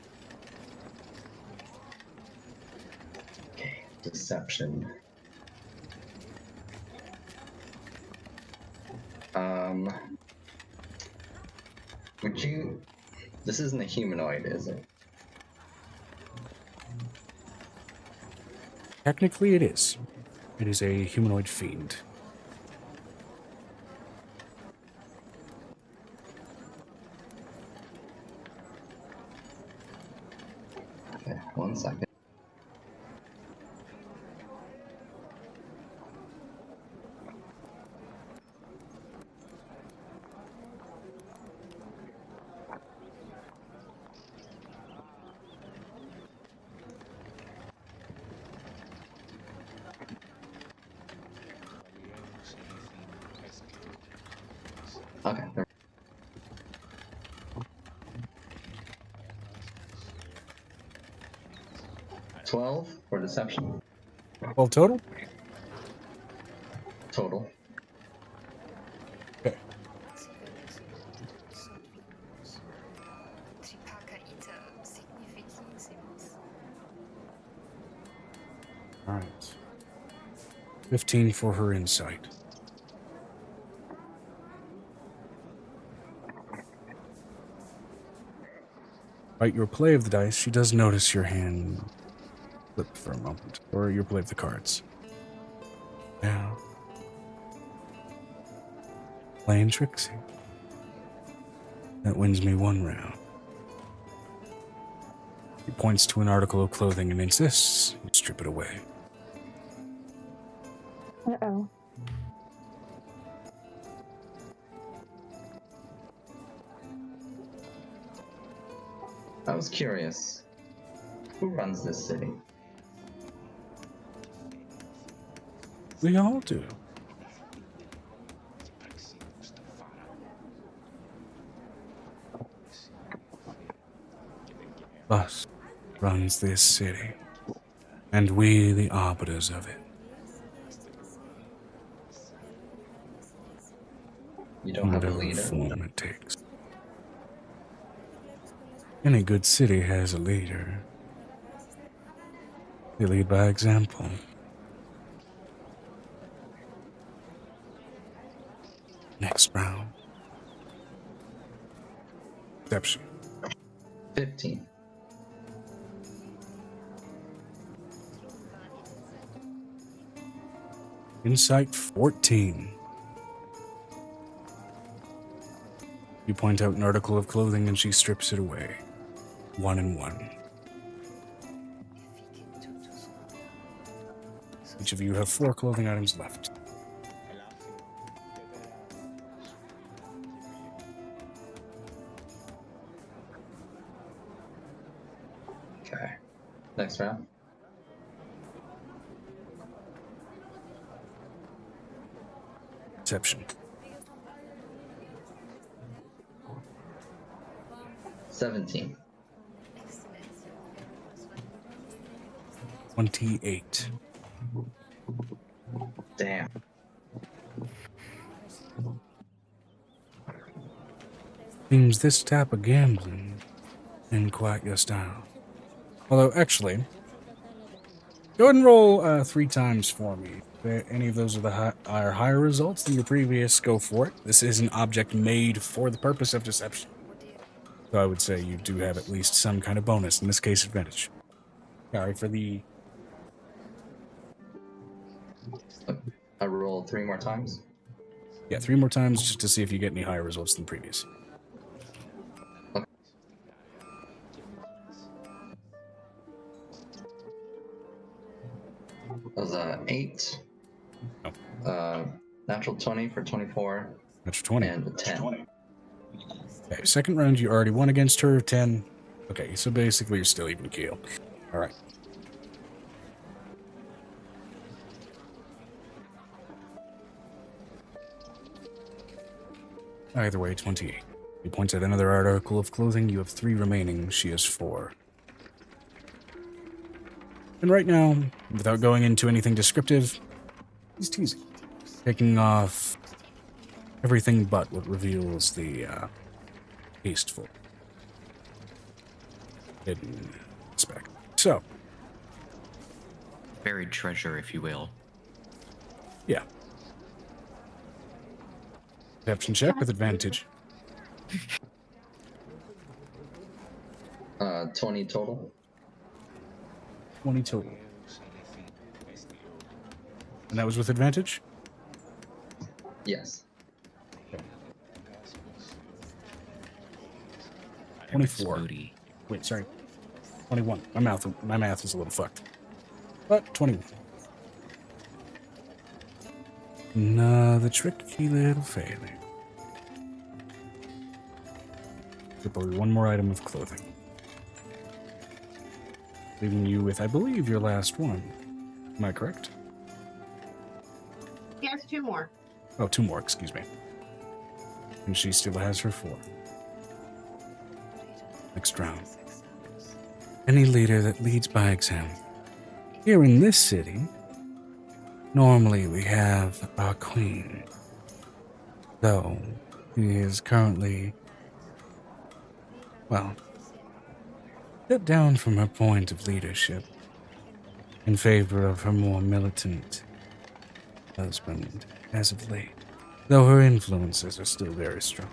Okay, deception. Would you... This isn't a humanoid, is it? Technically it is. It is a humanoid fiend. Okay, 1 second. Okay. 12 for deception. 12 total? Total. Okay. Alright. 15 for her insight. Despite your play of the dice, she does notice your hand flip for a moment, or your play of the cards. Now, playing Trixie. That wins me 1 round. He points to an article of clothing and insists you strip it away. Uh-oh. I was curious. Who runs this city? We all do. Us runs this city, and we the arbiters of it. You don't have a Whatever leader? form it takes. Any good city has a leader. They lead by example. Next round. Deception. 15. Insight 14. You point out an article of clothing and she strips it away. 1 and 1. Each of you have 4 clothing items left. Okay. Next round. Deception. 17. 28. Damn. Seems this type of gambling ain't quite your style. Although, actually, go ahead and roll 3 times for me. If any of those are higher results than your previous, go for it. This is an object made for the purpose of deception. So I would say you do have at least some kind of bonus, in this case advantage. Sorry for the... I roll 3 more times. Yeah, 3 more times just to see if you get any higher results than previous. That was 8. Oh. Natural 20 for 24. Natural 20. And a 10. Okay, second round you already won against her, 10. Okay, so basically you're still even keel. Alright. Either way, 28. He points at another article of clothing. You have 3 remaining. She has 4. And right now, without going into anything descriptive, he's teasing. Taking off everything but what reveals the tasteful hidden aspect. So. Buried treasure, if you will. Yeah. Perception check with advantage. 20 total. 20 total. And that was with advantage? Yes. Okay. 24. Booty. Wait, sorry. 21. My math is a little fucked. But 21. Another tricky little failure. Probably one more item of clothing. Leaving you with, I believe, your last one. Am I correct? He has 2 more. Oh, 2 more, excuse me. And she still has her 4. Next round. Any leader that leads by example. Here in this city, normally we have our queen. Though, he is currently, well, stepped down from her point of leadership in favor of her more militant husband as of late, though her influences are still very strong.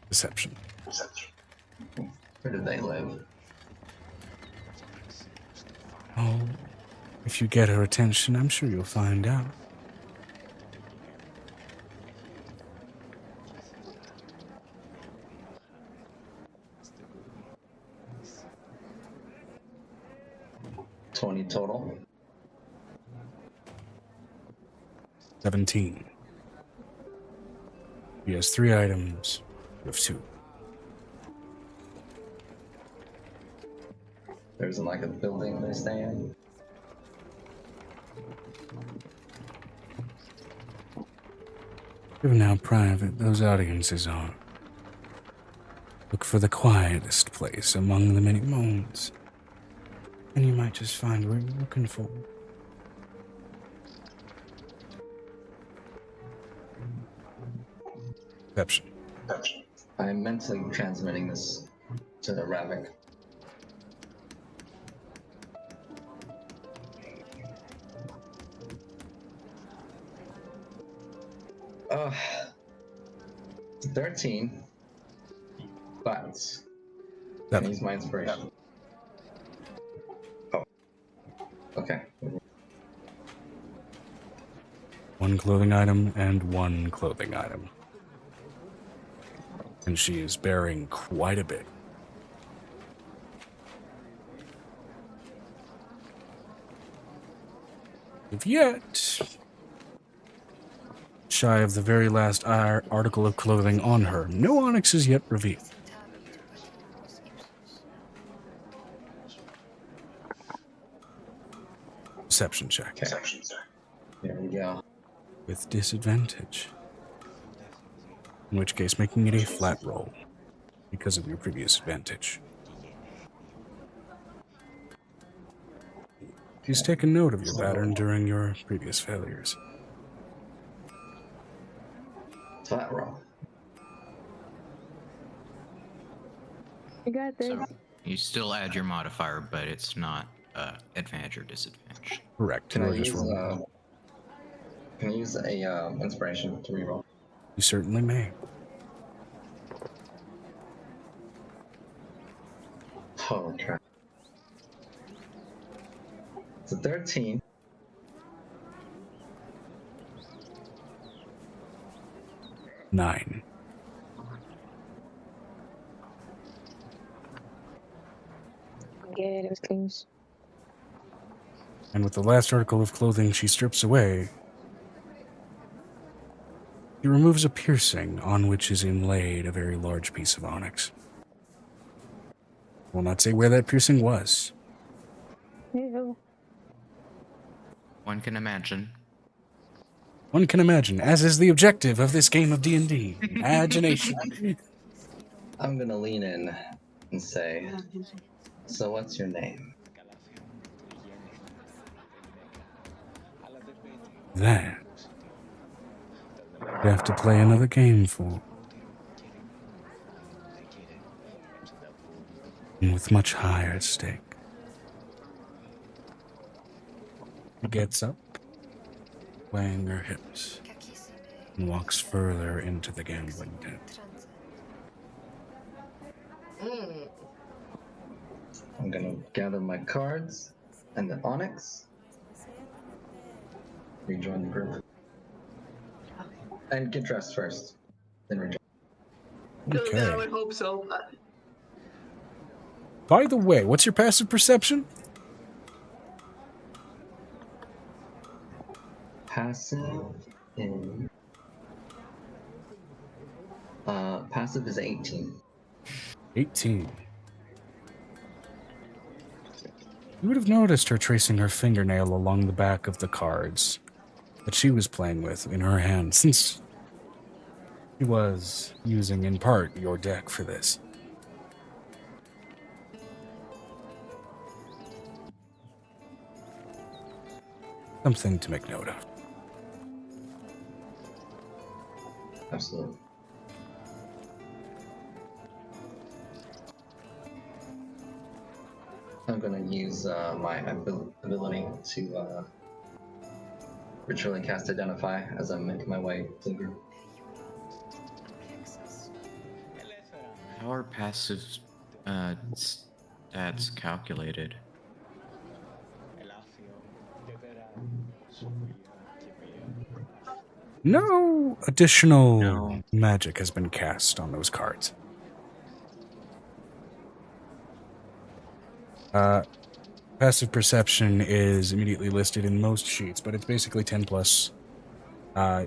Deception. Where do they live? Oh, if you get her attention, I'm sure you'll find out. Total. 17. He has 3 items. You have 2. There isn't like a building they stay in. Given how private those audiences are, look for the quietest place among the many moans, and you might just find what you're looking for. Perception. I'm mentally transmitting this to the Ravik. Uh, 13. But can I use my inspiration? Oh. Okay. 1 clothing item and 1 clothing item. And she is bearing quite a bit. If yet, shy of the very last article of clothing on her, no onyx is yet revealed. Deception check. Okay. There we go. With disadvantage. In which case, making it a flat roll because of your previous advantage. She's taken note of your pattern during your previous failures. Flat roll. You got this. So you still add your modifier, but it's not advantage or disadvantage. Correct. Can You I are just use rolling. a inspiration to reroll? You certainly may. Oh crap! It's a 13. Nine. Get it, things. And with the last article of clothing she strips away, she removes a piercing on which is inlaid a very large piece of onyx. I will not say where that piercing was. Ew. One can imagine. One can imagine, as is the objective of this game of D&D. Imagination. I'm gonna lean in and say, so what's your name? That you have to play another game for. And with much higher stake. She gets up, weighing her hips, and walks further into the gambling den. I'm gonna gather my cards and the onyx. Rejoin the group. And get dressed first. Then rejoin. Okay. I would hope so. By the way, what's your passive perception? Passive is... passive is 18. 18. You would have noticed her tracing her fingernail along the back of the cards that she was playing with in her hand, since she was using in part your deck for this. Something to make note of. Absolutely. I'm gonna use my ability to ritually cast Identify as I'm making my way to the group. How are passive stats calculated? No additional No. magic has been cast on those cards. Passive perception is immediately listed in most sheets, but it's basically 10 plus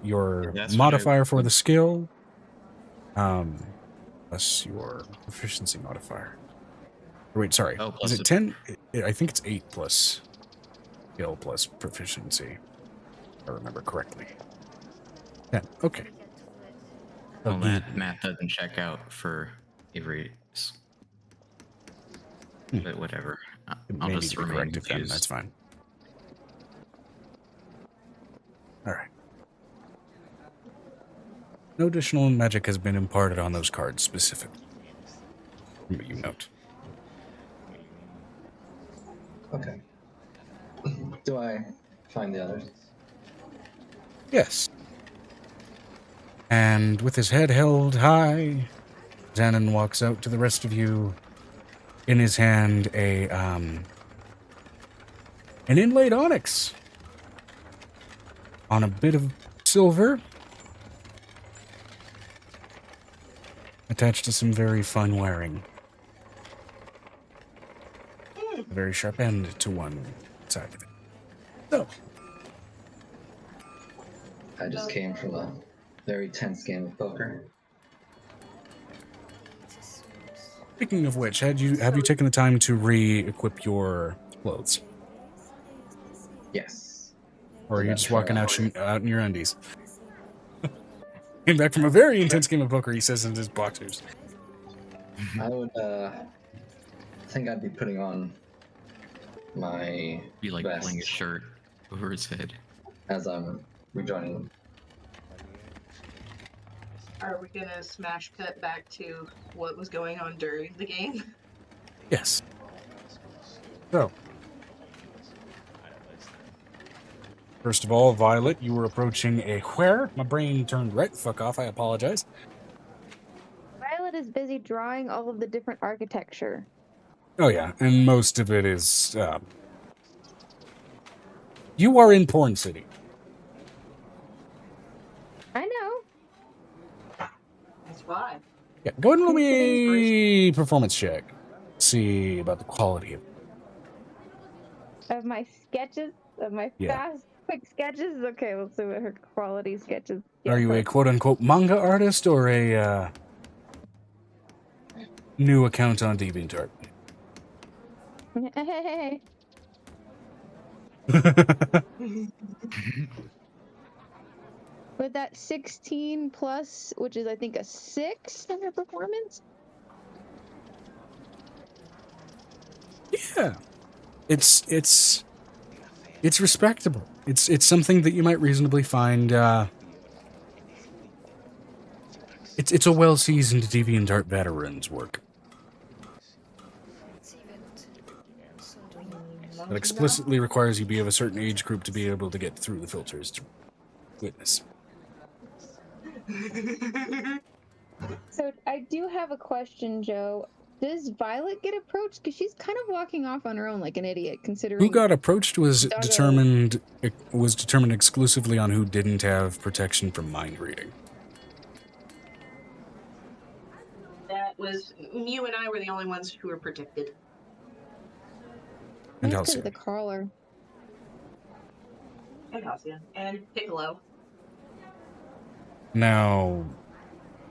your That's what modifier I- for the skill, plus your proficiency modifier. Or wait, sorry. Oh, Is plus it 10? I think it's 8 plus skill plus proficiency, if I remember correctly. 10. Okay. Well, Again. that math doesn't check out for Avery's. But whatever. It I'll may need just to be remain corrected then. confused. That's fine. All right. No additional magic has been imparted on those cards specifically. You note. Okay. Do I find the others? Yes. And with his head held high, Xanon walks out to the rest of you. In his hand, an inlaid onyx on a bit of silver, attached to some very fine wiring. A very sharp end to one side of it. So, I just came from a very tense game of poker. speaking of which, have you taken the time to re-equip your clothes? Yes. Or are you I'm just not walking sure. out in your undies? Came back from a very intense game of poker, he says in his boxers. I would think I'd be putting on my Be like vest pulling his shirt over his head. as I'm rejoining. Are we gonna smash cut back to what was going on during the game? Yes. So, first of all, Violet, you were approaching a where? My brain turned right the fuck off. I apologize. Violet is busy drawing all of the different architecture. Oh yeah, and most of it is. You are in Porn City. I know. That's why. Yeah, go ahead and roll He's me a performance check. See about the quality of. Of my sketches, of my Yeah. fast, quick sketches. Okay, let's see what her quality sketches. Are you a quote-unquote manga artist or a new account on DeviantArt? Hey. With that 16 plus, which is I think a 6 in her performance. Yeah, it's respectable. It's something that you might reasonably find. It's a well-seasoned DeviantArt veteran's work that explicitly requires you be of a certain age group to be able to get through the filters to witness. So I do have a question, Joe. Does Violet get approached? Because she's kind of walking off on her own like an idiot, considering Who got approached was Doggo. determined exclusively on who didn't have protection from mind reading. That was you and I were the only ones who were protected. And That's 'cause Halcyon. of the crawler. And Halcyon. And Piccolo. Now,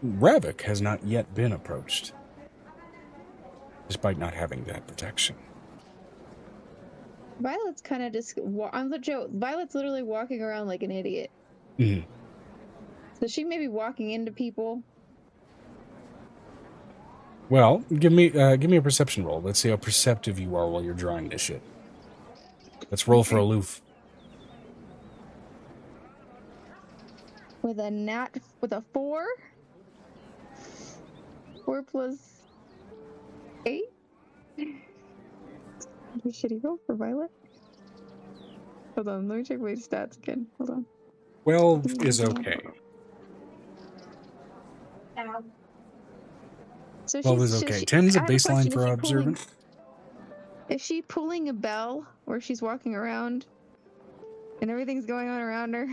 Ravik has not yet been approached, despite not having that protection. Violet's kind of just. I'm the Joe. Violet's literally walking around like an idiot. Mm-hmm. So she may be walking into people. Well, give me a perception roll. Let's see how perceptive you are while you're drawing this shit. Let's roll for aloof. With a 4. 4 plus 8. Shitty roll for Violet. Hold on, let me check my stats again. Hold on. 12 is okay. So 12 is okay. 10 is a baseline for observant. Is she pulling a bell where she's walking around and everything's going on around her?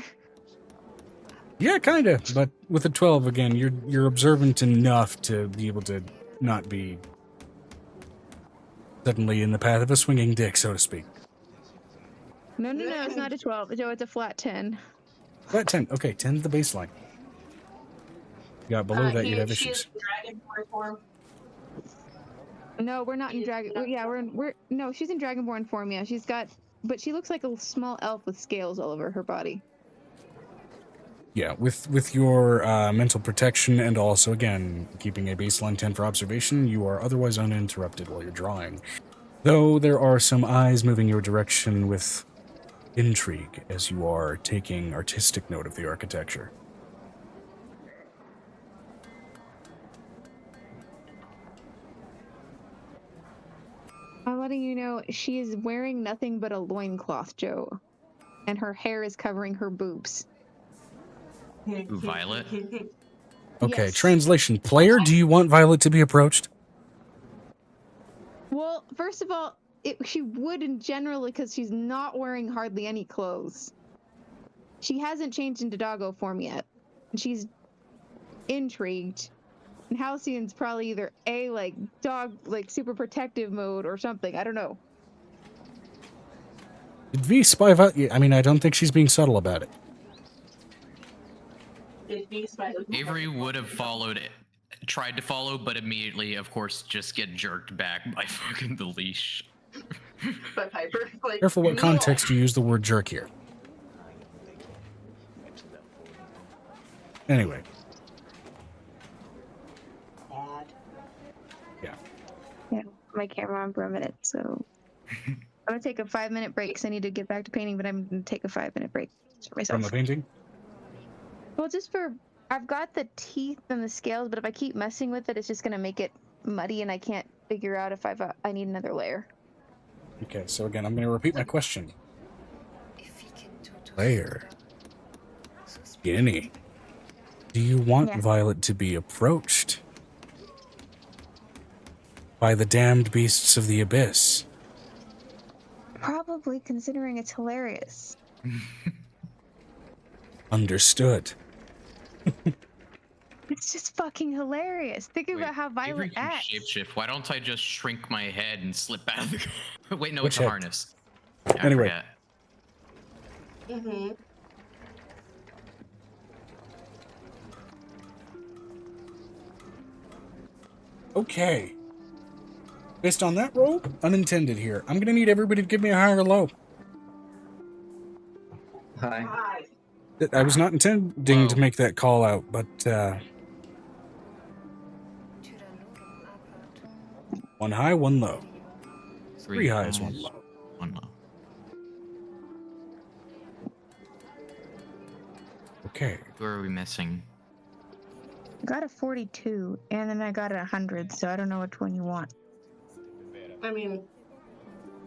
Yeah, kind of. But with a 12, again, you're observant enough to be able to not be suddenly in the path of a swinging dick, so to speak. No, it's not a 12. Joe, it's a flat 10. Flat 10. Okay, 10's the baseline. You got below that, you'd have She issues. is Dragonborn form. No, we're not in Dragon. Yeah, no, she's in Dragonborn form. Yeah, but she looks like a small elf with scales all over her body. Yeah, with your mental protection and also, again, keeping a baseline 10 for observation, you are otherwise uninterrupted while you're drawing. Though there are some eyes moving your direction with intrigue as you are taking artistic note of the architecture. I'm letting you know she is wearing nothing but a loincloth, Joe. And her hair is covering her boobs. Ooh, Violet? Okay, Yes. translation. Player, do you want Violet to be approached? Well, first of all, she would in general because she's not wearing hardly any clothes. She hasn't changed into doggo form yet. And she's intrigued. And Halcyon's probably either super protective mode or something. I don't know. Did V spy Violet? I mean, I don't think she's being subtle about it. Avery would have tried to follow, but immediately, of course, just get jerked back by fucking the leash. By Piper. Like, Careful what context you use the word jerk here. Anyway. Bad. Yeah. Yeah, my camera on for a minute, so. I'm gonna take a 5-minute break because I need to get back to painting, but I'm gonna take a 5-minute break for myself. From the painting? Well, just for I've got the teeth and the scales, but if I keep messing with it, it's just gonna make it muddy, and I can't figure out if I need another layer. Okay, so again, I'm going to repeat my question. Efficient Player, Guinea, do you want Yeah. Violet to be approached by the damned beasts of the abyss? Probably, considering it's hilarious. Understood. It's just fucking hilarious. Think Wait, about how if Violet we can acts. shapeshift, why don't I just shrink my head and slip out of the... Wait, no, Which it's a head? harness. I Anyway. forget. Mm-hmm. Okay. Based on that roll, unintended here. I'm going to need everybody to give me a high or low. Hi. Hi. I was not intending Whoa. to make that call out, but Tyrannorum apud. one high, one low. 3 3 highs, 1 low. 1 low. Okay. Who are we missing? I got a 42, and then I got a 100, so I don't know which one you want. I mean,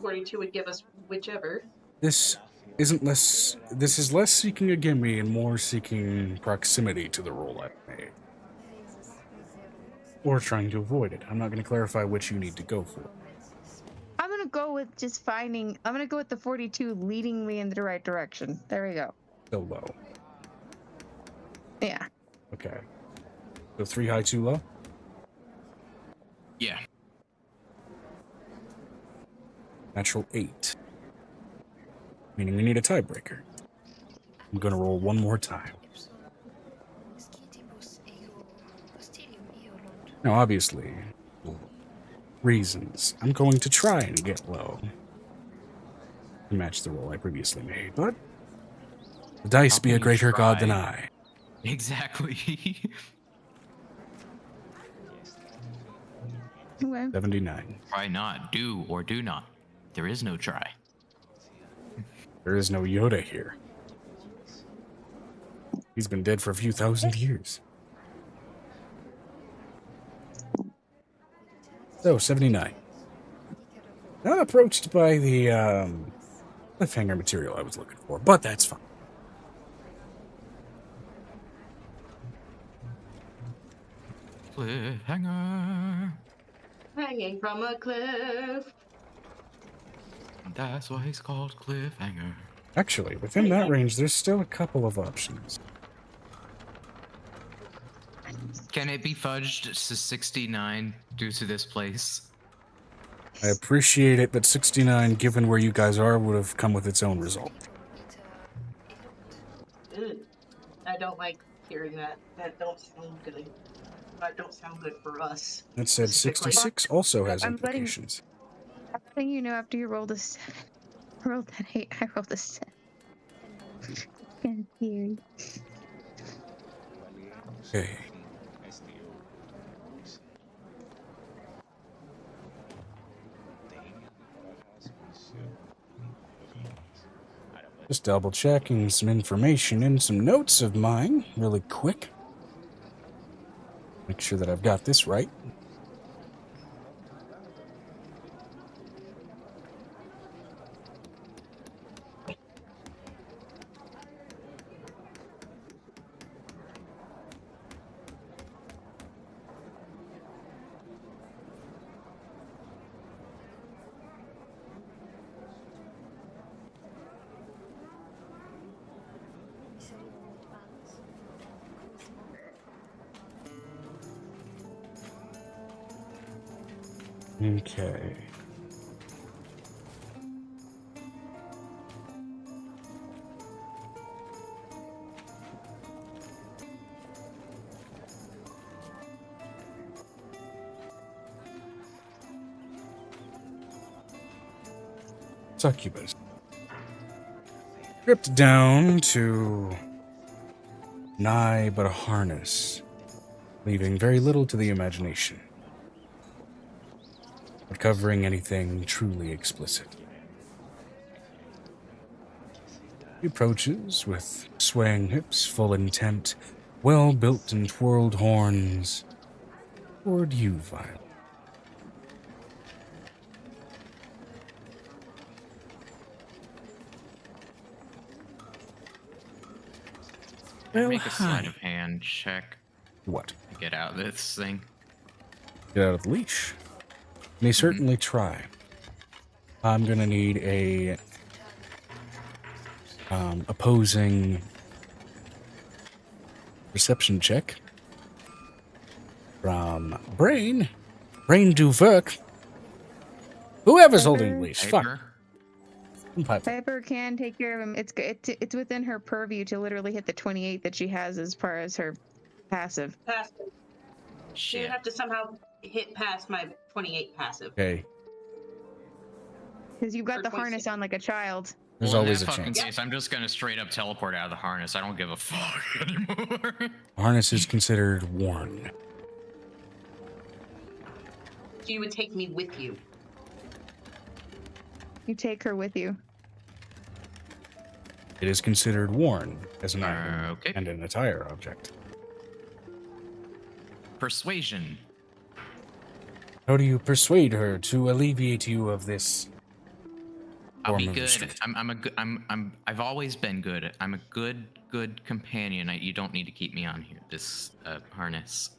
42 would give us whichever. This is less seeking a gimme and more seeking proximity to the roll I've made. Or trying to avoid it. I'm not going to clarify which you need to go for. I'm gonna go with just finding. I'm gonna go with the 42 leading me in the right direction. There we go. So low. Yeah. Okay. So 3 high, 2 low? Yeah. Natural 8. Meaning we need a tiebreaker. I'm going to roll one more time. Scitibus ego hostilium eolunt. Now, obviously, reasons. I'm going to try and get low to match the roll I previously made, but the dice How be can a you greater god than try? I. Exactly. Okay. 79. Try not. Do or do not. There is no try. There is no Yoda here. He's been dead for a few thousand years. So, 79. Not approached by the cliffhanger material I was looking for, but that's fine. Cliffhanger. Hanging from a cliff. That's why it's called cliffhanger. Actually, within that range, there's still a couple of options. Can it be fudged to 69 due to this place? I appreciate it, but 69, given where you guys are, would have come with its own result. Ugh. I don't like hearing that. That don't sound good. That don't sound good for us. That said, Specifically. 66 also has I'm letting- implications. I'm letting you know after you rolled a 7. I rolled an 8. I rolled a 7. Can't hear you. Okay. Just double checking some information and some notes of mine really quick. Make sure that I've got this right. Okay. Succubus. Stripped down to nigh but a harness, leaving very little to the imagination, but covering anything truly explicit. He approaches with swaying hips, full intent, well-built and twirled horns. Toward you, Violet. Can I Well, make a sleight hi. of hand check What? to get out of this thing? Get out of the leash. May certainly try. I'm gonna need a opposing perception check from Brain. Brain do work. Whoever's holding the leash. Fuck. Piper? Piper. Piper can take care of him. It's within her purview to literally hit the 28 that she has as far as her passive. Passive. You Shit. have to somehow hit past my 28 passive. Okay. Because you've got Or the 26. harness on like a child. There's Well, always in a that fucking chance. case, I'm just gonna straight up teleport out of the harness. I don't give a fuck anymore. Harness is considered worn. So you would take me with you. You take her with you. It is considered worn as an item Okay. and an attire object. Persuasion. How do you persuade her to alleviate you of this? I'll be form of good. restraint? I've always been good. I'm a good companion. You don't need to keep me on here. This harness.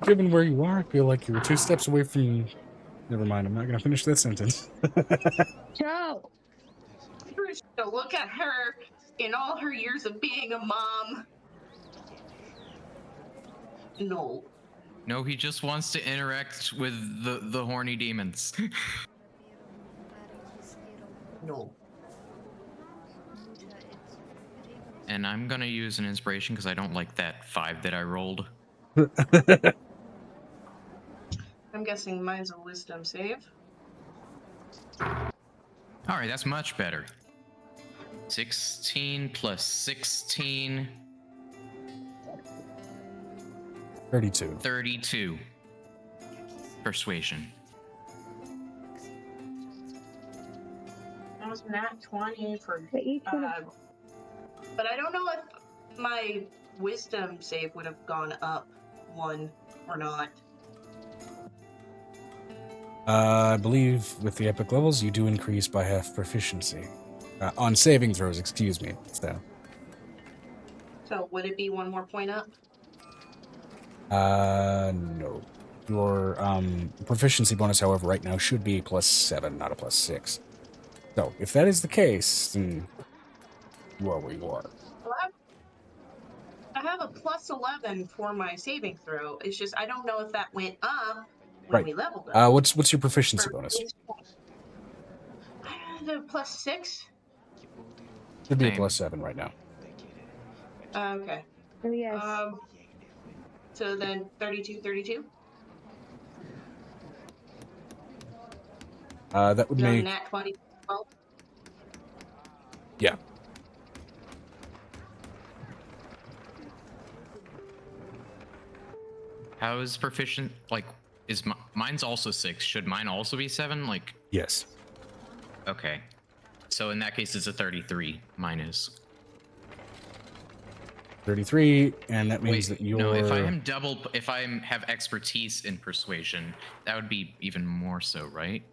Given where you are, I feel like you were 2 steps away from. Never mind. I'm not going to finish that sentence. Joe! To look at her in all her years of being a mom. No. No, he just wants to interact with the horny demons. No. And I'm gonna use an inspiration because I don't like that 5 that I rolled. I'm guessing mine's a wisdom save. All right, that's much better. 16 plus 16, 32. 32. Persuasion. That was nat 20 for. But each one of But I don't know if my wisdom save would have gone up 1 or not. I believe with the epic levels, you do increase by half proficiency. On saving throws, excuse me. So, So would it be 1 more point up? no. Your proficiency bonus, however, right now should be a +7, not a +6. So, if that is the case, then you are where you are. Well, I have a plus 11 for my saving throw. It's just I don't know if that went up when Right. we leveled up. What's your proficiency Or- bonus? I had a plus 6. Should be a Same. +7 right now. Okay. Oh, yes. So then 32. That would So make nat 20. Well, yeah. How is proficient? Like, is mine's also 6? Should mine also be 7? Like, Yes. okay. So in that case, it's a 33. Mine is. 33, and that means Wait, that you're. no. If I am if I have expertise in persuasion, that would be even more so, right?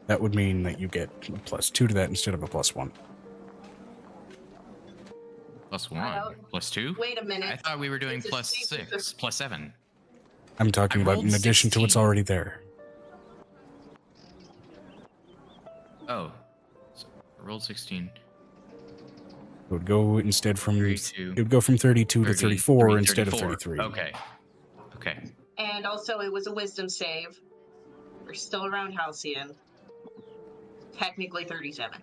That would mean that you get a +2 to that instead of a +1. Plus 1, don't- plus 2. wait a minute. I thought we were doing It's a plus secret. 6, plus 7. I'm talking I about rolled in addition to what's 16. already there. Oh, so I rolled 16. It would go instead from 32. it would go from 32 to 34 33, instead of 34. 33. Okay. Okay. and also it was a wisdom save. We're still around Halcyon. Technically 37.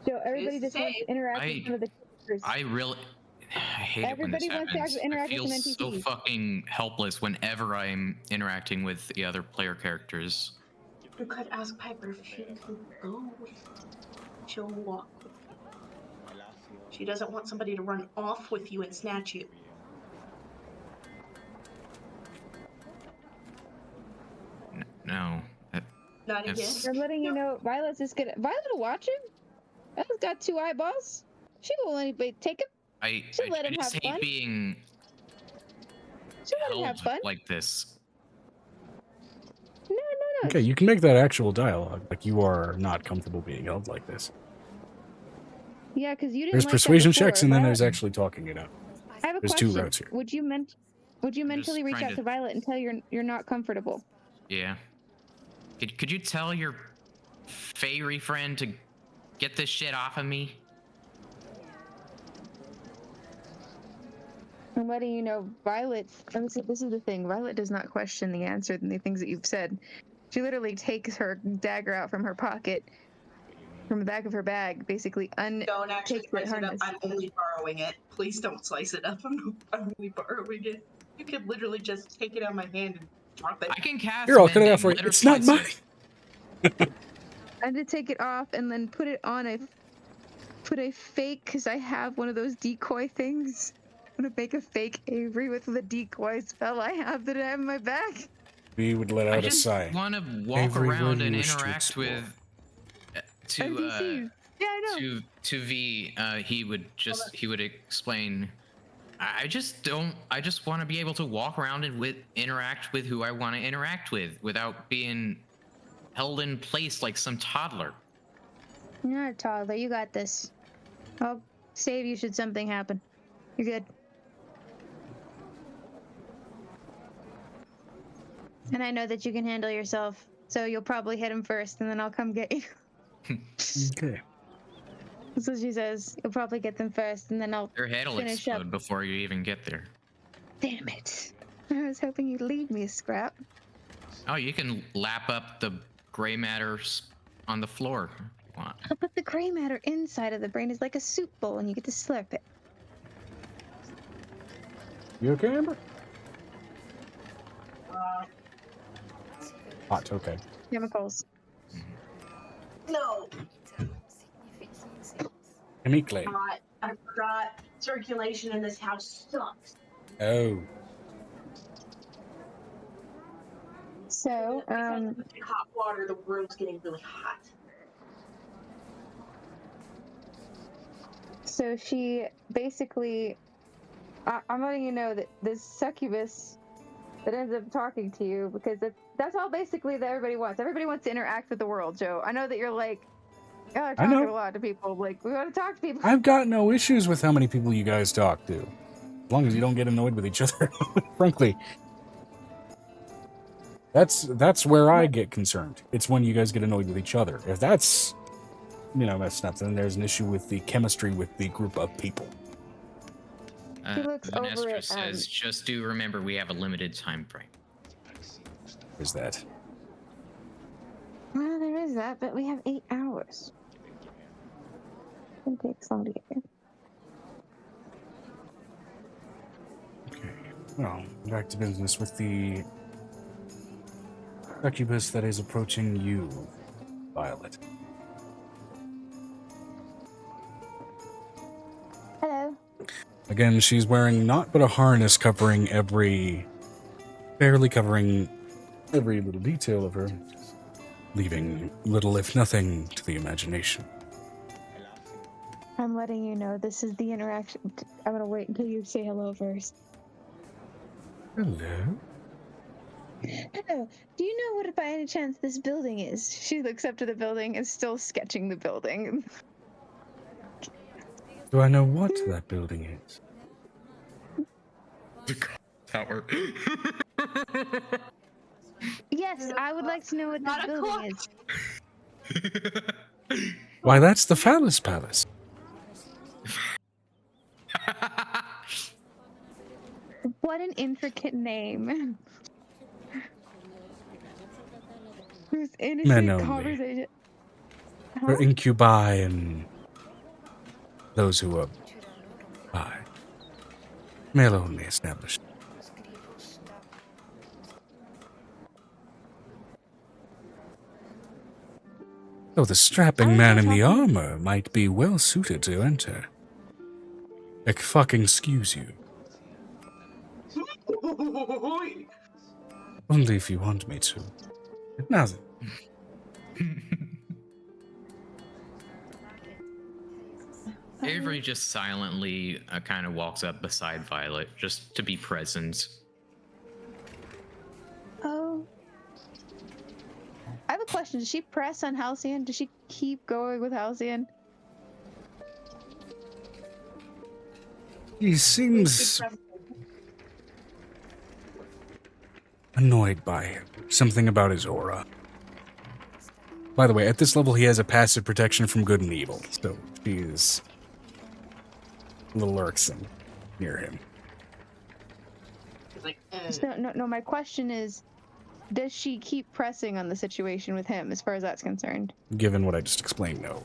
So everybody It's just wants safe. to interact with one of the characters. I really. I hate Everybody it when wants this to happens. interact I feel with an so NPC. fucking helpless whenever I'm interacting with the other player characters. You could ask Piper if she can go with you. She'll walk with you. She doesn't want somebody to run off with you and snatch you. no. Not again. That's- I'm letting you know, Violet's just gonna. Violet will watch him. Violet's got 2 eyeballs. She won't let anybody take him. I She'll let him just have hate fun. being She'll let him held have fun. like this. No. Okay, you can make that actual dialogue. Like, you are not comfortable being held like this. Yeah, because you didn't There's like persuasion that before. checks, and then Violet- there's actually talking it out. I have a There's 2 question. routes here. Would you mentally reach trying out to- to Violet and tell you're not comfortable? Yeah. Could you tell your fairy friend to get this shit off of me? I'm letting you know, Violet. This is the thing. Violet does not question the answer and the things that you've said. She literally takes her dagger out from her pocket, from the back of her bag, basically Don't actually takes the slice it up. harness. I'm only borrowing it. Please don't slice it up. I'm only borrowing it. You could literally just take it out of my hand and drop it. I can cast. Here, I'll cut it mending. out for you. Let her It's not slice mine. it. I did take it off and then put it on put a fake, because I have one of those decoy things. I'm gonna make a fake Avery with the decoy spell I have that I have in my bag. We would let I out a just sigh. want to walk Avery, where around do you and wish to interact explore? with NPCs. Yeah, I know. to V. He would explain. I just want to be able to walk around and interact with who I want to interact with without being held in place like some toddler. You're not a toddler. You got this. I'll save you should something happen. You're good. And I know that you can handle yourself, so you'll probably hit him first, and then I'll come get you. Okay. That's what she says. You'll probably get them first, and then I'll Your head will finish up. explode before you even get there. Damn it. I was hoping you'd lead me, Scrap. Oh, you can lap up the gray matter on the floor. What? I'll put the gray matter inside of the brain. It's like a soup bowl, and you get to slurp it. You okay, Amber? Uh, Hot, okay. Chemicals. no, Chemically. I forgot. Circulation in this house sucks. Oh. So, Hot water. The room's getting really hot. So she basically, I'm letting you know that this succubus that ends up talking to you, because that's all basically that everybody wants. Everybody wants to interact with the world, Joe. I know that you're like, oh, I talk know. to a lot of people. Like, we want to talk to people. I've got no issues with how many people you guys talk to. As long as you don't get annoyed with each other. Frankly. That's where I get concerned. It's when you guys get annoyed with each other. If that's, messed up, then there's an issue with the chemistry with the group of people. He looks over Vanessa at, says, just do remember we have a limited time frame. Is that? Well, there is that, but we have 8 hours. It takes long to get here. Okay. Well, back to business with the succubus that is approaching you, Violet. Hello. Again, she's wearing not but a harness barely covering every little detail of her, leaving little if nothing to the imagination. I'm letting you know this is the interaction. I'm gonna wait until you say hello first. Hello? Hello. Do you know what by any chance this building is? She looks up to the building and still sketching the building. Do I know what that building is? Tower. Yes, I would like to know what this Not a building is. Why, that's the Phallus Palace. What an intricate name. Whose innocent Men only. conversation. For incubi and those who are bi. Male only established. Though the strapping man in the armor might be well suited to enter. Fucking excuse you. Only if you want me to. Nothing. Avery just silently kind of walks up beside Violet just to be present. Oh. I have a question. Does she press on Halcyon? Does she keep going with Halcyon? He seems annoyed by him. Something about his aura. By the way, at this level, he has a passive protection from good and evil, so she is a little irksome near him. He's like, No. My question is, does she keep pressing on the situation with him, as far as that's concerned? Given what I just explained, no.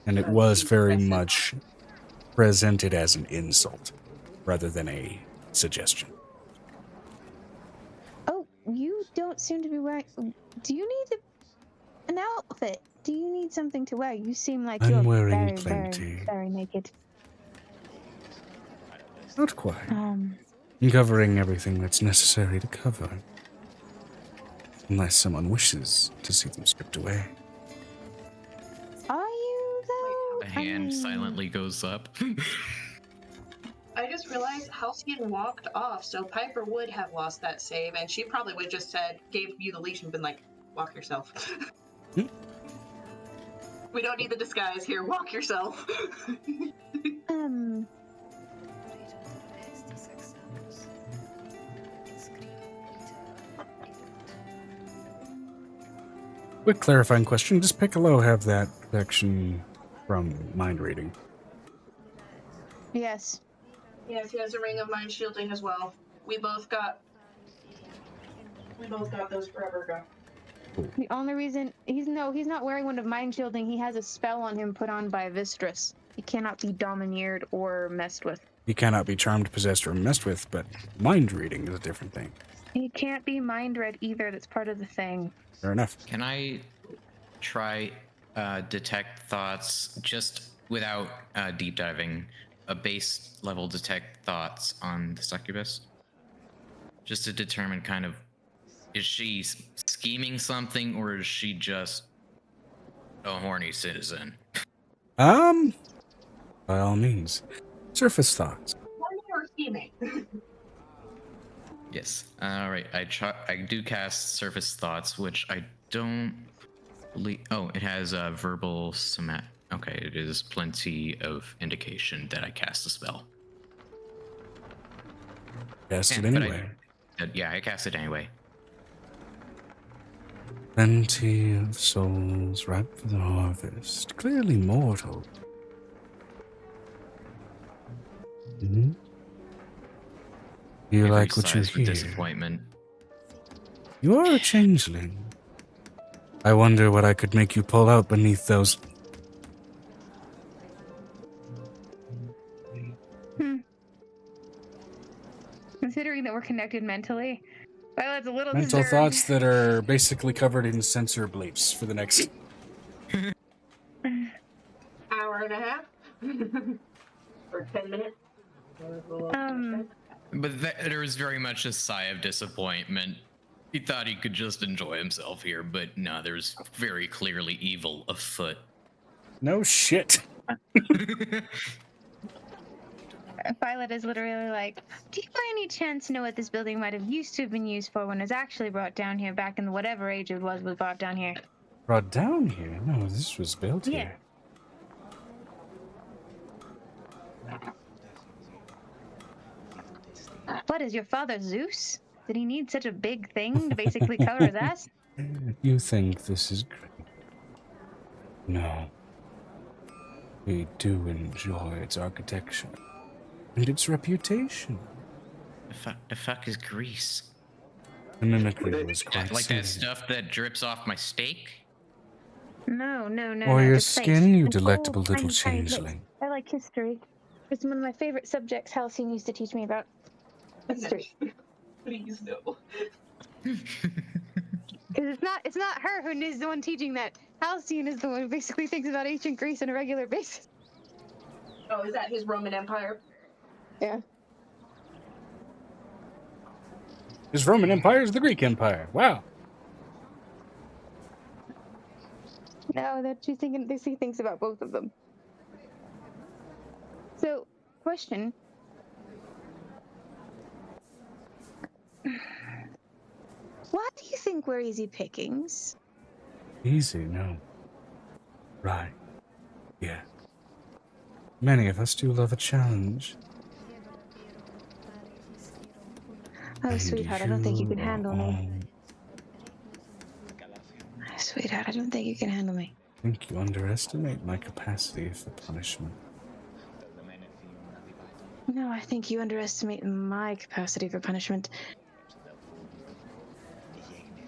And it was very much presented as an insult, rather than a suggestion. Oh, you don't seem to be wearing... Do you need an outfit? Do you need something to wear? You seem like I'm you're wearing very, plenty. very naked. Not quite. I'm covering everything that's necessary to cover. Unless someone wishes to see them stripped away. Are you, though? A hand silently goes up. I just realized Halcyon walked off, so Piper would have lost that save, and she probably would have just said, gave you the leash and been like, walk yourself. We don't need the disguise here, walk yourself. Quick clarifying question. Does Piccolo have that protection from mind reading? Yes. Yes, he has a ring of mind shielding as well. We both got those forever ago. The only reason he's not wearing one of mind shielding. He has a spell on him put on by Vistress. He cannot be domineered or messed with. He cannot be charmed, possessed, or messed with, but mind reading is a different thing. He can't be mind read either. That's part of the thing. Fair enough. Can I try detect thoughts just without deep diving? A base level detect thoughts on the succubus? Just to determine kind of, is she scheming something or is she just a horny citizen? By all means. Surface thoughts. Horny or scheming? Yes. All right. I do cast surface thoughts, which I don't believe. Oh, it has a verbal somat. Okay, it is plenty of indication that I cast a spell. Cast it anyway. I cast it anyway. Plenty of souls ripe for the harvest. Clearly mortal. Mm-hmm. You Avery like what you sighs with hear? disappointment. You are a changeling. I wonder what I could make you pull out beneath those. Considering that we're connected mentally, Violet's a little Mental disturbed. thoughts that are basically covered in sensor bleeps for the next Hour and a half? Or 10 minutes? But there was very much a sigh of disappointment. He thought he could just enjoy himself here, but no, there's very clearly evil afoot. No shit. Violet is literally like, do you by any chance know what this building might have used to have been used for when it was actually brought down here back in whatever age it was brought down here? Brought down here? No, this was built here. What, is your father Zeus? Did he need such a big thing to basically cover his ass? You think this is great? No. We do enjoy its architecture and its reputation. The fuck is grease? The mimicry was quite Like that silly. stuff that drips off my steak? No. Or your just face. skin, you An delectable old, little tiny place. changeling. I like history. It's one of my favorite subjects Halcyon used to teach me about. History. Please no. Because it's not her who is the one teaching that. Halcyon is the one who basically thinks about ancient Greece on a regular basis. Oh, is that his Roman Empire? Yeah. This Roman Empire is the Greek Empire. Wow. No, that she's thinking. She thinks about both of them. So, question. Why do you think we're easy pickings? Easy, no. Right. Yeah. Many of us do love a challenge. Oh, And sweetheart, I don't think you can are handle me. all- Sweetheart, I don't think you can handle me. I think you underestimate my capacity for punishment. No, I think you underestimate my capacity for punishment.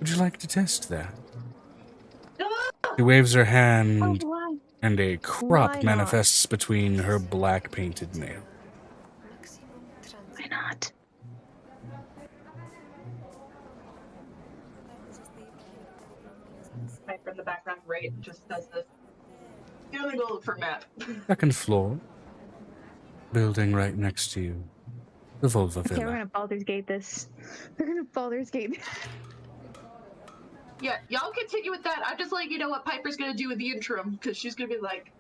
Would you like to test that? She waves her hand, Oh, why? and a Why crop not? manifests between her black painted nail. Why not? Right from the background, right? Just does this. Gonna go look for a map. Second floor. Building right next to you. The Volva Okay, we're Villa. gonna Baldur's Gate this. We're gonna Baldur's Gate this. Yeah, y'all continue with that. I'm just letting you know what Piper's gonna do with the interim, because she's gonna be like,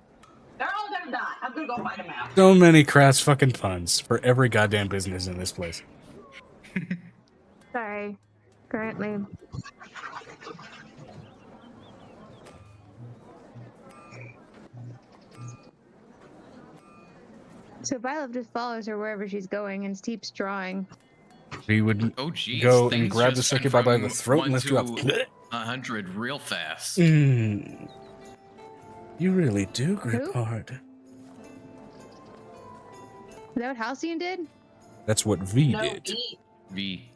they're all gonna die. I'm gonna go find a map. So many crass fucking puns for every goddamn business in this place. Sorry. Currently. So Violet just follows her wherever she's going and keeps drawing. We would Oh, geez. go and things grab the just went succubus by the from throat and 1 lift you up. to 100 real fast. You really do grip hard. Is that what Halcyon did? That's what V No, did. E. V.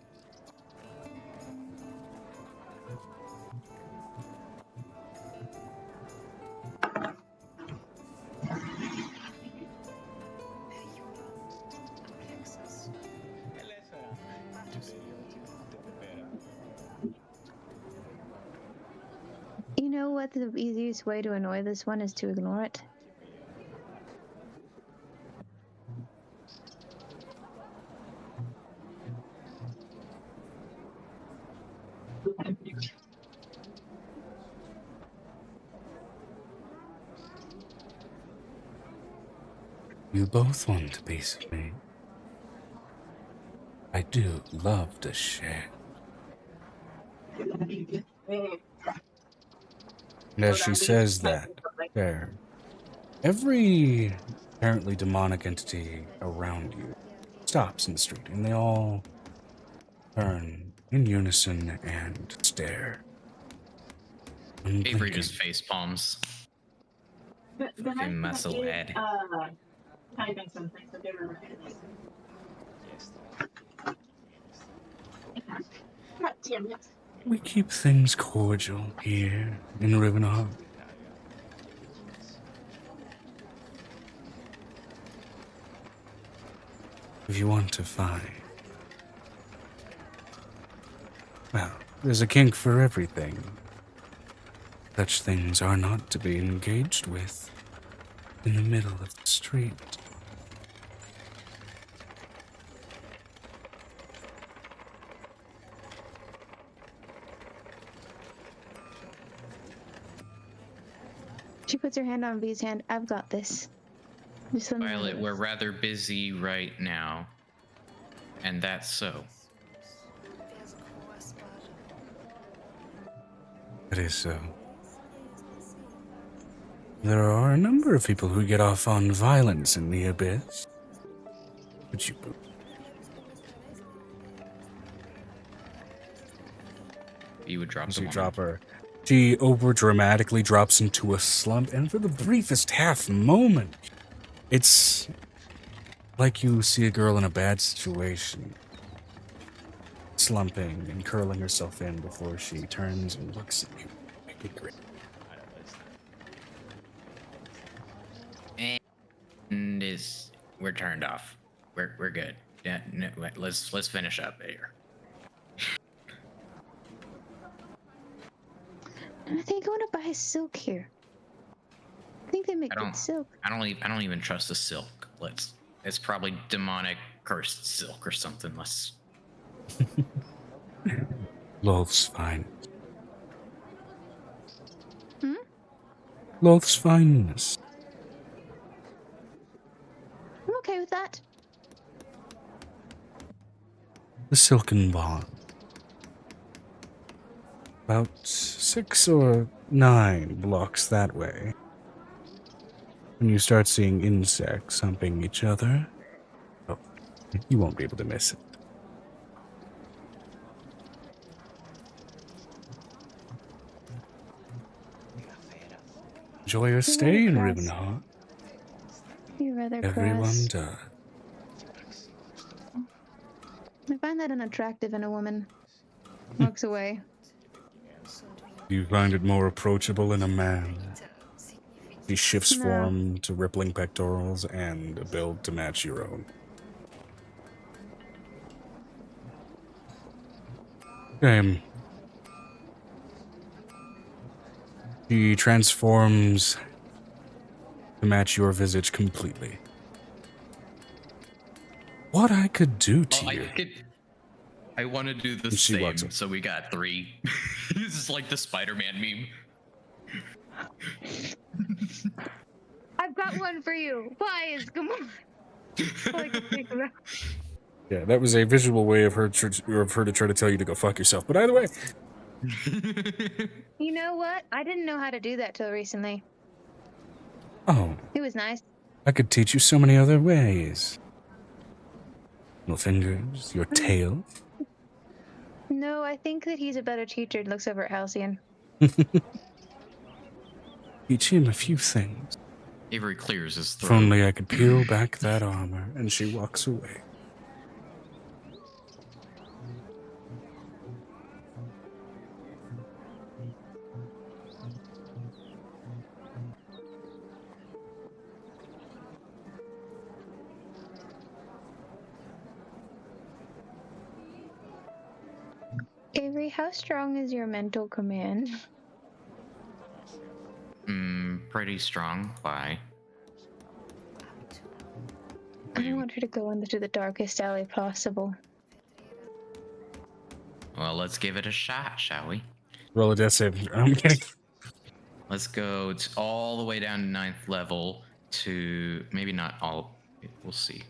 You know what the easiest way to annoy this one is to ignore it? You both want a piece of me. I do love to share. And as she says that, there, every apparently demonic entity around you stops in the street, and they all turn in unison and stare. Avery just face palms. The Fucking muscle head. Typing something, so give her God damn it. We keep things cordial here in Rivenheart. If you want to fight, well, there's a kink for everything. Such things are not to be engaged with in the middle of the street. She puts her hand on V's hand. I've got this. Just let me know Violet, this. we're rather busy right now. And that's so. It is so. There are a number of people who get off on violence in the abyss. But you... You would drop As the you woman. drop her, she over-dramatically drops into a slump, and for the briefest half moment, it's like you see a girl in a bad situation, slumping and curling herself in before she turns and looks at you. Make it great. And we're turned off. We're good. Yeah, no, let's finish up here. I think I want to buy silk here. I think they make good silk. I don't even trust the silk. It's probably demonic cursed silk or something. Loth's fine. Hmm? Loth's fineness. I'm okay with that. The silken bond. About 6 or 9 blocks that way. When you start seeing insects humping each other, oh, you won't be able to miss it. Enjoy your stay in cross. Rivenheart. You're rather Everyone cross. does. I find that unattractive in a woman. Walks away. Do you find it more approachable in a man? He shifts No. form to rippling pectorals and a build to match your own. He transforms to match your visage completely. What I could do to you. I want to do the And she walks same, up. so we got 3. This is like the Spider-Man meme. I've got one for you. Pies, come on. Yeah, that was a visual way of her to try to tell you to go fuck yourself. But either way, You know what? I didn't know how to do that till recently. oh, It was nice. I could teach you so many other ways. Your fingers, your tail. No, I think that he's a better teacher. Looks over at Halcyon. Teach him a few things. Avery clears his If throat. only I could peel back that armor. And she walks away. Avery, how strong is your mental command? Pretty strong. Why? I want her to go into the darkest alley possible. Well, let's give it a shot, shall we? Roll a death save. I'm kidding. Let's go all the way down to 9th level to maybe not all. We'll see.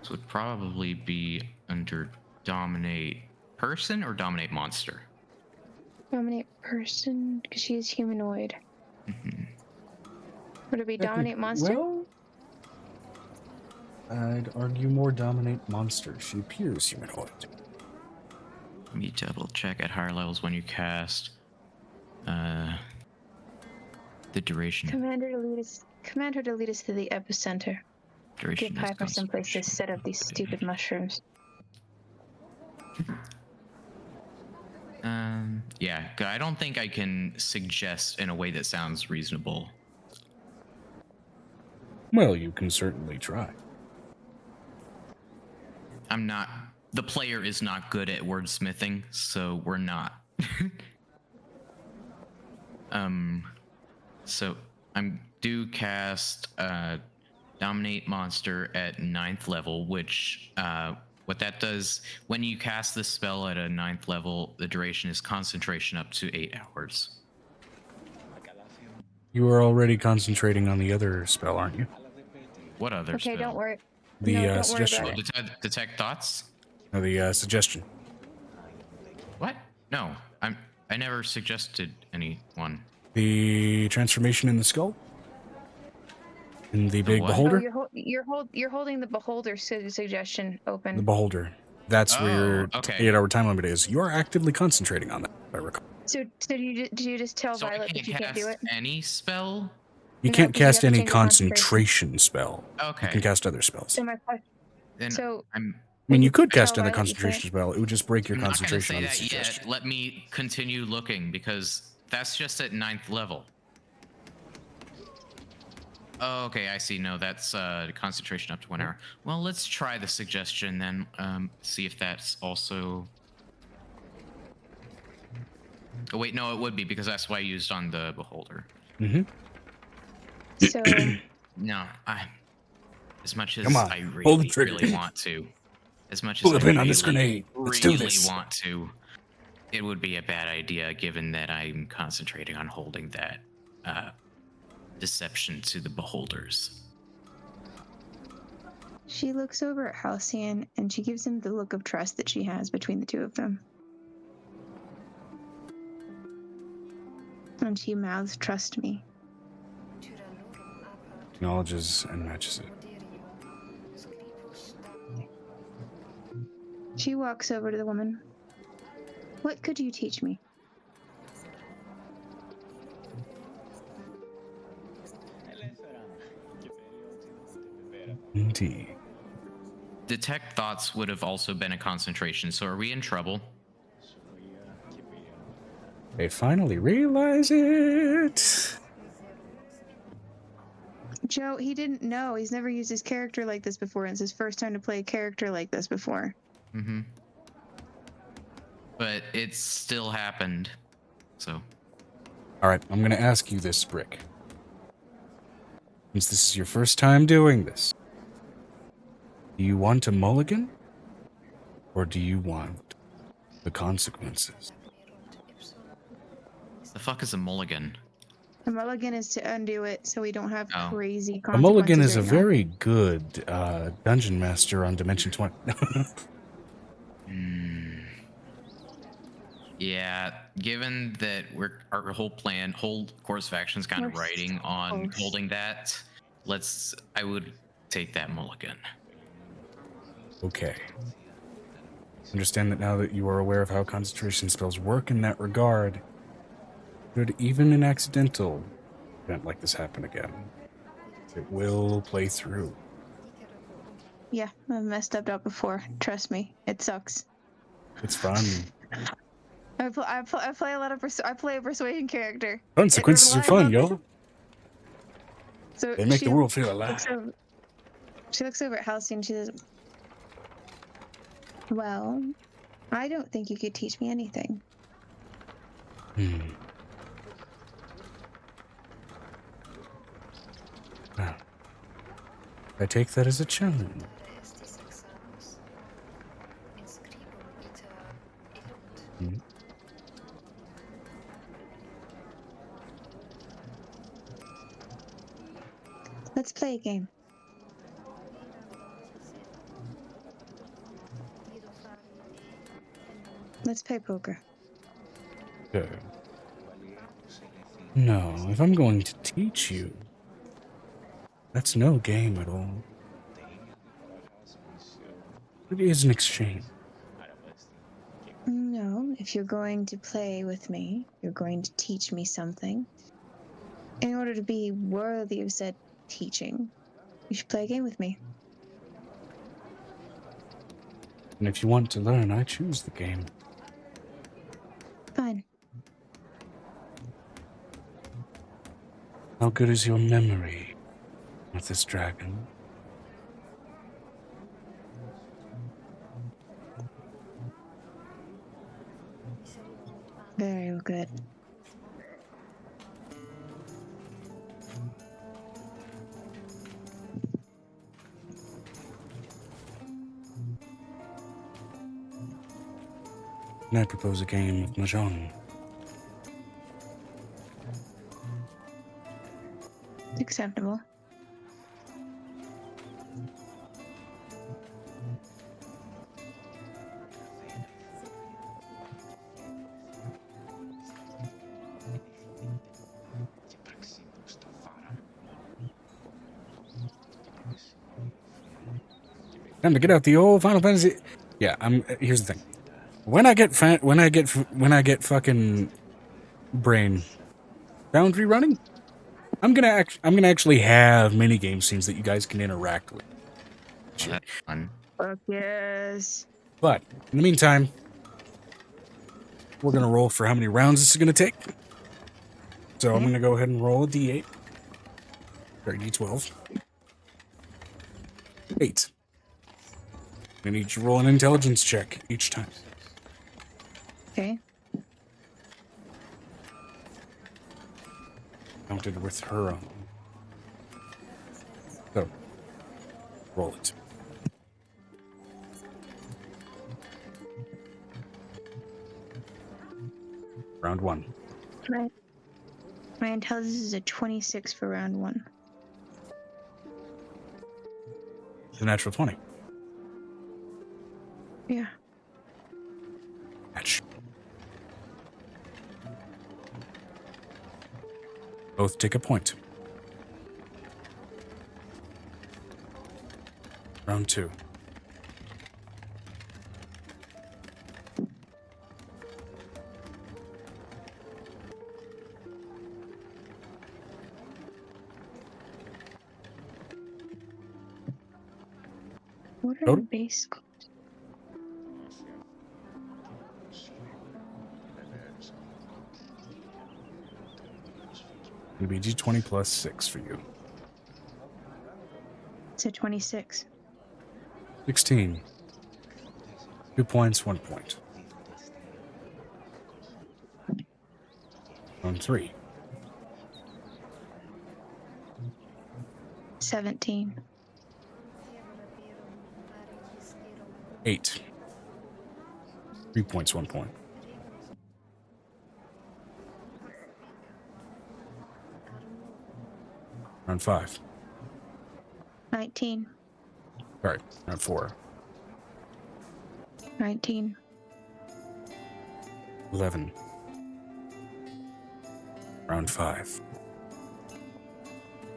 This would probably be under dominate person or dominate monster. Dominate person, because she is humanoid. Mm-hmm. Would it be dominate monster? Well, I'd argue more dominate monster. She appears humanoid. Let me double check at higher levels when you cast. The duration. Command her to lead us to the epicenter. Duration Give is Piper someplace to concentration. set up these stupid mushrooms. Yeah, I don't think I can suggest in a way that sounds reasonable. Well, you can certainly try. I'm not. The player is not good at wordsmithing, so we're not. So I'm do cast Dominate Monster at 9th level, which what that does when you cast this spell at a 9th level, the duration is concentration up to 8 hours. You are already concentrating on the other spell, aren't you? What other spell? Okay, don't worry. The No, don't worry suggestion. about it. Detect thoughts? No, the suggestion. What? No, I never suggested anyone. The transformation in the skull? In the big what? beholder? Oh, you're holding the beholder suggestion open. The beholder. That's where your okay. 8-hour time limit is. You are actively concentrating on that, if I recall. So did you just tell So Violet I that you can't can't do cast it? any spell? You No, can't 'cause you cast have to any change your concentration. concentration spell. Okay. You can cast other spells. So my question. Then So I'm I mean, you could tell cast another Violet you concentration spell. It would just break your not going to concentration say on the that suggestion. yet. Let me continue looking because that's just at 9th level. Oh, okay, I see. No, that's concentration up to 1 hour. Well, let's try the suggestion then. See if that's also. Oh wait, no, it would be because that's what I used on the beholder. Mm-hmm. so No, As much as Come on, I pull the really, trigger. really want to, as much Pull as the I pin on this really, grenade. Let's do really this. want to, it would be a bad idea given that I'm concentrating on holding that deception to the beholders. She looks over at Halcyon and she gives him the look of trust that she has between the two of them. And she mouths, "Trust me." Acknowledges and matches it. She walks over to the woman. "What could you teach me?" Indeed. Detect thoughts would have also been a concentration, so are we in trouble? They finally realize it. Joe, he didn't know. He's never used his character like this before, and it's his first time to play a character like this before. Mm-hmm. But it still happened, so. All right, I'm going to ask you this, Brick. Since this is your first time doing this, do you want a mulligan? Or do you want the consequences? The fuck is a mulligan? A mulligan is to undo it so we don't have crazy A consequences. mulligan is a right now. very good dungeon master on Dimension 20. Yeah, given that our whole course of action is kind of We're riding so on close. holding that, I would take that mulligan. Okay. Understand that now that you are aware of how concentration spells work in that regard, should even an accidental event like this happen again, it will play through. Yeah, I've messed up before. Trust me, it sucks. It's fun. I play a lot of I play a persuasion character. Consequences are fun, yo. So They make she the world feel looks alive. She looks over at Halcyon and she says, "Well, I don't think you could teach me anything." Well, I take that as a challenge. Let's play a game. Let's play poker. Sure. No, if I'm going to teach you, that's no game at all. It is an exchange. No, if you're going to play with me, you're going to teach me something. In order to be worthy of said teaching, you should play a game with me. And if you want to learn, I choose the game. Fine. How good is your memory with this dragon? Very good. And I propose a game of Mahjong. Acceptable. Time to get out the old Final Fantasy. Yeah, here's the thing. When I get fucking brain boundary running, I'm gonna actually have mini game scenes that you guys can interact with. Well, that's fun. Fuck yes. But in the meantime, we're gonna roll for how many rounds this is gonna take. So I'm gonna go ahead and roll a d8 or d12. 8. I need you to roll an intelligence check each time. Okay. Counted with her own. So, Roll it. Round 1. My intelligence is a 26 for round 1. The natural 20. Yeah. Match. Both take a point. Round 2. What are Total? the base? It'll be D20 plus 6 for you. It's a 26. 16. 2 points, 1 point. Round 3. 17. 8. 3 points, 1 point. Round 5. 19. Sorry, round 4. 19. 11. Round 5.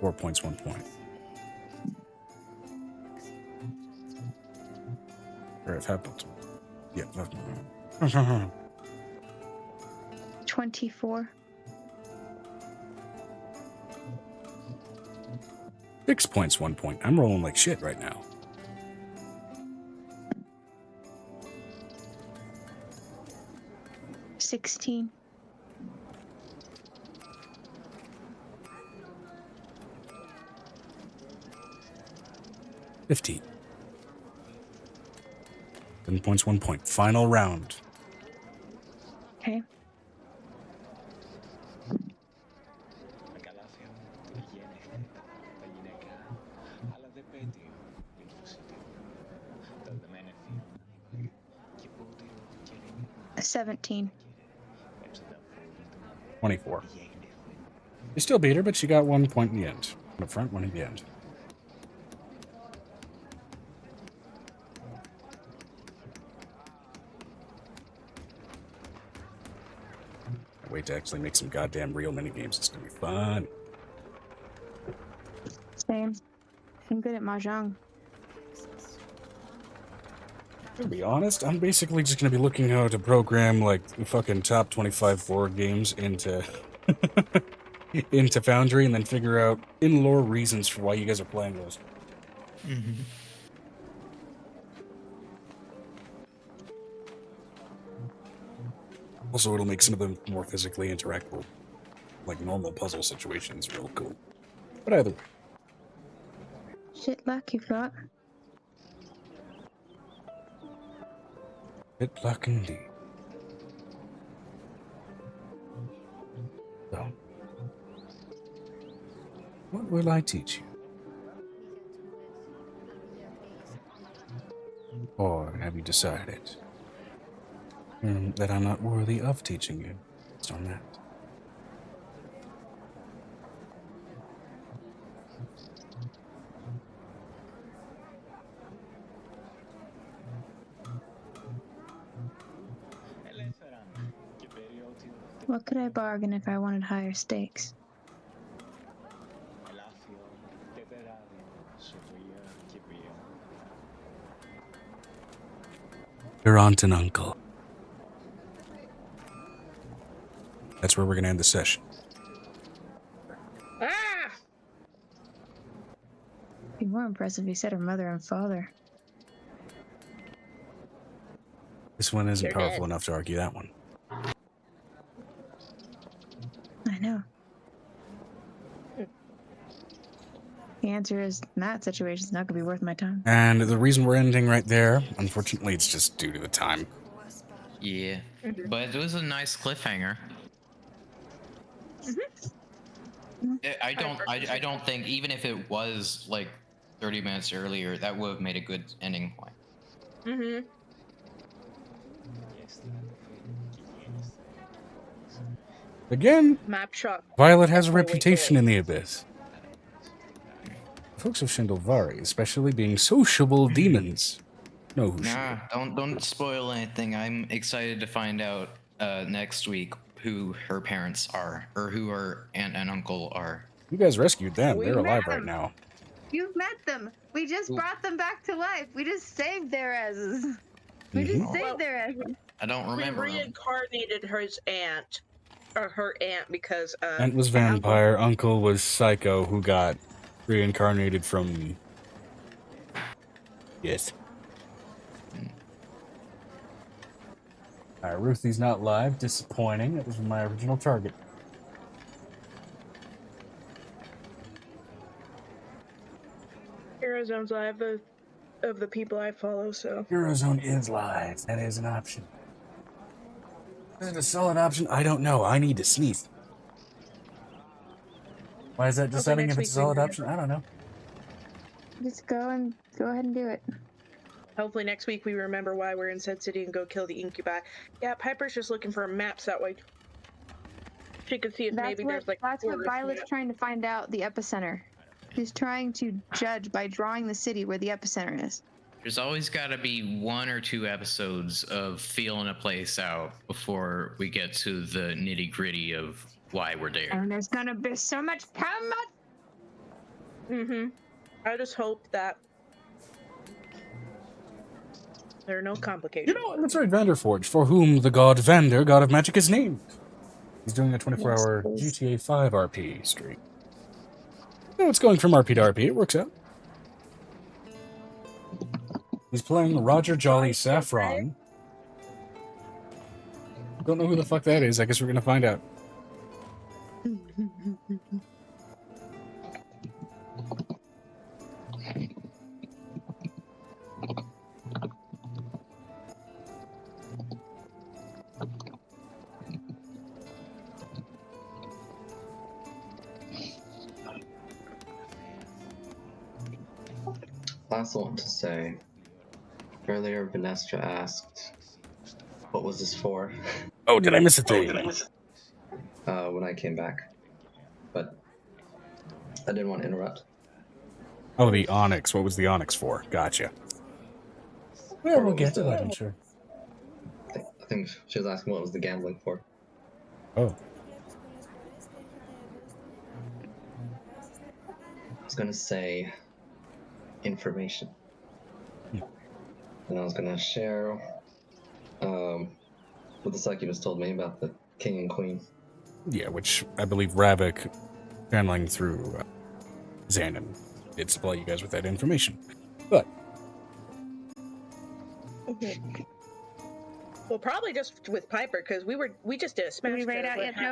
4 points, 1 point. Or it happened. Yeah, that 24. 6 points, 1 point. I'm rolling like shit right now. $16. 15. 7 points, 1 point. Final round. Okay. A 17. 24. You still beat her, but she got 1 point in the end. One up front, 1 at the end. Can't wait to actually make some goddamn real minigames. It's gonna be fun. Same. I'm good at Mahjong. To be honest, I'm basically just gonna be looking how to program like the fucking top 25 board games into into Foundry, and then figure out in-lore reasons for why you guys are playing those. Mm-hmm. Also, it'll make some of them more physically interactable, like normal puzzle situations, real cool. But either way, Shit luck you've got. good luck indeed. So, what will I teach you? Or have you decided that I'm not worthy of teaching you? It's on that. What could I bargain if I wanted higher stakes? Your aunt and uncle. That's where we're going to end the session. It'd be more impressive if you said her mother and father. This one isn't You're powerful dead. enough to argue that one. I know. The answer is, in that situation, it's not going to be worth my time. And the reason we're ending right there, unfortunately, it's just due to the time. Yeah, but it was a nice cliffhanger. I don't think, even if it was like 30 minutes earlier, that would have made a good ending point. Mm-hmm. Again, Map shot. Violet has a Wait, reputation wait. in the Abyss. The folks of Shindlevari, especially being sociable demons, know who she Nah, is. don't spoil anything. I'm excited to find out next week who her parents are, or who her aunt and uncle are. You guys rescued them. We They're alive met right them. now. You've met them. We just Oop. brought them back to life. We just saved their asses. We Mhm. just Well, saved their asses. I don't We remember them. reincarnated his aunt, or her aunt, because Aunt was vampire. Uncle was psycho who got reincarnated from. Yes. Ruthie's not live. Disappointing. That was my original target. Arizona's live of the people I follow. So Eurozone is live. That is an option. Is it a solid option? I don't know. I need to sneeze. Why is that deciding if it's a solid option? I don't know. Just go ahead and do it. hopefully next week we remember why we're in Said City and go kill the incubi. Yeah, Piper's just looking for maps that way. She could see if maybe there's like. That's what tourist Violet's maps. trying to find out, the epicenter. She's trying to judge by drawing the city where the epicenter is. There's always got to be 1 or 2 episodes of feeling a place out before we get to the nitty gritty of why we're there. And there's gonna be so much combat. Mm-hmm. I just hope that there are no complications. You know what? That's right, Vanderforge, for whom the god Vander, god of magic, is named. He's doing a 24-hour GTA 5 RP stream. You know, it's going from RP to RP. It works out. He's playing Roger Jolly Saffron. Don't know who the fuck that is. I guess we're gonna find out. Last one to say. Earlier, Vanessa asked, "What was this for?" Oh, did I miss a thing? When I came back, but I didn't want to interrupt. Oh, the Onyx. What was the Onyx for? Gotcha. Well, we'll get to that, I'm sure. I think she was asking what was the gambling for. Oh. I was gonna say information. And I was gonna share what the succubus told me about the king and queen. Yeah, which I believe Ravik, channeling through Xanon, did supply you guys with that information. But Well, probably just with Piper because we just did a smash. Did we raid test out with yet, half- Joe?